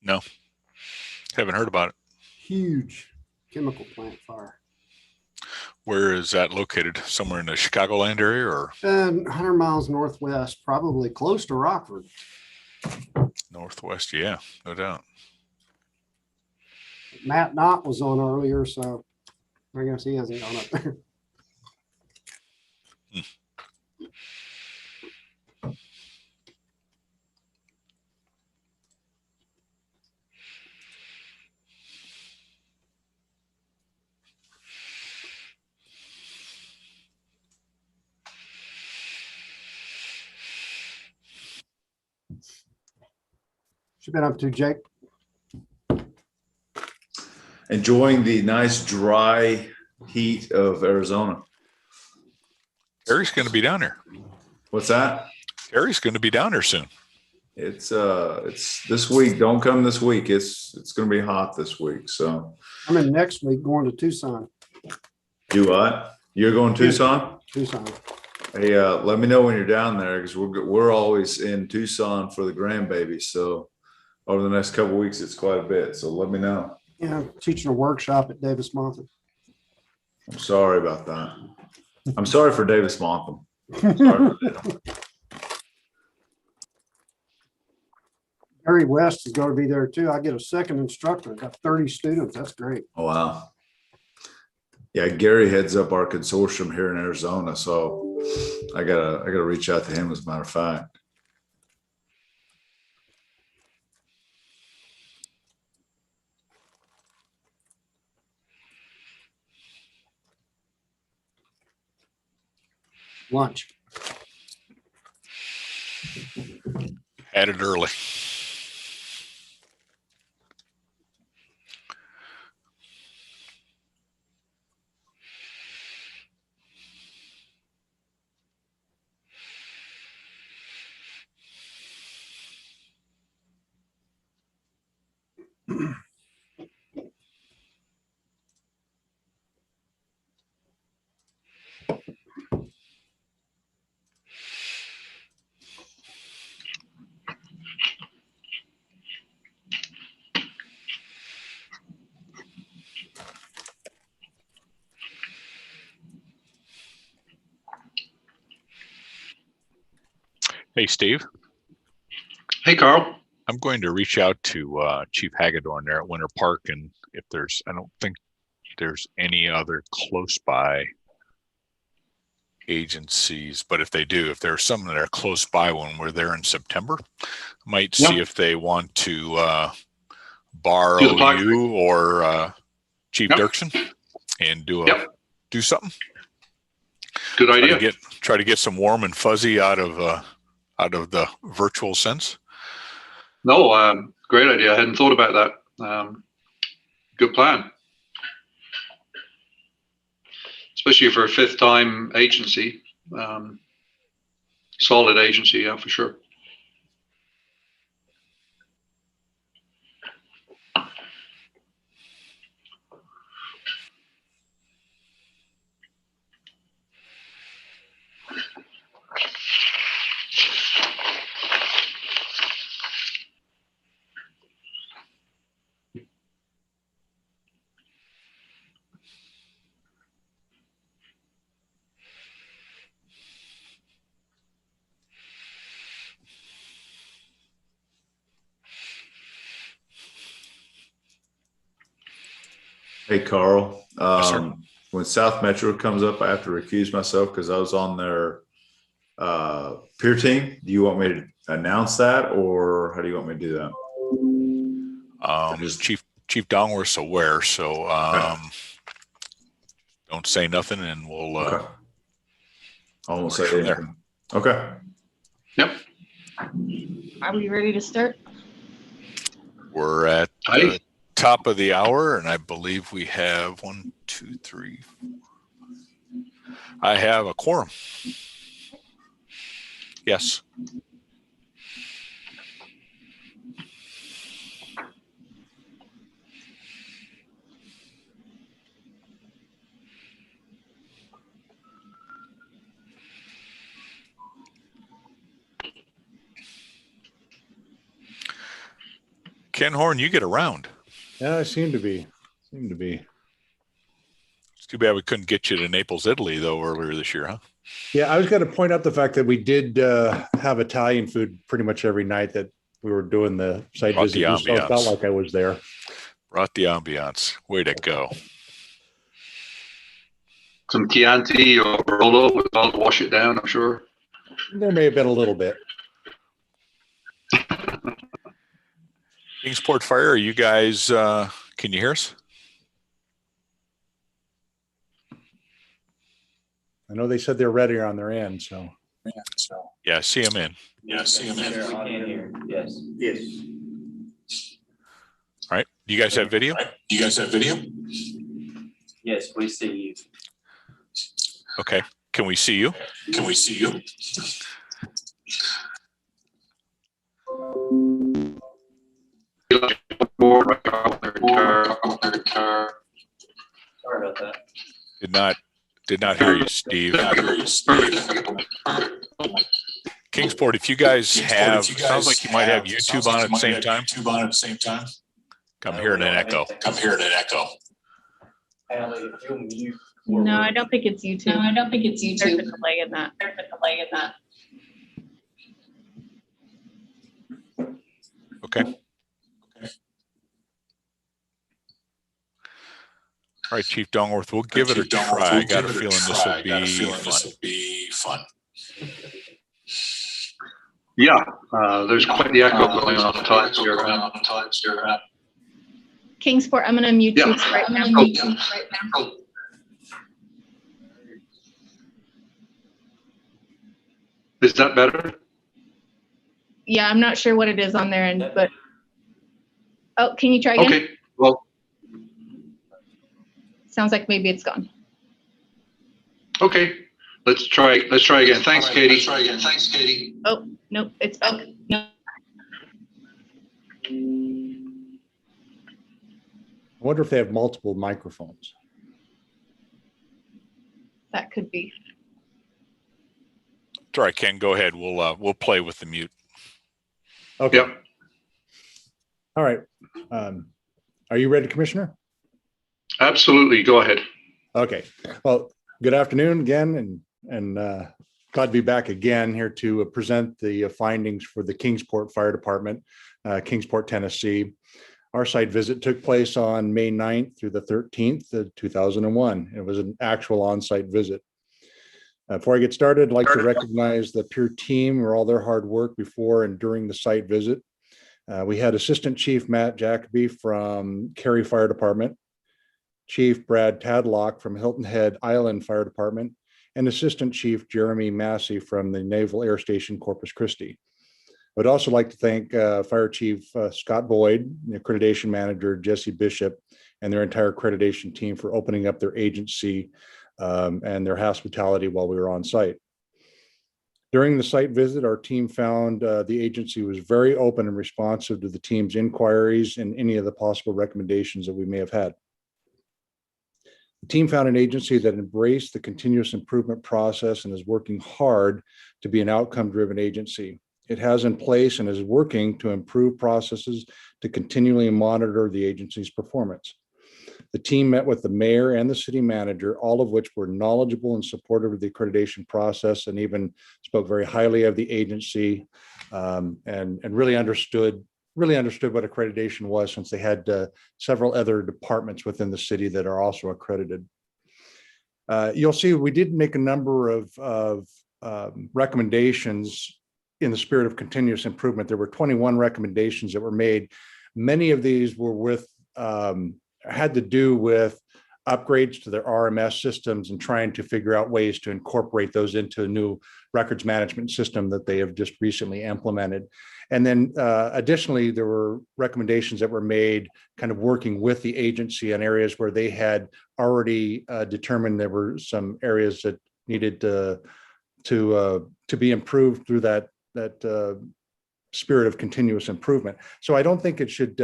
No, haven't heard about it. Huge chemical plant fire. Where is that located? Somewhere in the Chicagoland area, or? And 100 miles northwest, probably close to Rockford. Northwest, yeah, no doubt. Matt Knott was on earlier, so I guess he hasn't gone up there. What you been up to, Jake? Enjoying the nice dry heat of Arizona. Gary's going to be down there. What's that? Gary's going to be down there soon. It's this week. Don't come this week. It's going to be hot this week. So I'm in next week going to Tucson. do what? You're going to Tucson? Tucson. Hey, let me know when you're down there because we're always in Tucson for the grandbaby. So over the next couple of weeks, it's quite a bit. So let me know. Yeah, I'm teaching a workshop at Davis Monthan. I'm sorry about that. I'm sorry for Davis Monthan. Sorry for that. Gary West is going to be there too. I get a second instructor. Got 30 students. That's great. Oh, wow. Yeah, Gary heads up our consortium here in Arizona. So I gotta reach out to him as a matter of fact. Lunch. Had it early. Hey, Steve. Hey, Carl. I'm going to reach out to Chief Hagedorn there at Winter Park, and if there's, I don't think there's any other close by agencies, but if they do, if there's some that are close by when we're there in September, might see if they want to borrow you or Chief Dirksen and do something. Good idea. Try to get some warm and fuzzy out of the virtual sense. No, great idea. I hadn't thought about that. Good plan. Especially for a fifth time agency. Solid agency, yeah, for sure. Hey, Carl. When South Metro comes up, I have to recuse myself because I was on their peer team. Do you want me to announce that, or how do you want me to do that? Chief Dongworth's aware, so don't say nothing, and we'll. Okay. I won't say from anything. Okay. Yep. Are we ready to start? We're at the top of the hour, and I believe we have 1, 2, 3. I have a quorum. Yes. Ken Horn, you get around. Yeah, I seem to be. It's too bad we couldn't get you to Naples, Italy, though, earlier this year, huh? Yeah, I was going to point out the fact that we did have Italian food pretty much every night that we were doing the site visit. So it felt like I was there. Brought the ambiance. Way to go. Some Chianti or Barolo with all to wash it down, I'm sure. There may have been a little bit. Kingsport Fire, are you guys, can you hear us? I know they said they're ready on their end, so. Yeah, see them in. Yes. All right. Do you guys have video? Yes, we see you. Okay. Can we see you? Sorry about that. Did not hear you, Steve. Kingsport, if you guys have, sounds like you might have YouTube on at the same time. I'm hearing an echo. Allie, if you'll mute. No, I don't think it's YouTube. There's a delay in that. Okay. All right, Chief Dongworth, we'll give it a try. I got a feeling this will be fun. Yeah, there's quite the echo going on the times you're at. Kingsport, I'm going to mute you right now. Is that better? Yeah, I'm not sure what it is on their end, but. Oh, can you try again? Okay, well. Sounds like maybe it's gone. Okay, let's try again. Thanks, Katie. Oh, nope, it's back. I wonder if they have multiple microphones. That could be. It's all right, Ken, go ahead. We'll play with the mute. Okay. Yep. All right. Are you ready, Commissioner? Absolutely. Go ahead. Okay. Well, good afternoon again, and glad to be back again here to present the findings for the Kingsport Fire Department, Kingsport, Tennessee. Our site visit took place on May 9th through the 13th of 2001. It was an actual on-site visit. Before I get started, I'd like to recognize the Pure team for all their hard work before and during the site visit. We had Assistant Chief Matt Jacoby from Cary Fire Department, Chief Brad Tadlock from Hilton Head Island Fire Department, and Assistant Chief Jeremy Massey from the Naval Air Station Corpus Christi. I would also like to thank Fire Chief Scott Boyd, the Accreditation Manager Jesse Bishop, and their entire accreditation team for opening up their agency and their hospitality while we were on site. During the site visit, our team found the agency was very open and responsive to the team's inquiries and any of the possible recommendations that we may have had. The team found an agency that embraced the continuous improvement process and is working hard to be an outcome-driven agency. It has in place and is working to improve processes to continually monitor the agency's performance. The team met with the mayor and the city manager, all of which were knowledgeable and supportive of the accreditation process and even spoke very highly of the agency and really understood what accreditation was, since they had several other departments within the city that are also accredited. You'll see we did make a number of recommendations in the spirit of continuous improvement. There were 21 recommendations that were made. Many of these were had to do with upgrades to their RMS systems and trying to figure out ways to incorporate those into a new records management system that they have just recently implemented. And then additionally, there were recommendations that were made kind of working with the agency on areas where they had already determined there were some areas that needed to be improved through that spirit of continuous improvement. So I don't think it should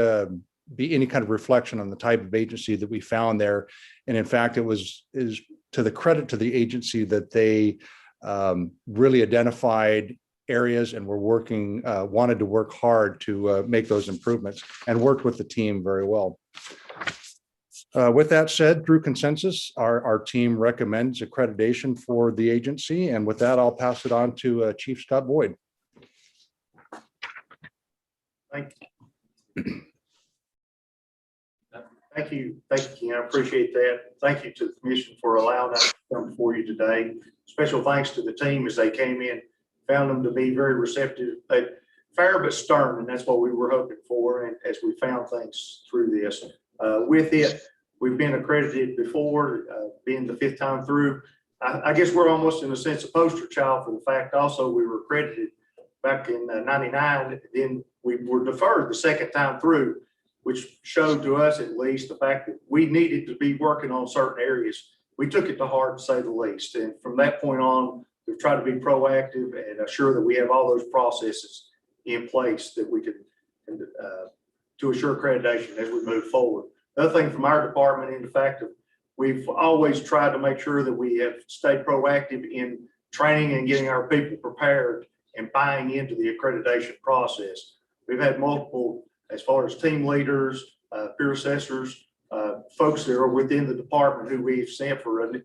be any kind of reflection on the type of agency that we found there. And in fact, is to the credit to the agency that they really identified areas, and we're working, wanted to work hard to make those improvements, and worked with the team very well. With that said, through consensus, our team recommends accreditation for the agency. And with that, I'll pass it on to Chief Scott Boyd. Thank you. Thank you, Ken. I appreciate that. Thank you to the commission for allowing us to come before you today. Special thanks to the team as they came in, found them to be very receptive, fair but stern, and that's what we were hoping for. And as we found things through this, with it, we've been accredited before, being the 5th time through. I guess we're almost in a sense a poster child for the fact also we were accredited back in 99. Then we were deferred the 2nd time through, which showed to us at least the fact that we needed to be working on certain areas. We took it to heart, to say the least. And from that point on, we've tried to be proactive and assure that we have all those processes in place that we can, to assure accreditation as we move forward. Another thing from our department, in the fact of we've always tried to make sure that we have stayed proactive in training and getting our people prepared and buying into the accreditation process. We've had multiple, as far as team leaders, peer assessors, folks that are within the department who we've sent for an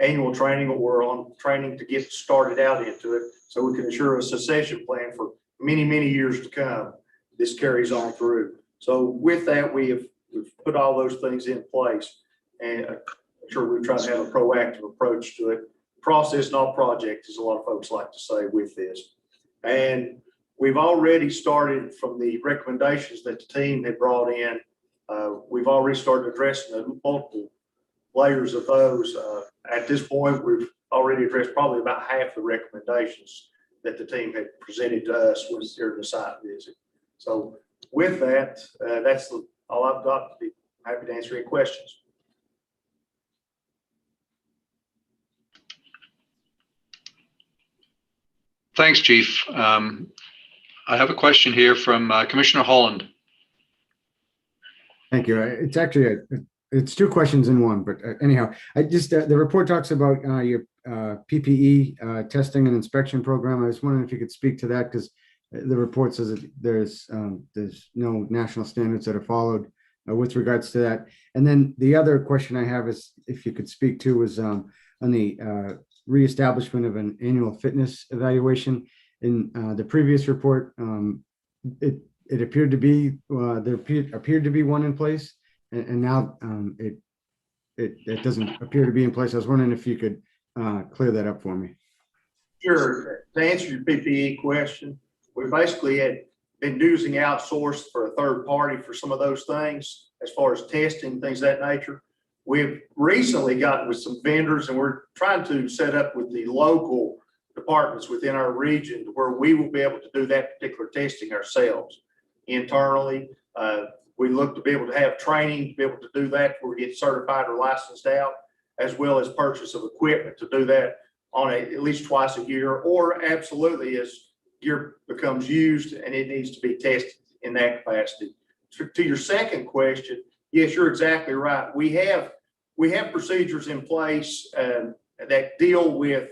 annual training or on training to get started out into it, so we can assure a succession plan for many, many years to come. This carries on through. So with that, we've put all those things in place, and I'm sure we try to have a proactive approach to it. Process, not project, as a lot of folks like to say with this. And we've already started from the recommendations that the team had brought in. We've already started addressing the multiple layers of those. At this point, we've already addressed probably about half the recommendations that the team had presented to us when during the site visit. So with that, that's all I've got. Be happy to answer any questions. Thanks, Chief. I have a question here from Commissioner Holland. Thank you. It's actually it's 2 questions in one, but anyhow, I just the report talks about your PPE testing and inspection program. I was wondering if you could speak to that, because the report says that there's no national standards that are followed with regards to that. And then the other question I have is if you could speak to was on the reestablishment of an annual fitness evaluation. In the previous report, it appeared to be there appeared to be one in place, and now it doesn't appear to be in place. I was wondering if you could clear that up for me. Sure. To answer your PPE question, we basically had been using outsourced for a third party for some of those things as far as testing, things of that nature. We've recently gotten with some vendors, and we're trying to set up with the local departments within our region where we will be able to do that particular testing ourselves internally. We look to be able to have training to be able to do that where we get certified or licensed out, as well as purchase of equipment to do that on at least twice a year, or absolutely as gear becomes used and it needs to be tested in that capacity. To your second question, yes, you're exactly right. We have procedures in place that deal with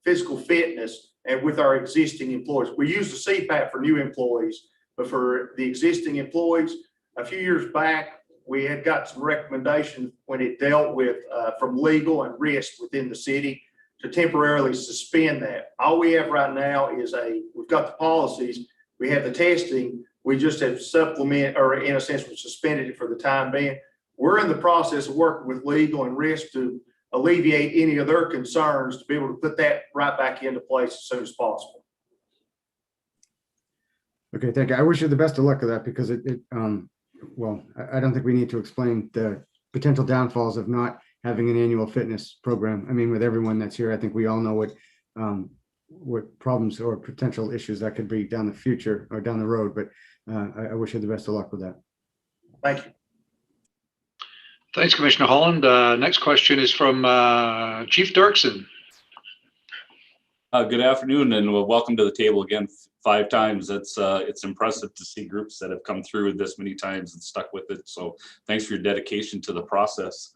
physical fitness and with our existing employees. We use the CPAP for new employees, but for the existing employees, a few years back, we had got some recommendations when it dealt with from legal and risk within the city to temporarily suspend that. All we have right now is we've got the policies, we have the testing, we just have supplement, or in a sense, we suspended it for the time being. We're in the process of working with legal and risk to alleviate any of their concerns to be able to put that right back into place as soon as possible. Okay, thank you. I wish you the best of luck with that, because well, I don't think we need to explain the potential downfalls of not having an annual fitness program. I mean, with everyone that's here, I think we all know what problems or potential issues that could be down the future or down the road, but I wish you the best of luck with that. Thank you. Thanks, Commissioner Holland. Next question is from Chief Dirksen. Good afternoon, and welcome to the table again 5 times. It's impressive to see groups that have come through this many times and stuck with it. So thanks for your dedication to the process.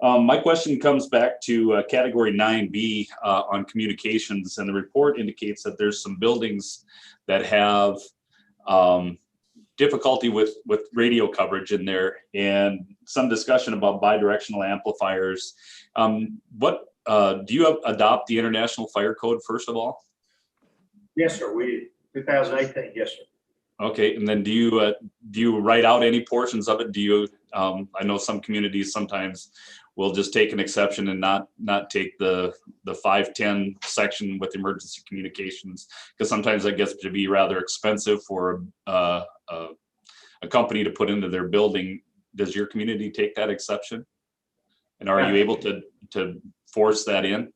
My question comes back to category 9B on communications, and the report indicates that there's some buildings that have difficulty with radio coverage in there, and some discussion about bidirectional amplifiers. What do you adopt the International Fire Code first of all? Yes, sir. We did 2018. Yes, sir. Okay, and then do you write out any portions of it? Do you? I know some communities sometimes will just take an exception and not take the 510 section with emergency communications, because sometimes that gets to be rather expensive for a company to put into their building. Does your community take that exception? And are you able to force that in?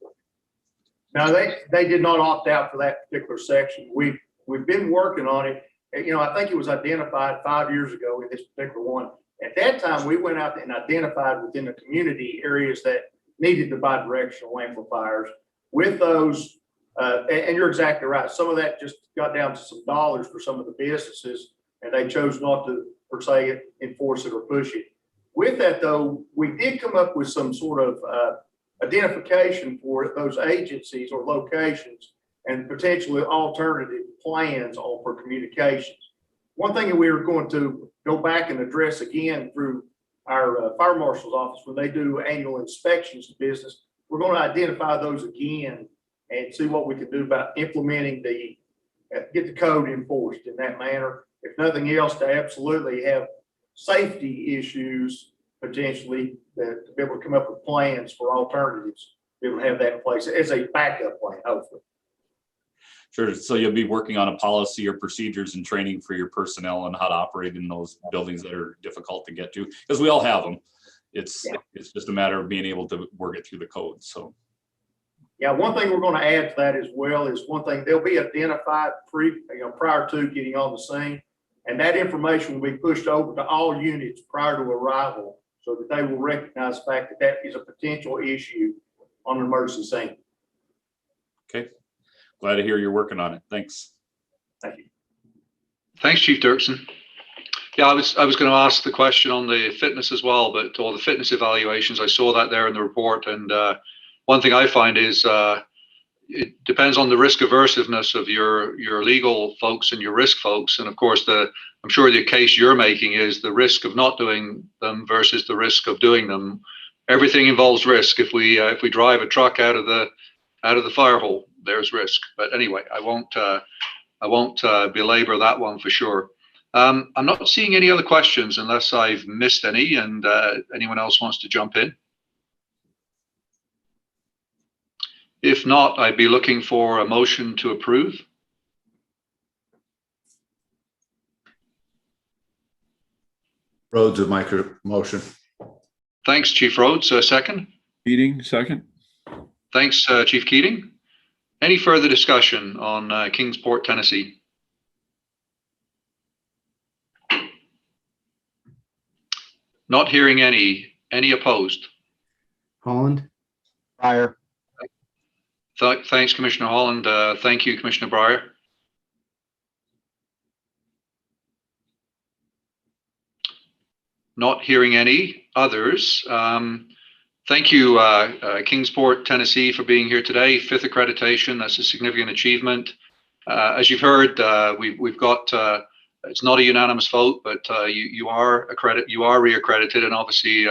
No, they did not opt out for that particular section. We've been working on it. You know, I think it was identified 5 years ago in this particular one. At that time, we went out and identified within the community areas that needed the bidirectional amplifiers. With those, and you're exactly right, some of that just got down to some dollars for some of the businesses, and they chose not to, per se, enforce it or push it. With that, though, we did come up with some sort of identification for those agencies or locations and potentially alternative plans for communications. One thing that we were going to go back and address again through our fire marshal's office when they do annual inspections to business, we're going to identify those again and see what we can do about implementing get the code enforced in that manner. If nothing else, to absolutely have safety issues potentially to be able to come up with plans for alternatives, be able to have that in place as a backup plan, hopefully. Sure. So you'll be working on a policy or procedures and training for your personnel on how to operate in those buildings that are difficult to get to, because we all have them. It's just a matter of being able to work it through the code. So. Yeah, one thing we're going to add to that as well is one thing they'll be identified prior to getting on the scene, and that information will be pushed over to all units prior to arrival, so that they will recognize the fact that that is a potential issue on an emergency scene. Okay. Glad to hear you're working on it. Thanks. Thank you. Thanks, Chief Dirksen. Yeah, I was going to ask the question on the fitness as well, but all the fitness evaluations, I saw that there in the report. And one thing I find is it depends on the risk aversiveness of your legal folks and your risk folks. And of course, I'm sure the case you're making is the risk of not doing them versus the risk of doing them. Everything involves risk. If we drive a truck out of the fire hole, there's risk. But anyway, I won't belabor that one for sure. I'm not seeing any other questions unless I've missed any, and anyone else wants to jump in. If not, I'd be looking for a motion to approve. Rhodes with micro motion. Thanks, Chief Rhodes. Second? Keating, second. Thanks, Chief Keating. Any further discussion on Kingsport, Tennessee? Not hearing any. Any opposed? Holland. Breyer. Thanks, Commissioner Holland. Thank you, Commissioner Breyer. Not hearing any others. Thank you, Kingsport, Tennessee, for being here today. 5th accreditation, that's a significant achievement. As you've heard, we've got, it's not a unanimous vote, but you are reaccredited, and obviously,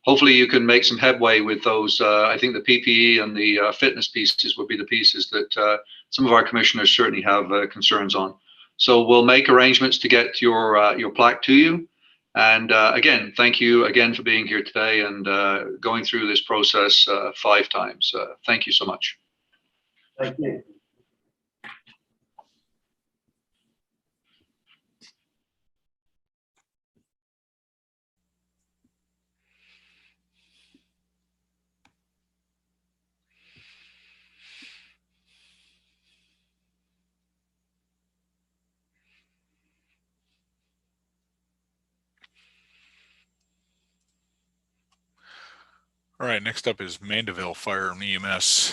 hopefully you can make some headway with those. I think the PPE and the fitness pieces would be the pieces that some of our commissioners certainly have concerns on. So we'll make arrangements to get your plaque to you. And again, thank you again for being here today and going through this process 5 times. Thank you so much. Thank you. All right, next up is Mandeville Fire and EMS.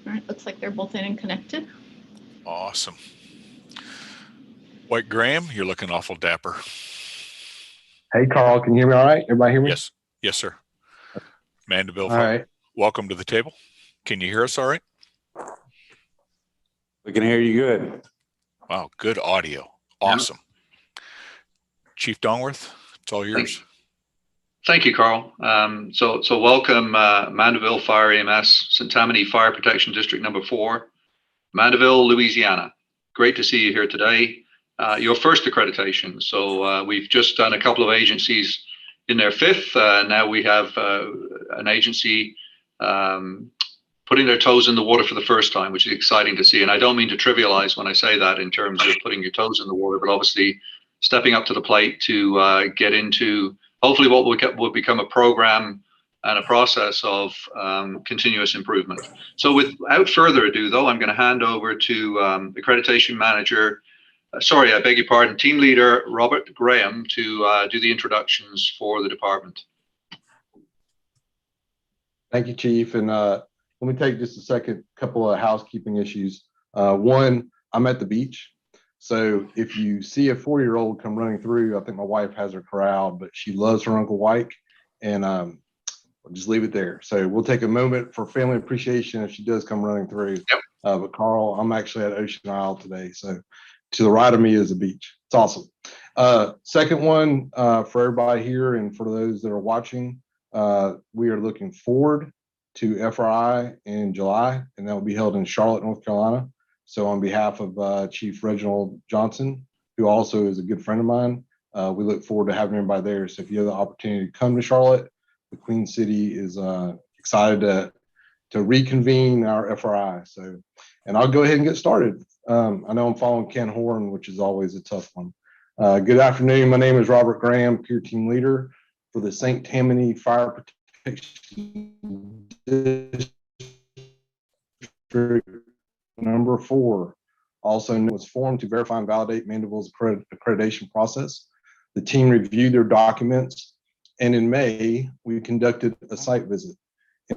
All right, looks like they're both in and connected. Awesome. White Graham, you're looking awful dapper. Hey, Carl, can you hear me all right? Everybody hear me? Yes. Yes, sir. Mandeville, All right. welcome to the table. Can you hear us all right? We can hear you good. Wow, good audio. Awesome. Chief Dongworth, it's all yours. Thank you, Carl. So welcome, Mandeville Fire EMS, St. Tammany Fire Protection District number 4, Mandeville, Louisiana. Great to see you here today. Your first accreditation. So we've just done a couple of agencies in their 5th. Now we have an agency putting their toes in the water for the first time, which is exciting to see. And I don't mean to trivialize when I say that in terms of putting your toes in the water, but obviously stepping up to the plate to get into hopefully what will become a program and a process of continuous improvement. So without further ado, though, I'm going to hand over to accreditation manager, I beg your pardon, team leader Robert Graham to do the introductions for the department. Thank you, Chief. And let me take just a second, couple of housekeeping issues. One, I'm at the beach. So if you see a 4-year-old come running through, I think my wife has her corralled, but she loves her Uncle Wyke, and I'll just leave it there. So we'll take a moment for family appreciation if she does come running through. Yep. But Carl, I'm actually at Ocean Isle today. So to the right of me is the beach. It's awesome. Second one, for everybody here and for those that are watching, we are looking forward to FRI in July, and that will be held in Charlotte, North Carolina. So on behalf of Chief Reginald Johnson, who also is a good friend of mine, we look forward to having everybody there. So if you have the opportunity to come to Charlotte, the Queen City is excited to reconvene our FRI. So, and I'll go ahead and get started. I know I'm following Ken Horn, which is always a tough one. Good afternoon. My name is Robert Graham, peer team leader for the St. Tammany Fire Protection District number 4, also known as formed to verify and validate Mandeville's accreditation process. The team reviewed their documents, and in May, we conducted a site visit.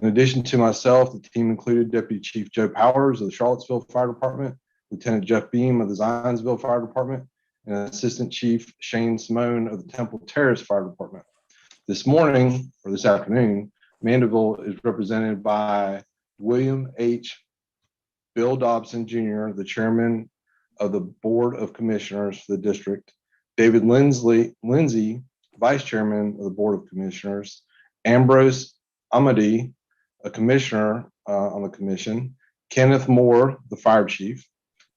In addition to myself, the team included Deputy Chief Joe Powers of the Charlottesville Fire Department, Lieutenant Jeff Beam of the Zionsville Fire Department, and Assistant Chief Shane Simone of the Temple Terrace Fire Department. This morning, or this afternoon, Mandeville is represented by William H. Bill Dobson Jr., the chairman of the Board of Commissioners for the district, David Lindsay, vice chairman of the Board of Commissioners, Ambrose Amadi, a commissioner on the commission, Kenneth Moore, the fire chief,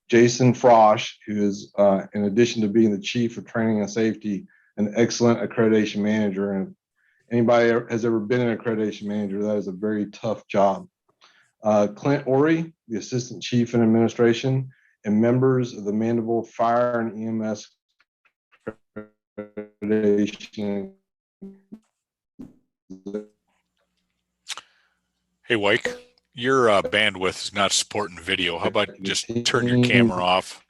Jason Frosch, who is, in addition to being the chief of training and safety, an excellent accreditation manager. And anybody has ever been an accreditation manager, that is a very tough job. Clint Ory, the assistant chief in administration, and members of the Mandeville Fire and EMS accreditation. Hey, Wyke, your bandwidth is not supporting video. How about just turn your camera off?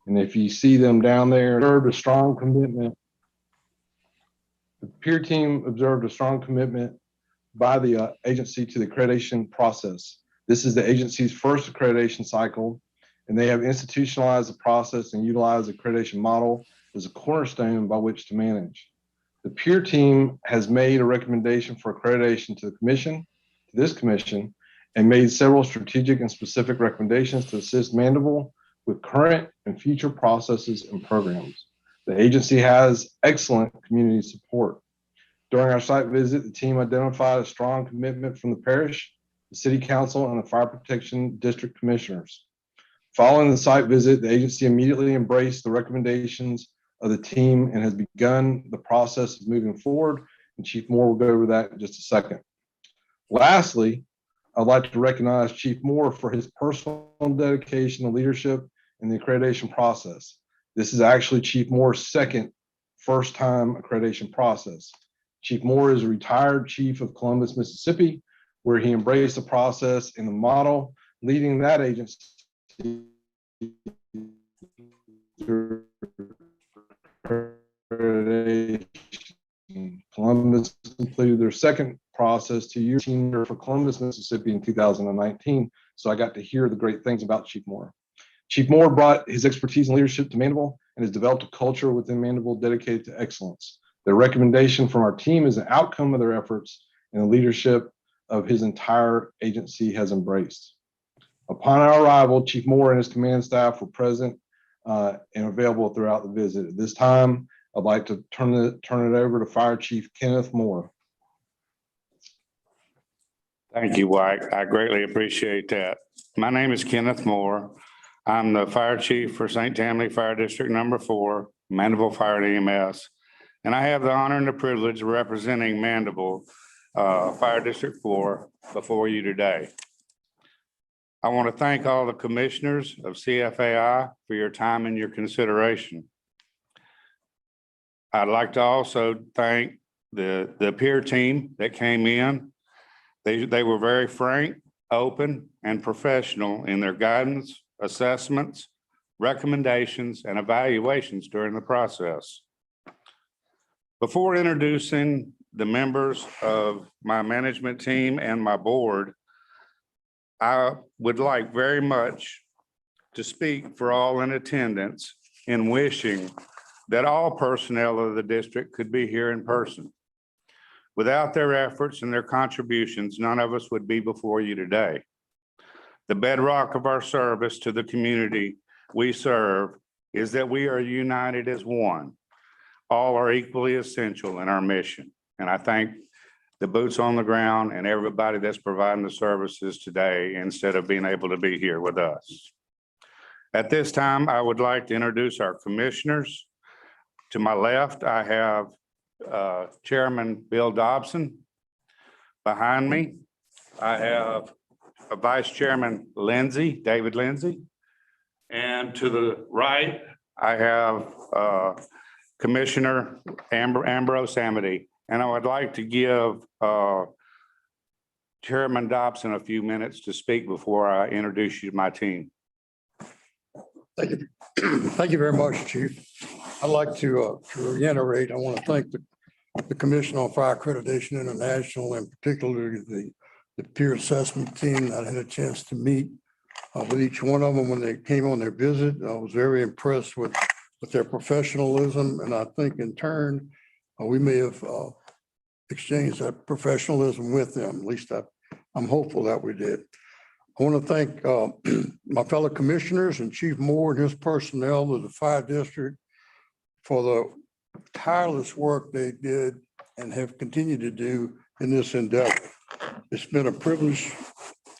And if you see them down there, observed a strong commitment. The peer team observed a strong commitment by the agency to the accreditation process. This is the agency's first accreditation cycle, and they have institutionalized the process and utilized the accreditation model as a cornerstone by which to manage. The peer team has made a recommendation for accreditation to the commission, to this commission, and made several strategic and specific recommendations to assist Mandeville with current and future processes and programs. The agency has excellent community support. During our site visit, the team identified a strong commitment from the parish, the city council, and the fire protection district commissioners. Following the site visit, the agency immediately embraced the recommendations of the team and has begun the process of moving forward. And Chief Moore will go over that in just a second. Lastly, I'd like to recognize Chief Moore for his personal dedication and leadership in the accreditation process. This is actually Chief Moore's second first-time accreditation process. Chief Moore is a retired chief of Columbus, Mississippi, where he embraced the process and the model, leading that agency. Columbus completed their second process 2 years for Columbus, Mississippi in 2019, so I got to hear the great things about Chief Moore. Chief Moore brought his expertise and leadership to Mandeville and has developed a culture within Mandeville dedicated to excellence. The recommendation from our team is an outcome of their efforts and the leadership of his entire agency has embraced. Upon our arrival, Chief Moore and his command staff were present and available throughout the visit. At this time, I'd like to turn it over to Fire Chief Kenneth Moore. Thank you, White. I greatly appreciate that. My name is Kenneth Moore. I'm the Fire Chief for St. Tammany Fire District Number 4, Mandeville Fire and EMS. And I have the honor and the privilege of representing Mandeville Fire District 4 before you today. I want to thank all the commissioners of CFAI for your time and your consideration. I'd like to also thank the peer team that came in. They were very frank, open, and professional in their guidance, assessments, recommendations, and evaluations during the process. Before introducing the members of my management team and my board, I would like very much to speak for all in attendance in wishing that all personnel of the district could be here in person. Without their efforts and their contributions, none of us would be before you today. The bedrock of our service to the community we serve is that we are united as one. All are equally essential in our mission. And I thank the boots on the ground and everybody that's providing the services today instead of being able to be here with us. At this time, I would like to introduce our commissioners. To my left, I have Chairman Bill Dobson. Behind me, I have Vice Chairman David Lindsay. And to the right, I have Commissioner Ambrose Amity. And I would like to give Chairman Dobson a few minutes to speak before I introduce you to my team. Thank you. Thank you very much, Chief. I'd like to reiterate, I want to thank the Commission on Fire Accreditation International, and particularly the peer assessment team. I had a chance to meet with each one of them when they came on their visit. I was very impressed with their professionalism, and I think in turn, we may have exchanged that professionalism with them. At least I'm hopeful that we did. I want to thank my fellow commissioners and Chief Moore and his personnel of the fire district for the tireless work they did and have continued to do in this endeavor. It's been a privilege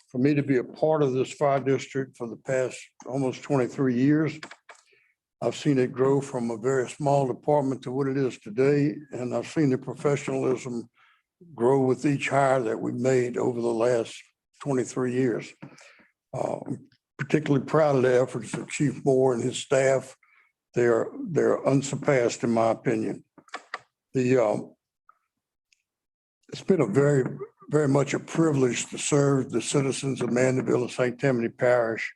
for me to be a part of this fire district for the past almost 23 years. I've seen it grow from a very small department to what it is today, and I've seen the professionalism grow with each hire that we've made over the last 23 years. I'm particularly proud of the efforts of Chief Moore and his staff. They're unsurpassed in my opinion. It's been a very much a privilege to serve the citizens of Mandeville and St. Tammany Parish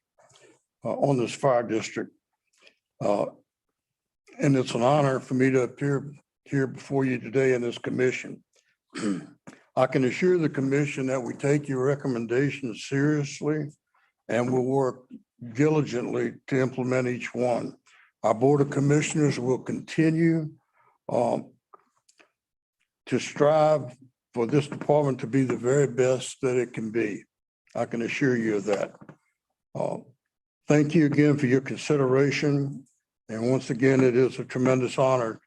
on this fire district. And it's an honor for me to appear here before you today in this commission. I can assure the commission that we take your recommendations seriously and will work diligently to implement each one. Our Board of Commissioners will continue to strive for this department to be the very best that it can be. I can assure you of that. Thank you again for your consideration. And once again, it is a tremendous honor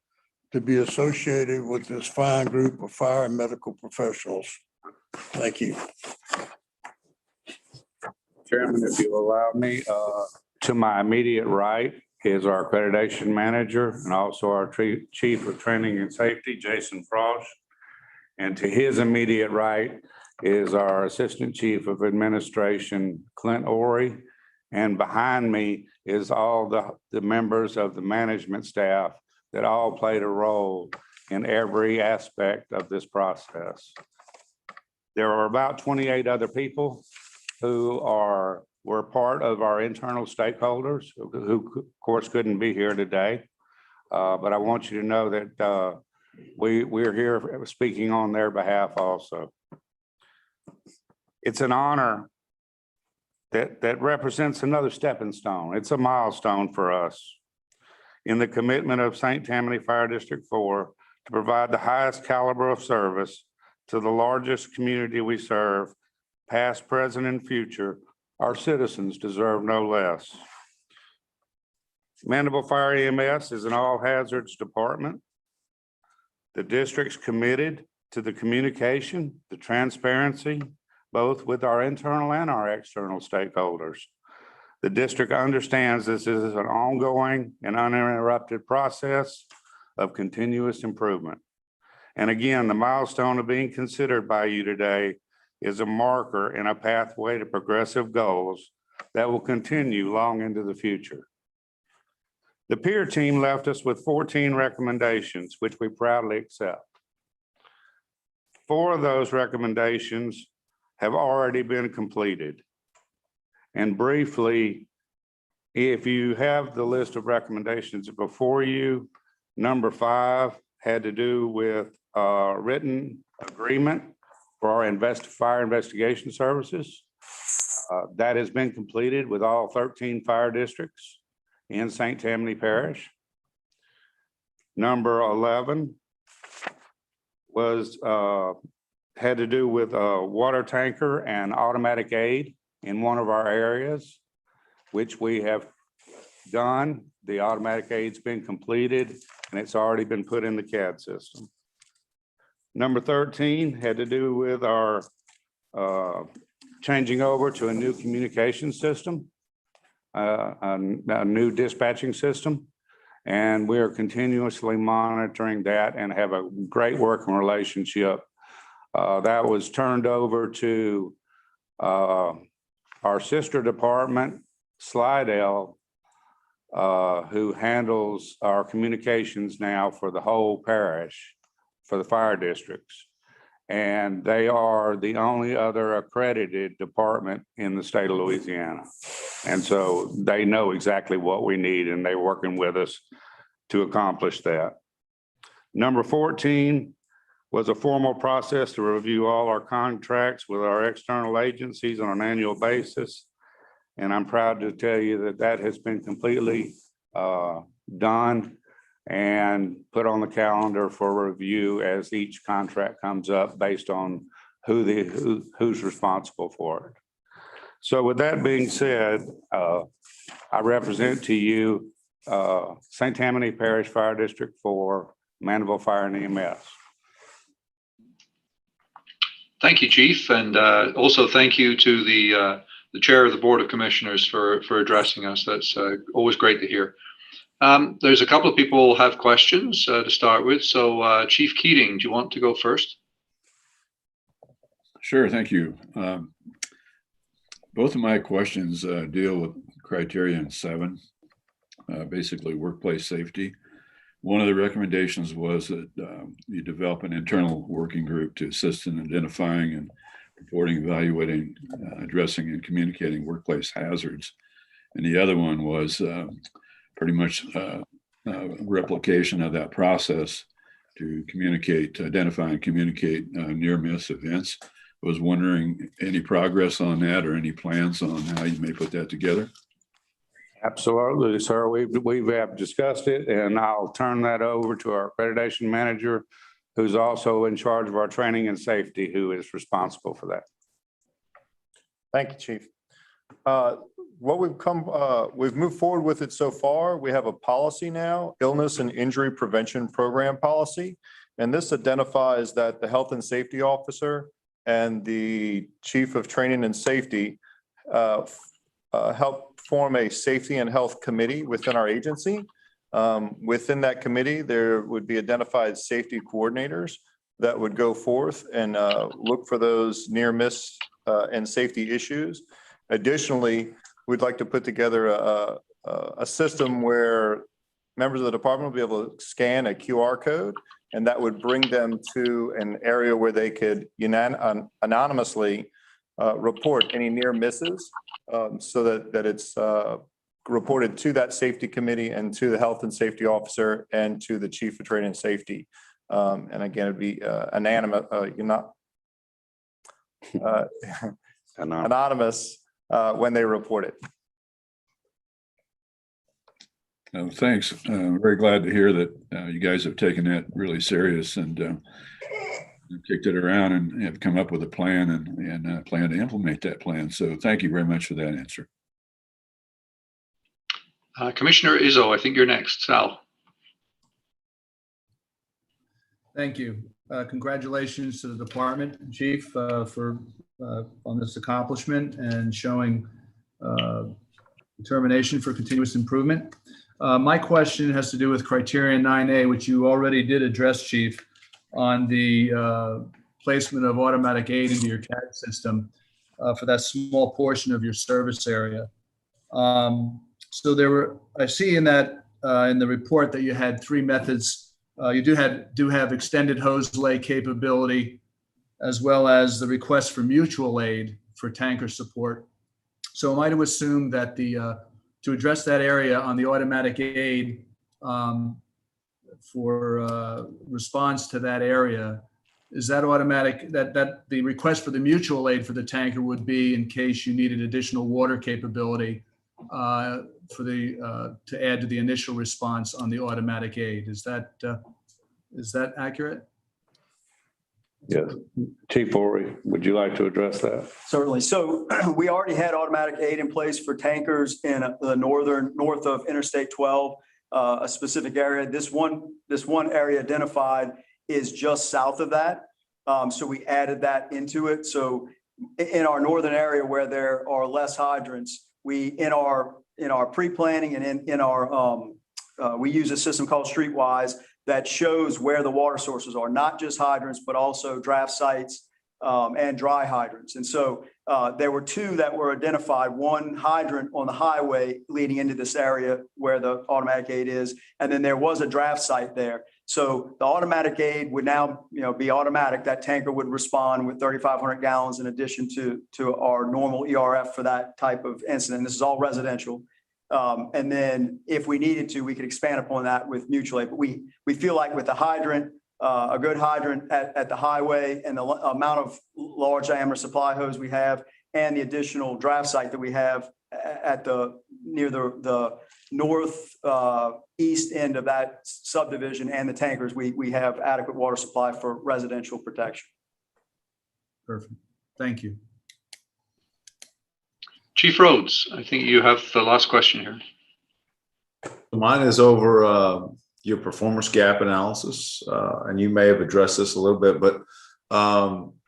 to be associated with this fine group of fire and medical professionals. Thank you. Chairman, if you'll allow me, to my immediate right is our accreditation manager and also our chief of training and safety, Jason Frost. And to his immediate right is our assistant chief of administration, Clint Orey. And behind me is all the members of the management staff that all played a role in every aspect of this process. There are about 28 other people who were part of our internal stakeholders who of course couldn't be here today. But I want you to know that we're here speaking on their behalf also. It's an honor that represents another stepping stone. It's a milestone for us in the commitment of St. Tammany Fire District 4 to provide the highest caliber of service to the largest community we serve, past, present, and future. Our citizens deserve no less. Mandeville Fire EMS is an all hazards department. The district's committed to the communication, the transparency, both with our internal and our external stakeholders. The district understands this is an ongoing and uninterrupted process of continuous improvement. And again, the milestone of being considered by you today is a marker and a pathway to progressive goals that will continue long into the future. The peer team left us with 14 recommendations, which we proudly accept. 4 of those recommendations have already been completed. And briefly, if you have the list of recommendations before you, number 5 had to do with a written agreement for our fire investigation services. That has been completed with all 13 fire districts in St. Tammany Parish. Number 11 was had to do with a water tanker and automatic aid in one of our areas, which we have done. The automatic aid's been completed and it's already been put in the CAD system. Number 13 had to do with our changing over to a new communication system, a new dispatching system. And we are continuously monitoring that and have a great working relationship. That was turned over to our sister department, Slidell, who handles our communications now for the whole parish, for the fire districts. And they are the only other accredited department in the state of Louisiana. And so they know exactly what we need and they're working with us to accomplish that. Number 14 was a formal process to review all our contracts with our external agencies on an annual basis. And I'm proud to tell you that that has been completely done and put on the calendar for review as each contract comes up based on who's responsible for it. So with that being said, I represent to you St. Tammany Parish Fire District 4, Mandeville Fire and EMS. Thank you, Chief, and also thank you to the Chair of the Board of Commissioners for addressing us. That's always great to hear. There's a couple of people who have questions to start with. So Chief Keating, do you want to go first? Sure, thank you. Both of my questions deal with criterion 7, basically workplace safety. One of the recommendations was that you develop an internal working group to assist in identifying and reporting, evaluating, addressing, and communicating workplace hazards. And the other one was pretty much replication of that process to communicate, to identify and communicate near-miss events. I was wondering any progress on that or any plans on how you may put that together? Absolutely, sir. We have discussed it, and I'll turn that over to our accreditation manager, who's also in charge of our training and safety, who is responsible for that. Thank you, Chief. What we've moved forward with it so far. We have a policy now, illness and injury prevention program policy. And this identifies that the health and safety officer and the chief of training and safety help form a safety and health committee within our agency. Within that committee, there would be identified safety coordinators that would go forth and look for those near miss and safety issues. Additionally, we'd like to put together a system where members of the department will be able to scan a QR code, and that would bring them to an area where they could anonymously report any near misses so that it's reported to that safety committee and to the health and safety officer and to the chief of training and safety. And again, it'd be anonymous when they report it. Thanks. Very glad to hear that you guys have taken that really serious and kicked it around and have come up with a plan and plan to implement that plan. So thank you very much for that answer. Commissioner Izzo, I think you're next. Sal. Thank you. Congratulations to the department chief for on this accomplishment and showing determination for continuous improvement. My question has to do with criterion 9A, which you already did address, Chief, on the placement of automatic aid into your CAD system for that small portion of your service area. So there were, I see in that in the report that you had three methods. You do have extended hose lay capability, as well as the request for mutual aid for tanker support. So am I to assume that to address that area on the automatic aid for response to that area, is that automatic, that the request for the mutual aid for the tanker would be in case you needed additional water capability for the to add to the initial response on the automatic aid? Is that accurate? Yes. Chief Orey, would you like to address that? Certainly. So we already had automatic aid in place for tankers in the north of Interstate 12, a specific area. This one area identified is just south of that. So we added that into it. So in our northern area where there are less hydrants, we in our pre-planning and in our we use a system called Streetwise that shows where the water sources are, not just hydrants, but also draft sites and dry hydrants. And so there were two that were identified, one hydrant on the highway leading into this area where the automatic aid is, and then there was a draft site there. So the automatic aid would now be automatic. That tanker would respond with 3,500 gallons in addition to our normal ERF for that type of incident. This is all residential. And then if we needed to, we could expand upon that with mutual aid. But we feel like with the hydrant, a good hydrant at the highway and the amount of large diameter supply hose we have and the additional draft site that we have at near the north east end of that subdivision and the tankers, we have adequate water supply for residential protection. Perfect. Thank you. Chief Rhodes, I think you have the last question here. Mine is over your performance gap analysis, and you may have addressed this a little bit, but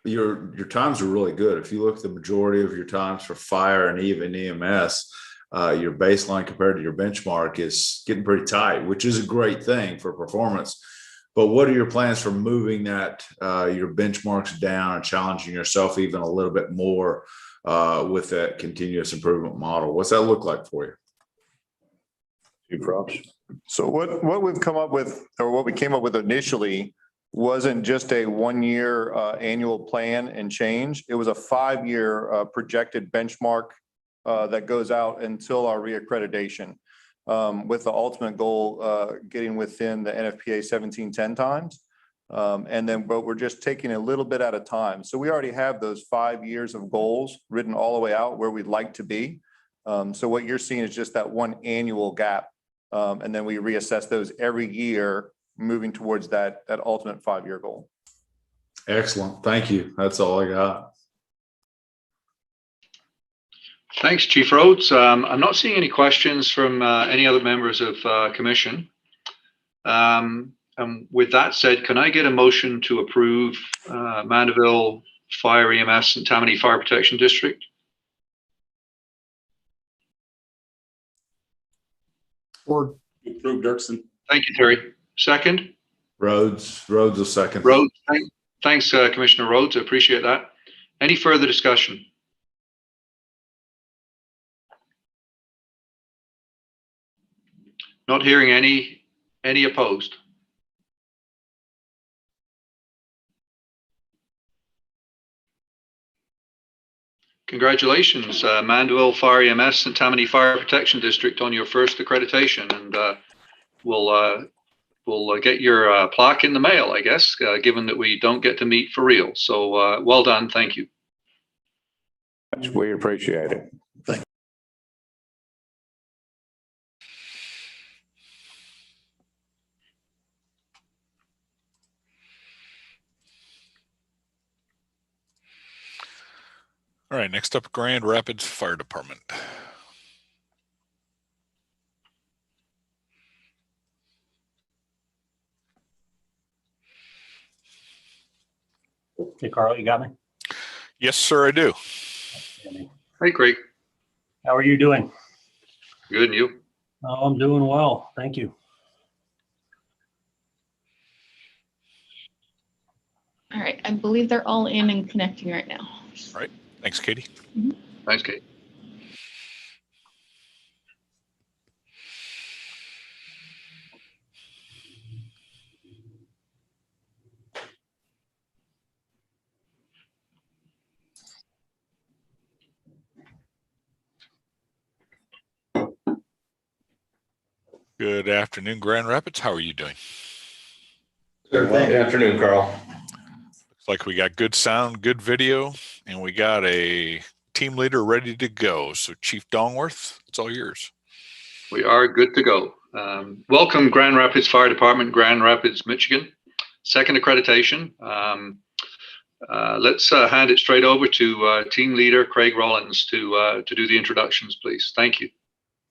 your times are really good. If you look at the majority of your times for fire and even EMS, your baseline compared to your benchmark is getting pretty tight, which is a great thing for performance. But what are your plans for moving that your benchmarks down and challenging yourself even a little bit more with that continuous improvement model? What's that look like for you? So what we've come up with, or what we came up with initially, wasn't just a 1-year annual plan and change. It was a 5-year projected benchmark that goes out until our reaccreditation, with the ultimate goal getting within the NFPA 1710 times. But we're just taking a little bit at a time. So we already have those 5 years of goals written all the way out where we'd like to be. So what you're seeing is just that one annual gap. And then we reassess those every year, moving towards that ultimate 5-year goal. Excellent. Thank you. That's all I got. Thanks, Chief Rhodes. I'm not seeing any questions from any other members of commission. And with that said, can I get a motion to approve Mandeville Fire EMS and Tammany Fire Protection District? Or approve Dirksen. Thank you, Terry. Second? Rhodes a second. Rhodes. Thanks, Commissioner Rhodes. I appreciate that. Any further discussion? Not hearing any opposed. Congratulations, Mandeville Fire EMS and Tammany Fire Protection District on your first accreditation, and we'll get your plaque in the mail, I guess, given that we don't get to meet for real. So well done, thank you. We appreciate it. All right, next up, Grand Rapids Fire Department. Hey, Carl, you got me? Yes, sir, I do. Hey, Craig. How are you doing? Good, and you? Oh, I'm doing well. Thank you. All right, I believe they're all in and connecting right now. All right, thanks, Katie. Thanks, Kate. Good afternoon, Grand Rapids. How are you doing? Good afternoon, Carl. Looks like we got good sound, good video, and we got a team leader ready to go. So Chief Dongworth, it's all yours. We are good to go. Welcome, Grand Rapids Fire Department, Grand Rapids, Michigan. Second accreditation. Let's hand it straight over to team leader Craig Rollins to do the introductions, please. Thank you.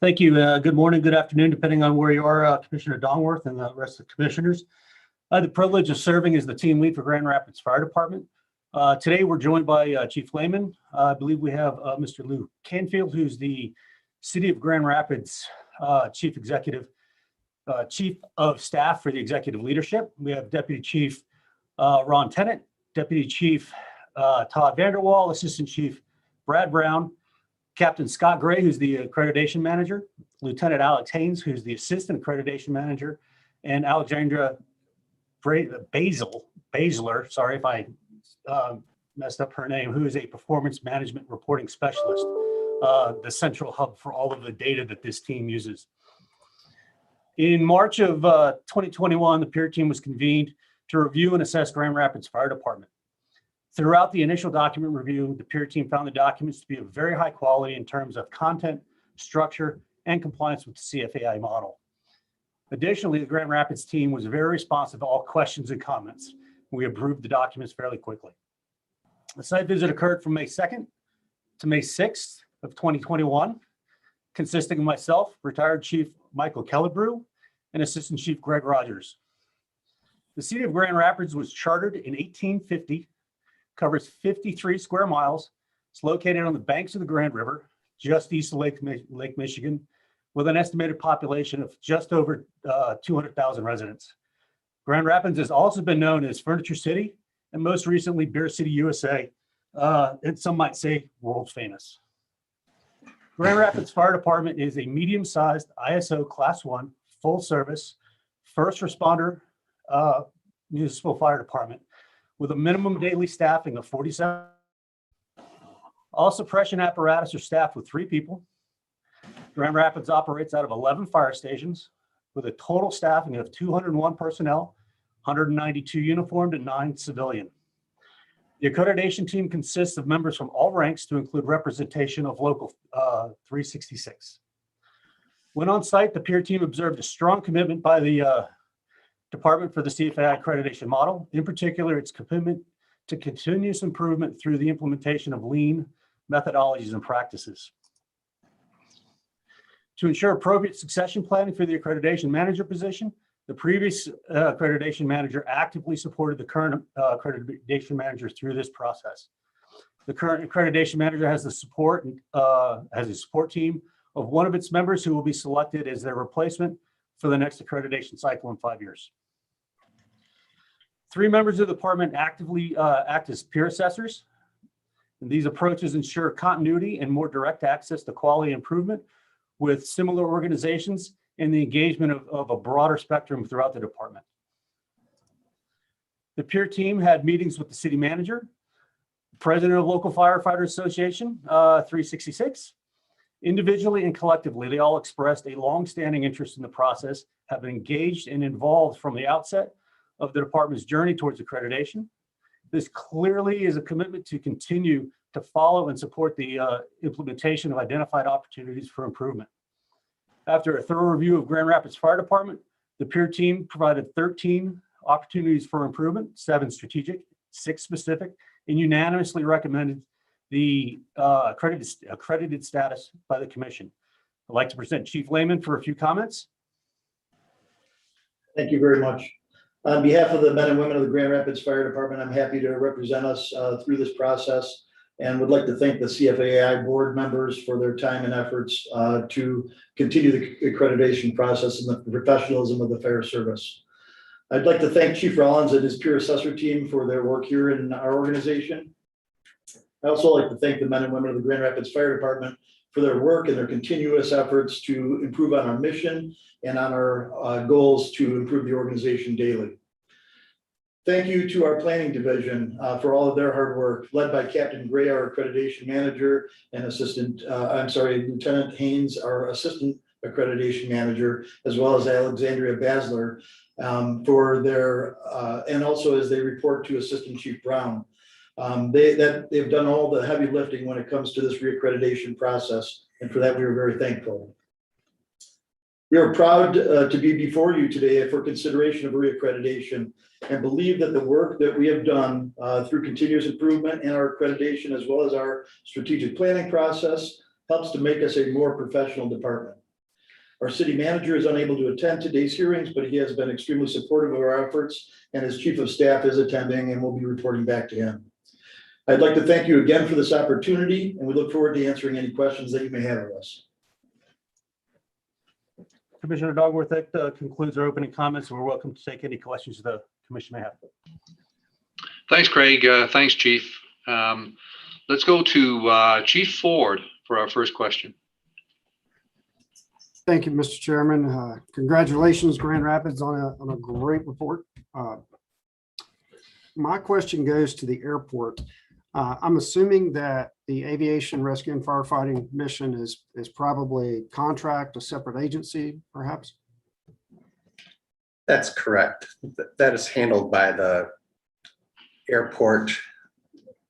Thank you. Good morning, good afternoon, depending on where you are, Commissioner Dongworth and the rest of the commissioners. I had the privilege of serving as the team lead for Grand Rapids Fire Department. Today, we're joined by Chief Lehman. I believe we have Mr. Lou Canfield, who's the City of Grand Rapids Chief of Staff for the Executive Leadership. We have Deputy Chief Ron Tennant, Deputy Chief Todd Vanderwall, Assistant Chief Brad Brown, Captain Scott Gray, who's the Accreditation Manager, Lieutenant Alex Haynes, who's the Assistant Accreditation Manager, and Alexandra Baszler, sorry if I messed up her name, who is a Performance Management Reporting Specialist, the central hub for all of the data that this team uses. In March of 2021, the peer team was convened to review and assess Grand Rapids Fire Department. Throughout the initial document review, the peer team found the documents to be of very high quality in terms of content, structure, and compliance with the CFAI model. Additionally, the Grand Rapids team was very responsive to all questions and comments. We approved the documents fairly quickly. The site visit occurred from May 2nd to May 6th of 2021, consisting of myself, retired Chief Michael Kellebrew, and Assistant Chief Greg Rogers. The city of Grand Rapids was chartered in 1850, covers 53 square miles. It's located on the banks of the Grand River, just east of Lake Michigan, with an estimated population of just over 200,000 residents. Grand Rapids has also been known as Furniture City, and most recently Beer City, USA, and some might say world famous. Grand Rapids Fire Department is a medium-sized ISO Class 1 full-service first responder municipal fire department with a minimum daily staffing of 47. All suppression apparatus are staffed with 3 people. Grand Rapids operates out of 11 fire stations with a total staffing of 201 personnel, 192 uniformed and 9 civilian. The accreditation team consists of members from all ranks to include representation of Local 366. When on site, the peer team observed a strong commitment by the Department for the CFAI accreditation model, in particular its commitment to continuous improvement through the implementation of lean methodologies and practices. To ensure appropriate succession planning for the accreditation manager position, the previous accreditation manager actively supported the current accreditation manager through this process. The current accreditation manager has a support team of one of its members who will be selected as their replacement for the next accreditation cycle in 5 years. 3 members of the department actively act as peer assessors. And these approaches ensure continuity and more direct access to quality improvement with similar organizations and the engagement of a broader spectrum throughout the department. The peer team had meetings with the city manager, president of Local Firefighters Association, 366. Individually and collectively, they all expressed a long-standing interest in the process, have been engaged and involved from the outset of the department's journey towards accreditation. This clearly is a commitment to continue to follow and support the implementation of identified opportunities for improvement. After a thorough review of Grand Rapids Fire Department, the peer team provided 13 opportunities for improvement, 7 strategic, 6 specific, and unanimously recommended the accredited status by the commission. I'd like to present Chief Lehman for a few comments. Thank you very much. On behalf of the men and women of the Grand Rapids Fire Department, I'm happy to represent us through this process and would like to thank the CFAI board members for their time and efforts to continue the accreditation process and the professionalism of the fire service. I'd like to thank Chief Rollins and his peer assessor team for their work here in our organization. I also like to thank the men and women of the Grand Rapids Fire Department for their work and their continuous efforts to improve on our mission and on our goals to improve the organization daily. Thank you to our planning division for all of their hard work, led by Captain Gray, our accreditation manager, and Lieutenant Haynes, our assistant accreditation manager, as well as Alexandria Basler for their, and also as they report to Assistant Chief Brown. They've done all the heavy lifting when it comes to this reaccreditation process, and for that we are very thankful. We are proud to be before you today for consideration of reaccreditation and believe that the work that we have done through continuous improvement and our accreditation, as well as our strategic planning process, helps to make us a more professional department. Our city manager is unable to attend today's hearings, but he has been extremely supportive of our efforts, and his chief of staff is attending and will be reporting back to him. I'd like to thank you again for this opportunity, and we look forward to answering any questions that you may have of us. Commissioner Dogworth, that concludes our opening comments. We're welcome to take any questions the commission may have. Thanks, Craig. Thanks, Chief. Let's go to Chief Ford for our first question. Thank you, Mr. Chairman. Congratulations, Grand Rapids, on a great report. My question goes to the airport. I'm assuming that the aviation rescue and firefighting mission is probably a contract, a separate agency, perhaps? That's correct. That is handled by the airport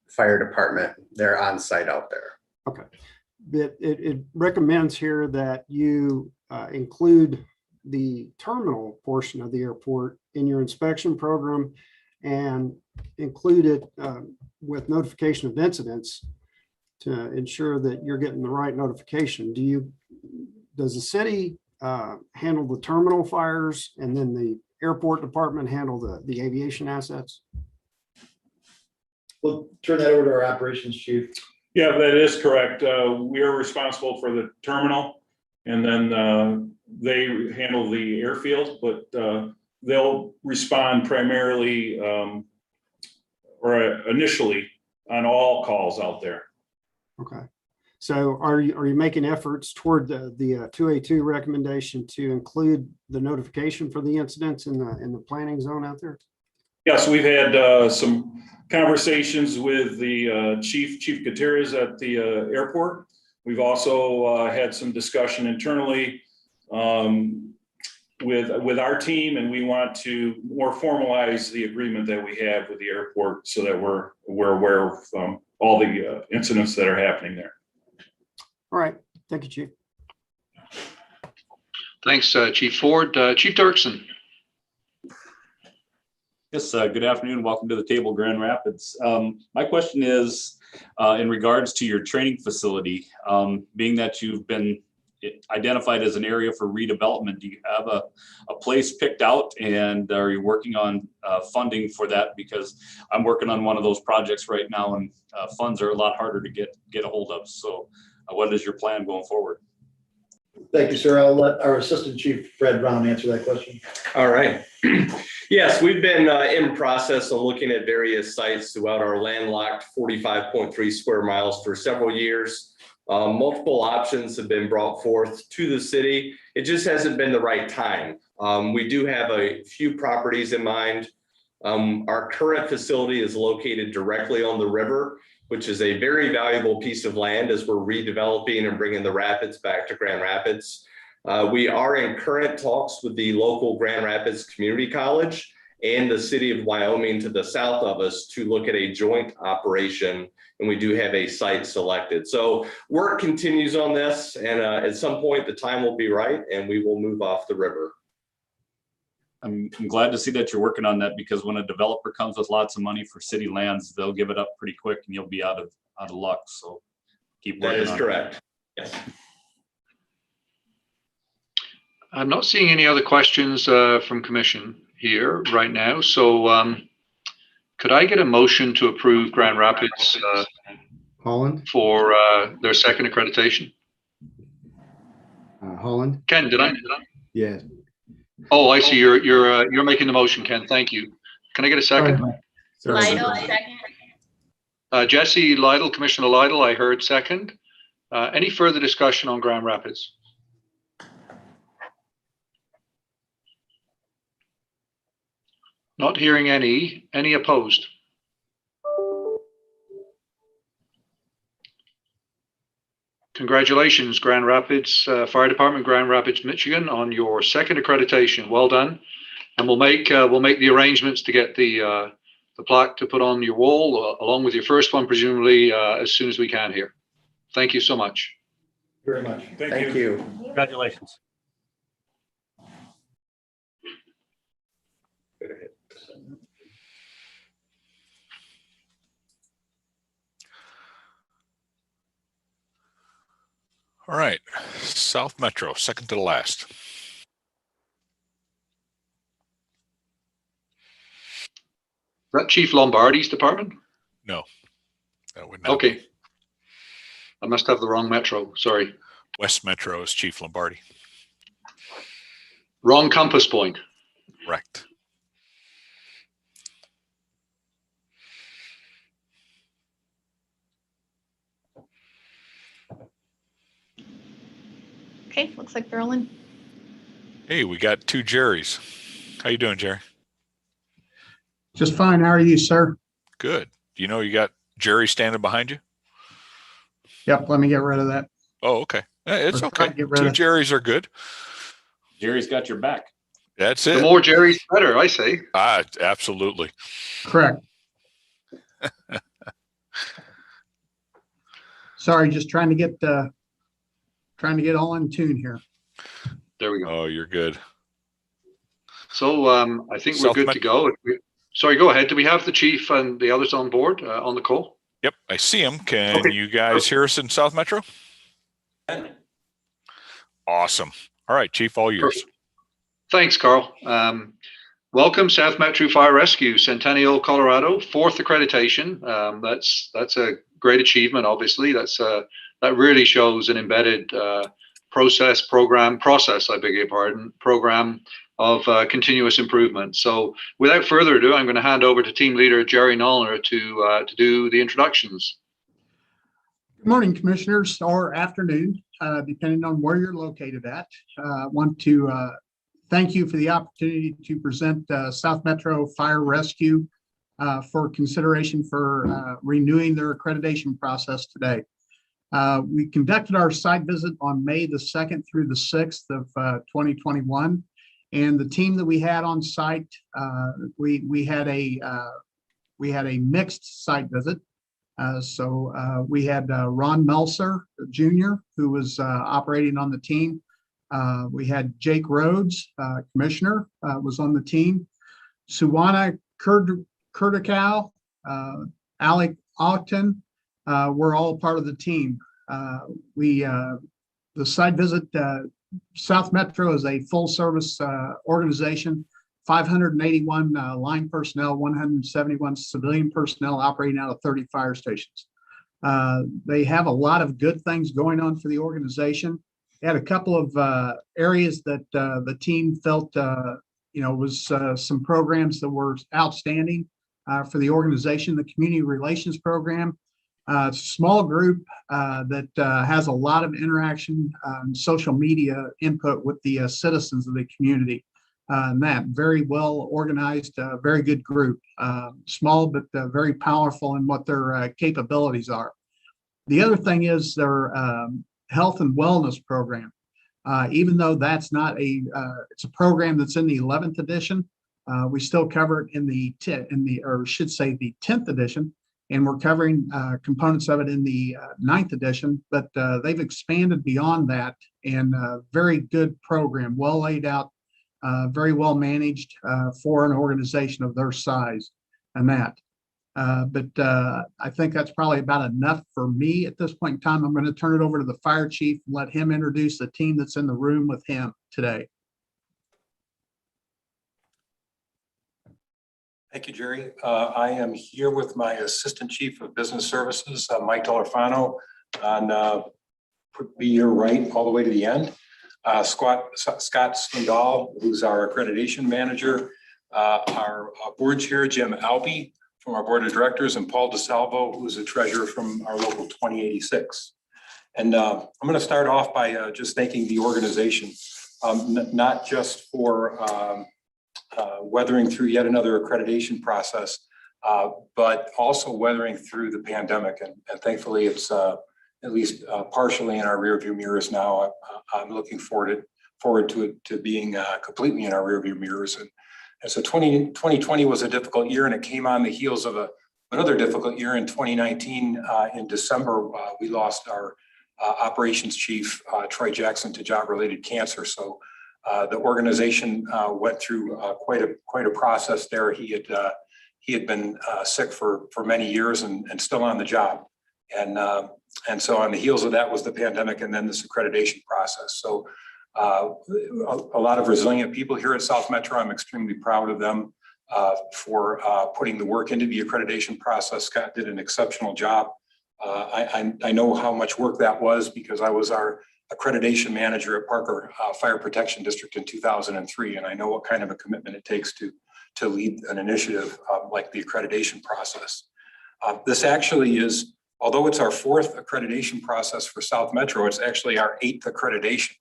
fire department. They're on site out there. Okay. It recommends here that you include the terminal portion of the airport in your inspection program and include it with notification of incidents to ensure that you're getting the right notification. Does the city handle the terminal fires and then the airport department handle the aviation assets? We'll turn that over to our operations chief. Yeah, that is correct. We are responsible for the terminal, and then they handle the airfield, but they'll respond primarily or initially on all calls out there. Okay. So are you making efforts toward the 2A2 recommendation to include the notification for the incidents in the planning zone out there? Yes, we've had some conversations with the Chief Gutierrez at the airport. We've also had some discussion internally with our team, and we want to more formalize the agreement that we have with the airport so that we're aware of all the incidents that are happening there. All right. Thank you, Chief. Thanks, Chief Ford. Chief Dirksen. Yes, good afternoon. Welcome to the table, Grand Rapids. My question is in regards to your training facility, being that you've been identified as an area for redevelopment, do you have a place picked out, and are you working on funding for that? Because I'm working on one of those projects right now, and funds are a lot harder to get a hold of. So what is your plan going forward? Thank you, sir. I'll let our Assistant Chief Fred Brown answer that question. All right. Yes, we've been in process of looking at various sites throughout our landlocked 45.3 square miles for several years. Multiple options have been brought forth to the city. It just hasn't been the right time. We do have a few properties in mind. Our current facility is located directly on the river, which is a very valuable piece of land as we're redeveloping and bringing the Rapids back to Grand Rapids. We are in current talks with the local Grand Rapids Community College and the city of Wyoming to the south of us to look at a joint operation, and we do have a site selected. So work continues on this, and at some point the time will be right and we will move off the river. I'm glad to see that you're working on that, because when a developer comes with lots of money for city lands, they'll give it up pretty quick and you'll be out of luck. So keep That working is on it. correct. Yes. I'm not seeing any other questions from commission here right now. So could I get a motion to approve Grand Rapids Holland, for their second accreditation? Holland. Ken, did I? Yeah. Oh, I see. You're making the motion, Ken. Thank you. Can I get a second? Lidle, second. Jesse Lidle, Commissioner Lidle, I heard second. Any further discussion on Grand Rapids? Not hearing any. Any opposed? Congratulations, Grand Rapids Fire Department, Grand Rapids, Michigan, on your second accreditation. Well done. And we'll make the arrangements to get the plaque to put on your wall, along with your first one, presumably as soon as we can here. Thank you so much. Very much. Thank you. Congratulations. All right, South Metro, second to the last. Is that Chief Lombardi's department? No, that would not. Okay. I must have the wrong metro. Sorry. West Metro is Chief Lombardi. Wrong compass point. Correct. Okay, looks like they're all in. Hey, we got two Jerrys. How you doing, Jerry? Just fine. How are you, sir? Good. You know you got Jerry standing behind you? Yep, let me get rid of that. Oh, okay. It's Or okay. try to get rid Two of- Jerrys are good. Jerry's got your back. That's it. The more Jerry's better, I say. Absolutely. Correct. Sorry, just trying to get all in tune here. There we go. Oh, you're good. So I think we're good to go. Sorry, go ahead. Do we have the chief and the others on board on the call? Yep, I see him. Can Okay. you guys hear us in South Metro? Awesome. All right, Chief, all yours. Perfect. Thanks, Carl. Welcome, South Metro Fire Rescue, Centennial, Colorado, fourth accreditation. That's a great achievement. Obviously, that really shows an embedded process program of continuous improvement. So, without further ado, I'm going to hand over to Team Leader Jerry Nollner to do the introductions. Good morning, commissioners, or afternoon, depending on where you're located at. I want to thank you for the opportunity to present South Metro Fire Rescue for consideration for renewing their accreditation process today. We conducted our site visit on May the 2nd through the 6th of 2021. And the team that we had on site, we had a mixed site visit. So we had Ron Melser Jr., who was operating on the team. We had Jake Rhodes, commissioner, was on the team. Suwana Kurtikow, Alec Ogden, were all part of the team. The site visit, South Metro is a full service organization, 581 line personnel, 171 civilian personnel operating out of 30 fire stations. They have a lot of good things going on for the organization. They had a couple of areas that the team felt, was some programs that were outstanding for the organization. The community relations program, small group that has a lot of interaction, social media input with the citizens of the community. And that very well organized, very good group, small but very powerful in what their capabilities are. The other thing is their health and wellness program. Even though that's not it's a program that's in the 11th edition, we still cover it in the 10th edition, and we're covering components of it in the 9th edition. But they've expanded beyond that, and very good program, well laid out. very well managed for an organization of their size and that. But I think that's probably about enough for me at this point in time. I'm going to turn it over to the fire chief and let him introduce the team that's in the room with him today. Thank you, Jerry. I am here with my Assistant Chief of Business Services, Mike Delorfano, on be your right all the way to the end. Scott Swindoll, who's our accreditation manager, our board chair, Jim Albee, from our board of directors, and Paul DeSalvo, who's the treasurer from our local 2086. And I'm going to start off by just thanking the organization, not just for weathering through yet another accreditation process, but also weathering through the pandemic. And thankfully, it's at least partially in our rearview mirrors now. I'm looking forward to being completely in our rearview mirrors. And so 2020 was a difficult year, and it came on the heels of another difficult year in 2019. In December, we lost our operations chief, Troy Jackson, to job-related cancer. So the organization went through quite a process there. He had been sick for many years and still on the job. And so on the heels of that was the pandemic and then this accreditation process. So a lot of resilient people here at South Metro. I'm extremely proud of them for putting the work into the accreditation process. Scott did an exceptional job. I know how much work that was because I was our accreditation manager at Parker Fire Protection District in 2003, and I know what kind of a commitment it takes to lead an initiative like the accreditation process. This actually is, although it's our 4th accreditation process for South Metro, it's actually our 8th accreditation.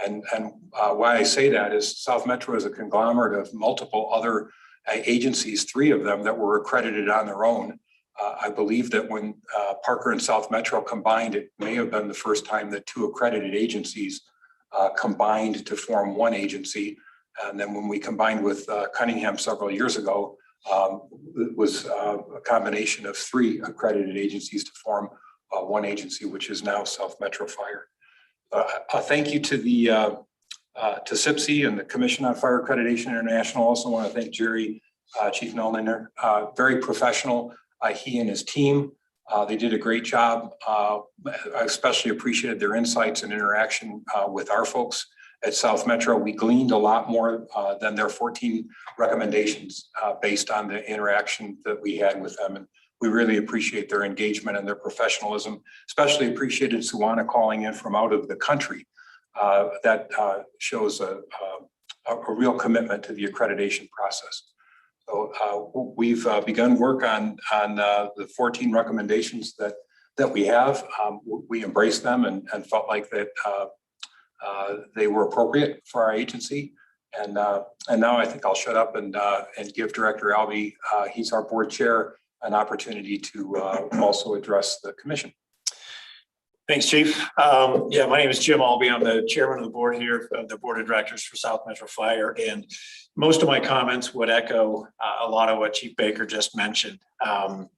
And why I say that is South Metro is a conglomerate of multiple other agencies, 3 of them that were accredited on their own. I believe that when Parker and South Metro combined, it may have been the first time that 2 accredited agencies combined to form one agency. And then when we combined with Cunningham several years ago, it was a combination of 3 accredited agencies to form one agency, which is now South Metro Fire. A thank you to the to CFAI and the Commission on Fire Accreditation International. Also want to thank Jerry, Chief Nolan, very professional. He and his team, they did a great job. I especially appreciated their insights and interaction with our folks at South Metro. We gleaned a lot more than their 14 recommendations based on the interaction that we had with them. And we really appreciate their engagement and their professionalism, especially appreciated Suwana calling in from out of the country. That shows a real commitment to the accreditation process. So we've begun work on the 14 recommendations that we have. We embraced them and felt like that they were appropriate for our agency. And now I think I'll shut up and give Director Albee, he's our board chair, an opportunity to also address the commission. Thanks, Chief. Yeah, my name is Jim Albee. I'm the chairman of the board here, the board of directors for South Metro Fire. And most of my comments would echo a lot of what Chief Baker just mentioned. You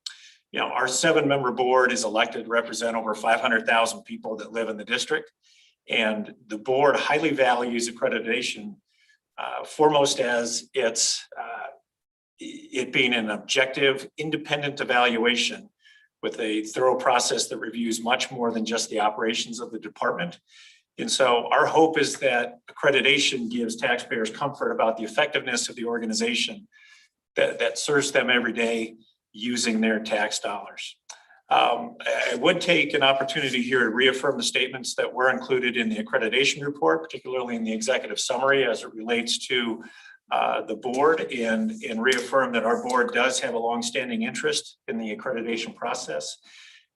know, our 7-member board is elected to represent over 500,000 people that live in the district. And the board highly values accreditation, foremost as it being an objective, independent evaluation with a thorough process that reviews much more than just the operations of the department. And so our hope is that accreditation gives taxpayers comfort about the effectiveness of the organization that serves them every day using their tax dollars. I would take an opportunity here to reaffirm the statements that were included in the accreditation report, particularly in the executive summary as it relates to the board, and reaffirm that our board does have a longstanding interest in the accreditation process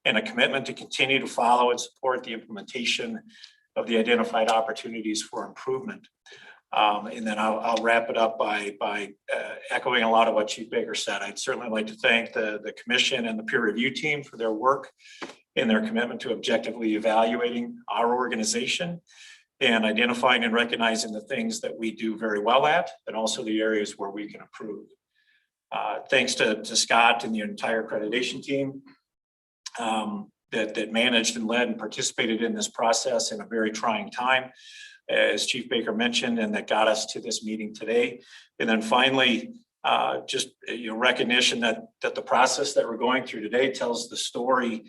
and a commitment to continue to follow and support the implementation of the identified opportunities for improvement. And then I'll wrap it up by echoing a lot of what Chief Baker said. I'd certainly like to thank the commission and the peer review team for their work and their commitment to objectively evaluating our organization and identifying and recognizing the things that we do very well at, and also the areas where we can improve. Thanks to Scott and the entire accreditation team that managed and led and participated in this process in a very trying time. as Chief Baker mentioned, and that got us to this meeting today. And then finally, just recognition that the process that we're going through today tells the story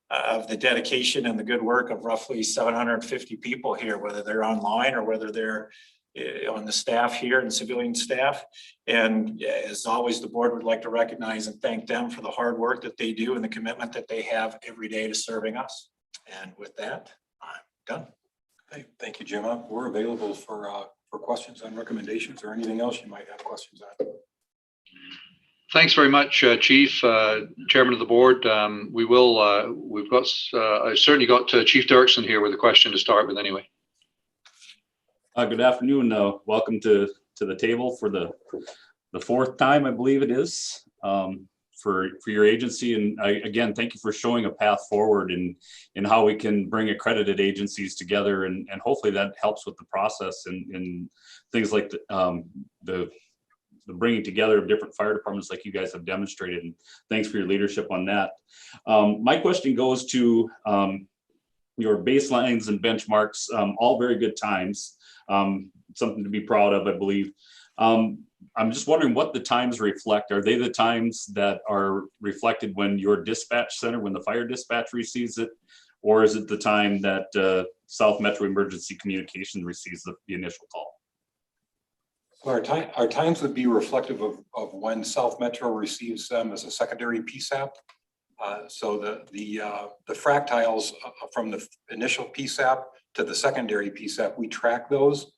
of the dedication and the good work of roughly 750 people here, whether they're online or whether they're on the staff here and civilian staff. And as always, the board would like to recognize and thank them for the hard work that they do and the commitment that they have every day to serving us. And with that, I'm done. Okay, thank you, Jim. We're available for questions on recommendations or anything else you might have questions on. Thanks very much, Chief, Chairman of the board. We've got, I've certainly got Chief Dirksen here with a question to start with anyway. Good afternoon. Welcome to the table for the fourth time, I believe it is, for your agency. And again, thank you for showing a path forward in how we can bring accredited agencies together, and hopefully that helps with the process and things like the bringing together of different fire departments like you guys have demonstrated. And thanks for your leadership on that. My question goes to your baselines and benchmarks, all very good times, something to be proud of, I believe. I'm just wondering what the times reflect. Are they the times that are reflected when your dispatch center, when the fire dispatch receives it, or is it the time that South Metro Emergency Communication receives the initial call? Well, our times would be reflective of when South Metro receives them as a secondary PSAP. So the fractiles from the initial PSAP to the secondary PSAP, we track those,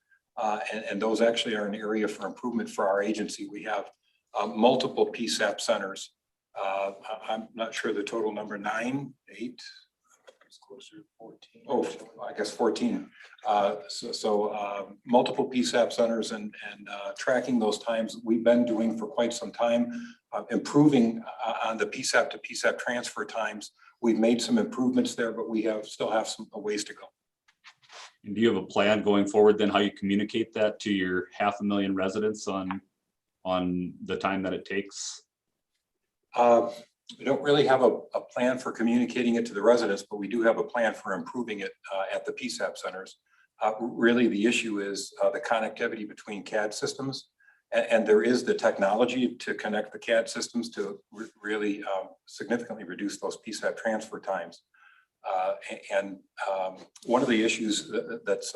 and those actually are an area for improvement for our agency. We have multiple PSAP centers. I'm not sure the total number, 9, 8. It's closer to 14. Oh, I guess 14. So multiple PSAP centers and tracking those times we've been doing for quite some time, improving on the PSAP to PSAP transfer times. We've made some improvements there, but we still have some ways to go. And do you have a plan going forward then how you communicate that to your 500,000 residents on the time that it takes? We don't really have a plan for communicating it to the residents, but we do have a plan for improving it at the PSAP centers. Really, the issue is the connectivity between CAD systems, and there is the technology to connect the CAD systems to really significantly reduce those PSAP transfer times. One of the issues that's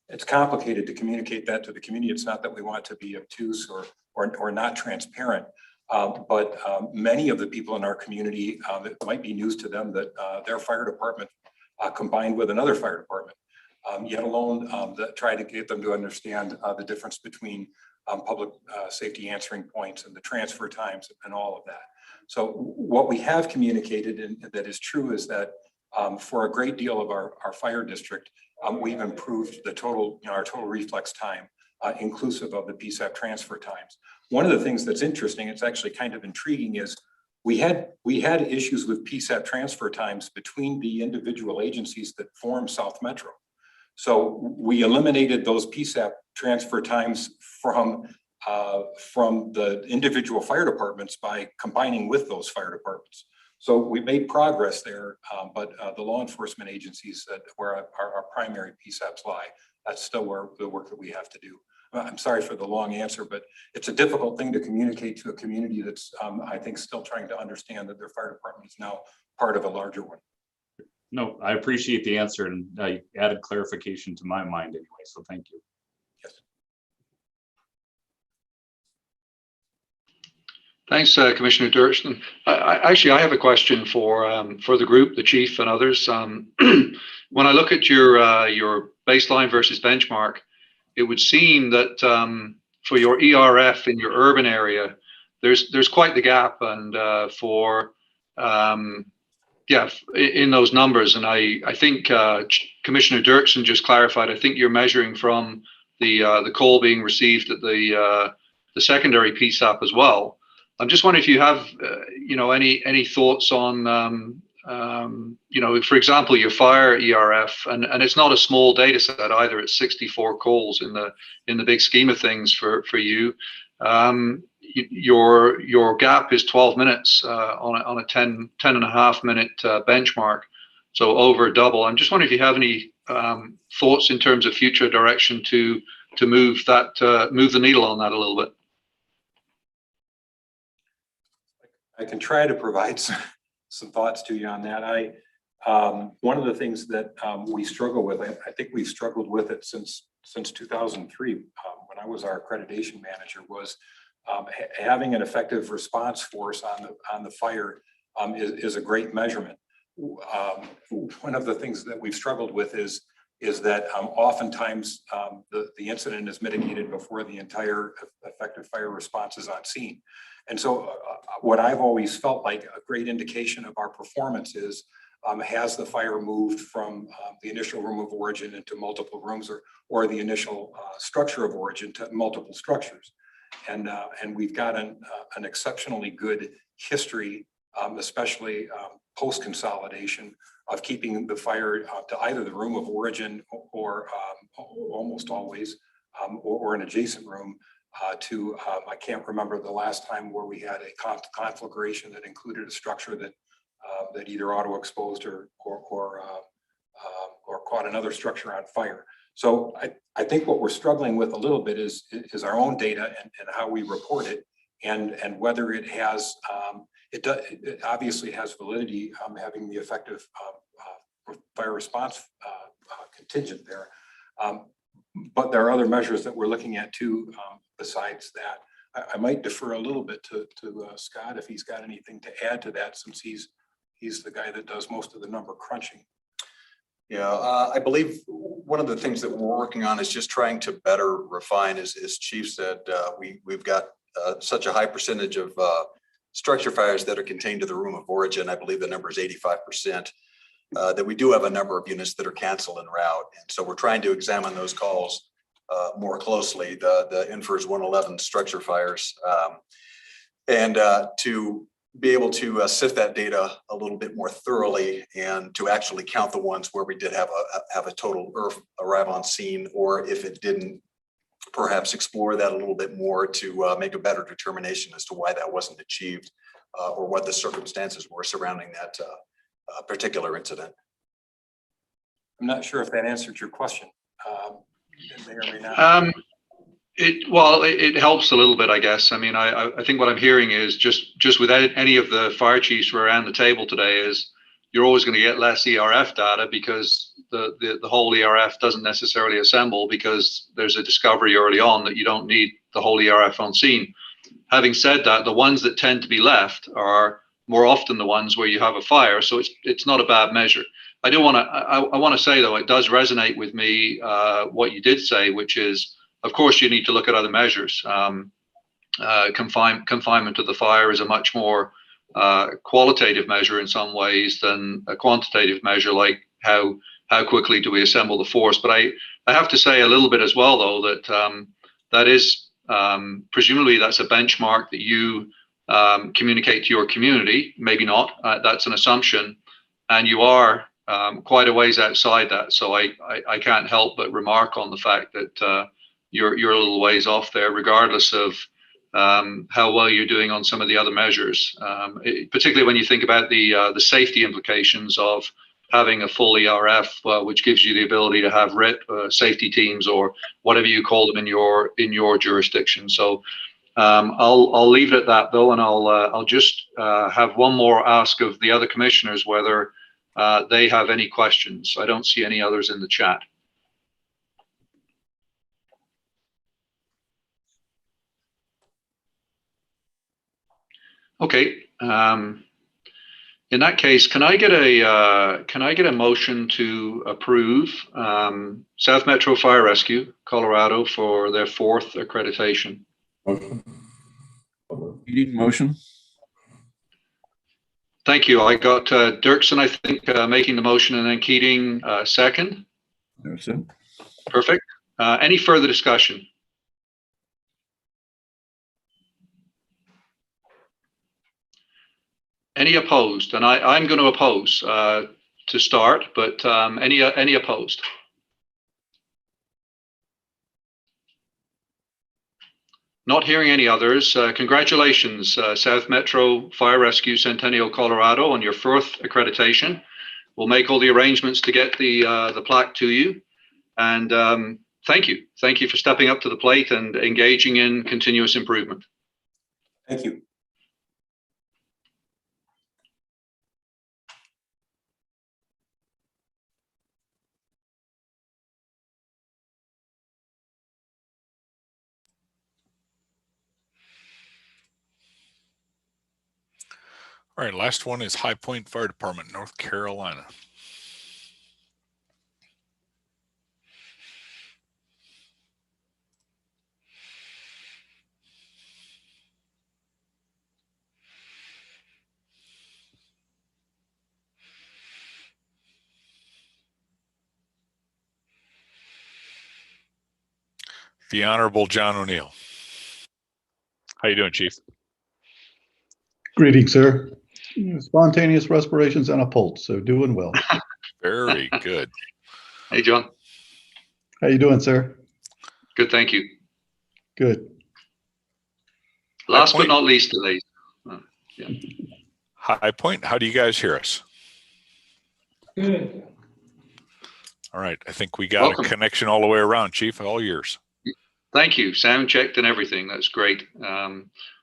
it's complicated to communicate that to the community. It's not that we want to be obtuse or not transparent. But many of the people in our community, it might be news to them that their fire department combined with another fire department, yet alone that try to get them to understand the difference between public safety answering points and the transfer times and all of that. So what we have communicated, and that is true, is that for a great deal of our fire district, we've improved the total, our total reflex time, inclusive of the PSAP transfer times. One of the things that's interesting, it's actually kind of intriguing, is we had issues with PSAP transfer times between the individual agencies that form South Metro. So we eliminated those PSAP transfer times from the individual fire departments by combining with those fire departments. So we made progress there, but the law enforcement agencies where our primary PSAPs lie, that's still where the work that we have to do. I'm sorry for the long answer, but it's a difficult thing to communicate to a community that's, I think, still trying to understand that their fire department is now part of a larger one. No, I appreciate the answer, and added clarification to my mind anyway, so thank you. Yes. Thanks, Commissioner Dirksen. Actually, I have a question for the group, the chief and others. When I look at your baseline versus benchmark, it would seem that for your ERF in your urban area, there's quite the gap, and in those numbers. And I think Commissioner Dirksen just clarified. I think you're measuring from the call being received at the secondary PSAP as well. I'm just wondering if you have any thoughts on for example, your fire ERF, and it's not a small data set either. It's 64 calls in the big scheme of things for you. Your gap is 12 minutes on a 10 and a half minute benchmark, so over double. I'm just wondering if you have any thoughts in terms of future direction to move the needle on that a little bit? I can try to provide some thoughts to you on that. One of the things that we struggle with, I think we've struggled with it since 2003, when I was our accreditation manager, was having an effective response force on the fire is a great measurement. One of the things that we've struggled with is that oftentimes the incident is mitigated before the entire effective fire response is on scene. And so what I've always felt like a great indication of our performance is, has the fire moved from the initial room of origin into multiple rooms, or the initial structure of origin to multiple structures. And we've got an exceptionally good history, especially post-consolidation, of keeping the fire to either the room of origin or almost always, or an adjacent room to, I can't remember the last time where we had a conflagration that included a structure that either auto-exposed or caught another structure on fire. So I think what we're struggling with a little bit is our own data and how we report it, and whether it has, it obviously has validity, having the effective fire response contingent there. But there are other measures that we're looking at too, besides that. I might defer a little bit to Scott if he's got anything to add to that, since he's the guy that does most of the number crunching. Yeah, I believe one of the things that we're working on is just trying to better refine, as Chief said, we've got such a high percentage of structure fires that are contained to the room of origin. I believe the number is 85%. That we do have a number of units that are canceled en route. And so we're trying to examine those calls more closely, the INFRS 111 structure fires, and to be able to sift that data a little bit more thoroughly, and to actually count the ones where we did have a total ERF arrive on scene, or if it didn't, perhaps explore that a little bit more to make a better determination as to why that wasn't achieved, or what the circumstances were surrounding that particular incident. I'm not sure if that answered your question. It may or may not. It helps a little bit, I guess. I mean, I think what I'm hearing is just without any of the fire chiefs who are around the table today, is you're always going to get less ERF data, because the whole ERF doesn't necessarily assemble, because there's a discovery early on that you don't need the whole ERF on scene. Having said that, the ones that tend to be left are more often the ones where you have a fire, so it's not a bad measure. I want to say though, it does resonate with me what you did say, which is, of course, you need to look at other measures. Confinement to the fire is a much more qualitative measure in some ways than a quantitative measure, like how quickly do we assemble the force. But I have to say a little bit as well, though, that that is presumably that's a benchmark that you communicate to your community. Maybe not. That's an assumption, and you are quite a ways outside that. So I can't help but remark on the fact that you're a little ways off there, regardless of how well you're doing on some of the other measures, particularly when you think about the safety implications of having a full ERF, which gives you the ability to have RIT safety teams, or whatever you call them in your jurisdiction. So I'll leave it at that, though, and I'll just have one more ask of the other commissioners whether they have any questions. I don't see any others in the chat. Okay. In that case, can I get a motion to approve South Metro Fire Rescue Colorado for their 4th accreditation? You need a motion? Thank you. I got Dirksen, I think, making the motion, and then Keating second. That's it. Perfect. Any further discussion? Any opposed? And I'm going to oppose to start, but any opposed? Not hearing any others. Congratulations, South Metro Fire Rescue Centennial, Colorado, on your 4th accreditation. we'll make all the arrangements to get the plaque to you. And thank you. Thank you for stepping up to the plate and engaging in continuous improvement. Thank you. All right, last one is High Point Fire Department, North Carolina. The Honorable John O'Neill. How you doing, Chief? Greetings, sir. Spontaneous respirations and a pulse, so doing well. Very good. Hey, John. How you doing, sir? Good, thank you. Good. Last but not least today. Yeah. High Point, how do you guys hear us? Good. All right, I think we got a connection all the way around, Chief, all yours. Thank you. Sound checked and everything. That's great.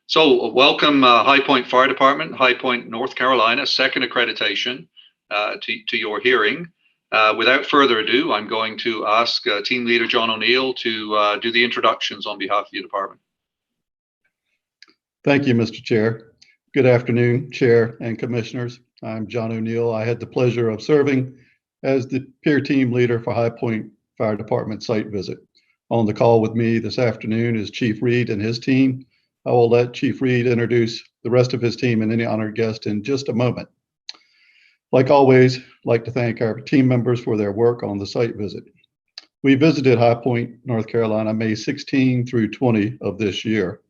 So welcome High Point Fire Department, High Point, North Carolina, second accreditation to your hearing. Without further ado, I'm going to ask Team Leader John O'Neill to do the introductions on behalf of your department. Thank you, Mr. Chair. Good afternoon, Chair and Commissioners. I'm John O'Neill. I had the pleasure of serving as the peer team leader for High Point Fire Department site visit. On the call with me this afternoon is Chief Reed and his team. I will let Chief Reed introduce the rest of his team and any honored guest in just a moment. Like always, I'd like to thank our team members for their work on the site visit. We visited High Point, North Carolina, May 16 through 20 of this year.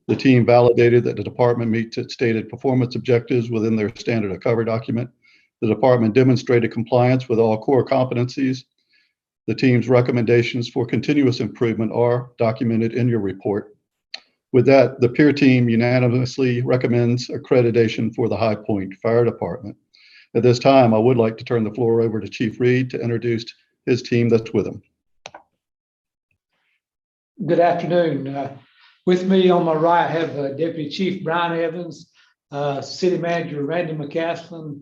The team validated that the department meets its stated performance objectives within their standard of cover document. The department demonstrated compliance with all core competencies. The team's recommendations for continuous improvement are documented in your report. With that, the peer team unanimously recommends accreditation for the High Point Fire Department. At this time, I would like to turn the floor over to Chief Reed to introduce his team that's with him. Good afternoon. With me on my right, I have Deputy Chief Brian Evans, City Manager Randy McCaslin,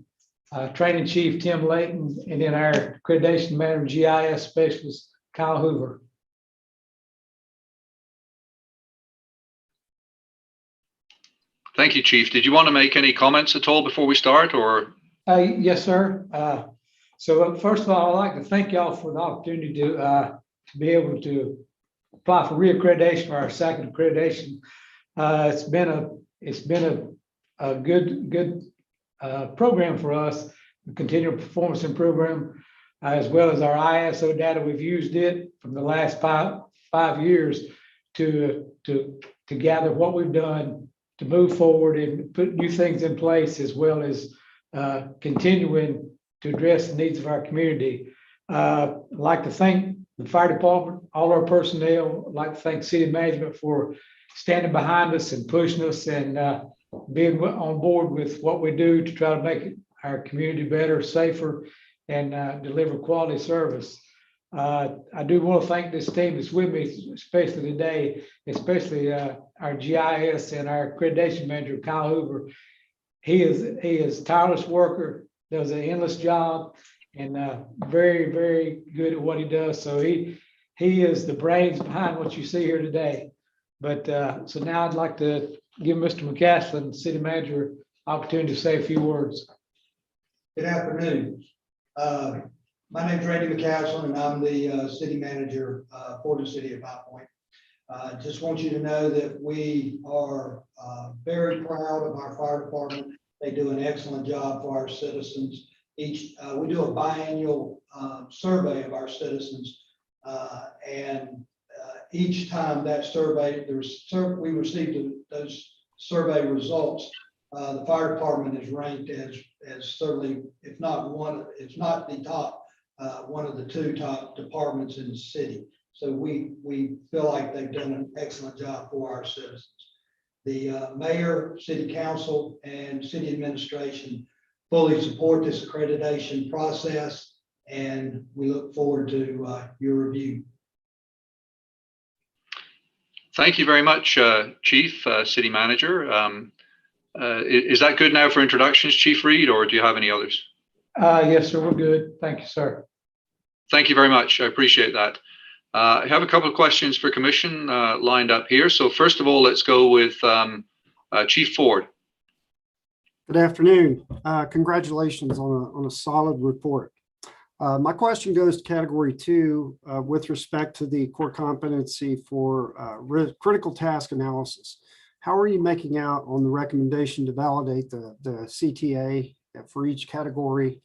Training Chief Tim Layton, and then our Accreditation Manager GIS Specialist Kyle Hoover. Thank you, Chief. Did you want to make any comments at all before we start, or? Yes, sir. So first of all, I'd like to thank y'all for the opportunity to be able to apply for reaccreditation, or our second accreditation. It's been a good program for us, the continual performance improvement, as well as our ISO data. We've used it from the last five years to gather what we've done to move forward and put new things in place, as well as continuing to address the needs of our community. I'd like to thank the fire department, all our personnel. I'd like to thank city management for standing behind us and pushing us and being on board with what we do to try to make our community better, safer, and deliver quality service. I do want to thank this team that's with me, especially today, especially our GIS and our accreditation manager, Kyle Hoover. He is a tireless worker, does an endless job, and very, very good at what he does. So he is the brains behind what you see here today. But so now I'd like to give Mr. McCaslin, City Manager, opportunity to say a few words. Good afternoon. My name is Randy McCaslin, and I'm the city manager for the city of High Point. Just want you to know that we are very proud of our fire department. They do an excellent job for our citizens. We do a biannual survey of our citizens, and each time that survey, we received those survey results. The fire department is ranked as certainly, if not the top, one of the two top departments in the city. So we feel like they've done an excellent job for our citizens. The mayor, city council, and city administration fully support this accreditation process, and we look forward to your review. Thank you very much, Chief, City Manager. Is that good now for introductions, Chief Reed, or do you have any others? Yes, sir, we're good. Thank you, sir. Thank you very much. I appreciate that. I have a couple of questions for Commission lined up here. So first of all, let's go with Chief Ford. Good afternoon. Congratulations on a solid report. My question goes to category 2 with respect to the core competency for critical task analysis. How are you making out on the recommendation to validate the CTA for each category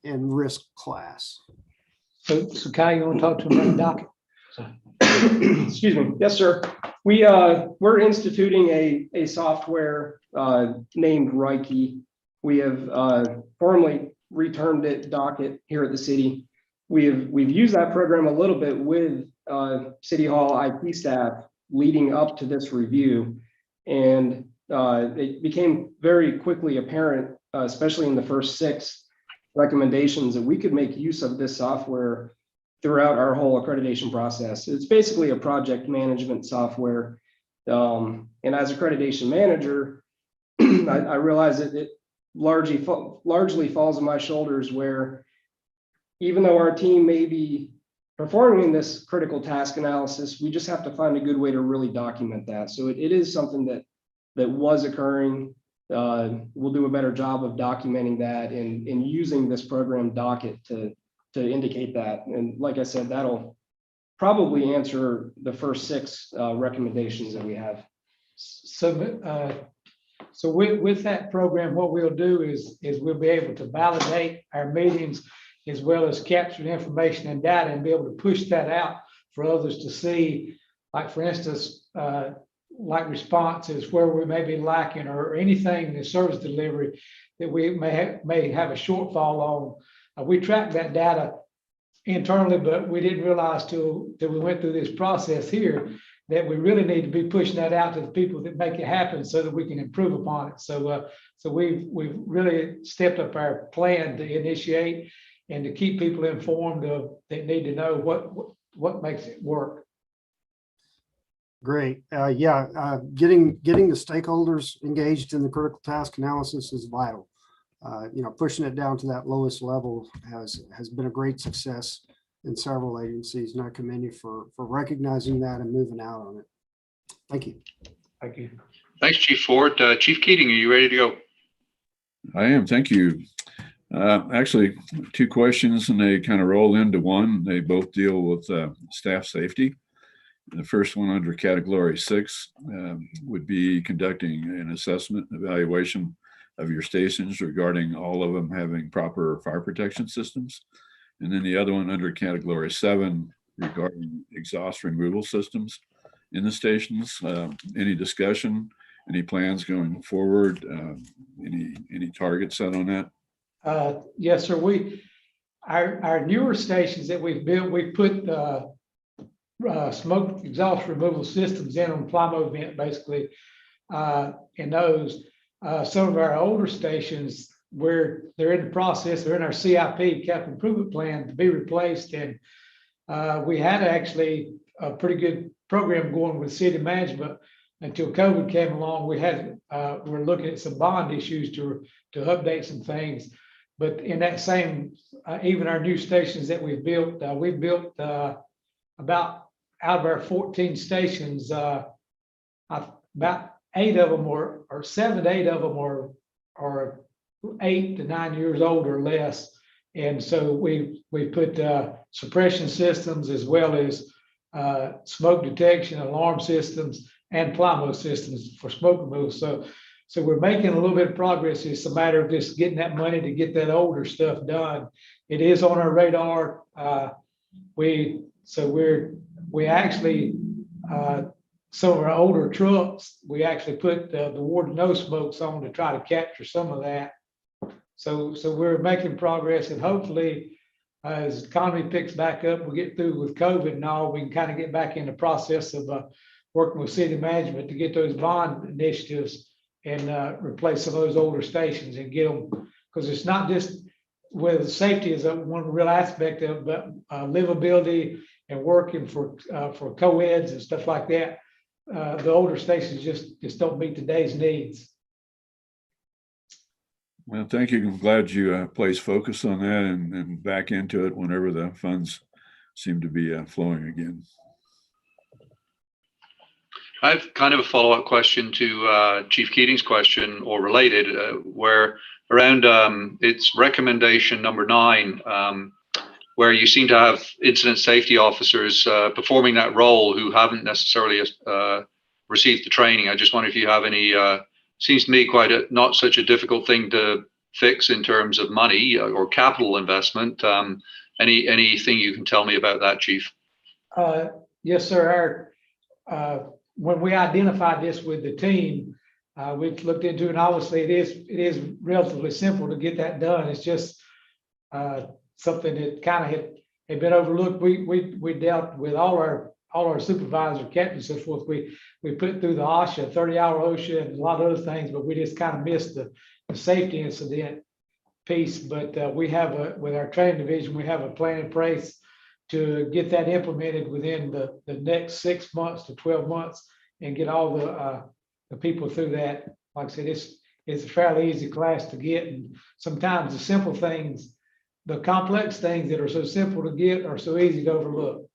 and risk class? So Kai, you want to talk to him about the docket? Excuse me. Yes, sir. We're instituting a software named Reiki. We have formally returned it docket here at the city. We've used that program a little bit with City Hall IT staff leading up to this review, and it became very quickly apparent, especially in the first 6 recommendations, that we could make use of this software throughout our whole accreditation process. It's basically a project management software. And as accreditation manager, I realize that it largely falls on my shoulders, where even though our team may be performing this critical task analysis, we just have to find a good way to really document that. So it is something that was occurring. We'll do a better job of documenting that and using this program docket to indicate that. And like I said, that'll probably answer the first 6 recommendations that we have. So with that program, what we'll do is we'll be able to validate our meetings as well as capture information and data and be able to push that out for others to see. Like, for instance, like responses where we may be lacking, or anything in the service delivery that we may have a shortfall on. We track that data internally, but we didn't realize till we went through this process here that we really need to be pushing that out to the people that make it happen so that we can improve upon it. So we've really stepped up our plan to initiate and to keep people informed of, they need to know what makes it work. Great. Getting the stakeholders engaged in the critical task analysis is vital. Pushing it down to that lowest level has been a great success in several agencies, and I commend you for recognizing that and moving out on it. Thank you. Thank you. Thanks, Chief Ford. Chief Keating, are you ready to go? I am. Thank you. Actually, 2 questions, and they kind of roll into one. They both deal with staff safety. The first one, under category 6, would be conducting an assessment evaluation of your stations regarding all of them having proper fire protection systems. And then the other one, under category 7, regarding exhaust removal systems in the stations. Any discussion, any plans going forward, any targets set on that? Yes, sir. Our newer stations that we've built, we put smoke exhaust removal systems in on Plimo vent, basically, in those. Some of our older stations, where they're in the process, they're in our CIP, capital improvement plan, to be replaced. And we had actually a pretty good program going with city management until COVID came along. We're looking at some bond issues to update some things. But in that same, even our new stations that we've built about, out of our 14 stations, about 8 of them or 7 to 8 of them are 8 to 9 years old or less. And so we put suppression systems as well as smoke detection, alarm systems, and Plimo systems for smoke removal. So we're making a little bit of progress. It's a matter of just getting that money to get that older stuff done. It is on our radar. We actually, some of our older trucks, we actually put the ward no smokes on to try to capture some of that. So we're making progress, and hopefully as the economy picks back up, we get through with COVID and all, we can kind of get back in the process of working with city management to get those bond initiatives and replace some of those older stations and get them because it's not just where the safety is one real aspect of, but livability and working for co-eds and stuff like that. The older stations just don't meet today's needs. Well, thank you. I'm glad you placed focus on that and back into it whenever the funds seem to be flowing again. I have kind of a follow-up question to Chief Keating's question, or related, where around its recommendation number 9, where you seem to have incident safety officers performing that role who haven't necessarily received the training. I just wonder if you have any, seems to me quite not such a difficult thing to fix in terms of money or capital investment. Anything you can tell me about that, Chief? Yes, sir. When we identified this with the team, we looked into it, and obviously it is relatively simple to get that done. It's just something that kind of had been overlooked. We dealt with all our supervisor captains and so forth. We put through the OSHA, 30-hour OSHA, and a lot of other things, but we just kind of missed the safety incident piece. But we have with our training division, we have a plan in place to get that implemented within the next 6 months to 12 months and get all the people through that. Like I said, it's a fairly easy class to get. And sometimes the simple things, the complex things that are so simple to get are so easy to overlook.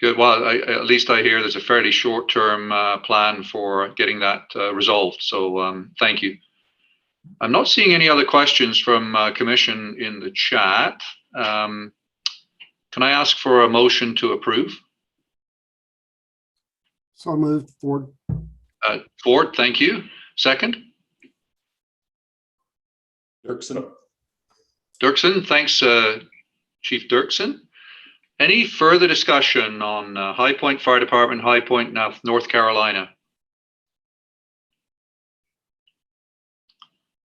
Good. Well, at least I hear there's a fairly short-term plan for getting that resolved. So thank you. I'm not seeing any other questions from Commission in the chat. Can I ask for a motion to approve? So moved, Ford. Ford, thank you. Second? Dirksen. Dirksen, thanks, Chief Dirksen. Any further discussion on High Point Fire Department, High Point, North Carolina?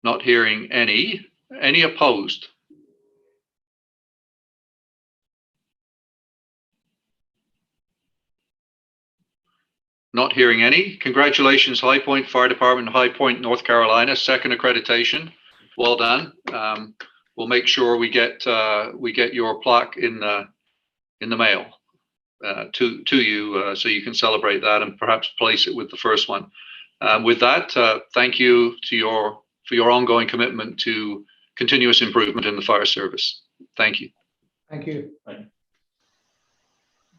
Not hearing any. Any opposed? Not hearing any. Congratulations, High Point Fire Department, High Point, North Carolina, second accreditation. Well done. We'll make sure we get your plaque in the mail to you, so you can celebrate that and perhaps place it with the first one. With that, thank you for your ongoing commitment to continuous improvement in the fire service. Thank you. Thank you.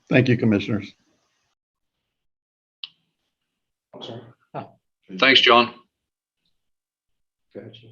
Thank you, Commissioners. I'm sorry. Thanks, John. Gotcha.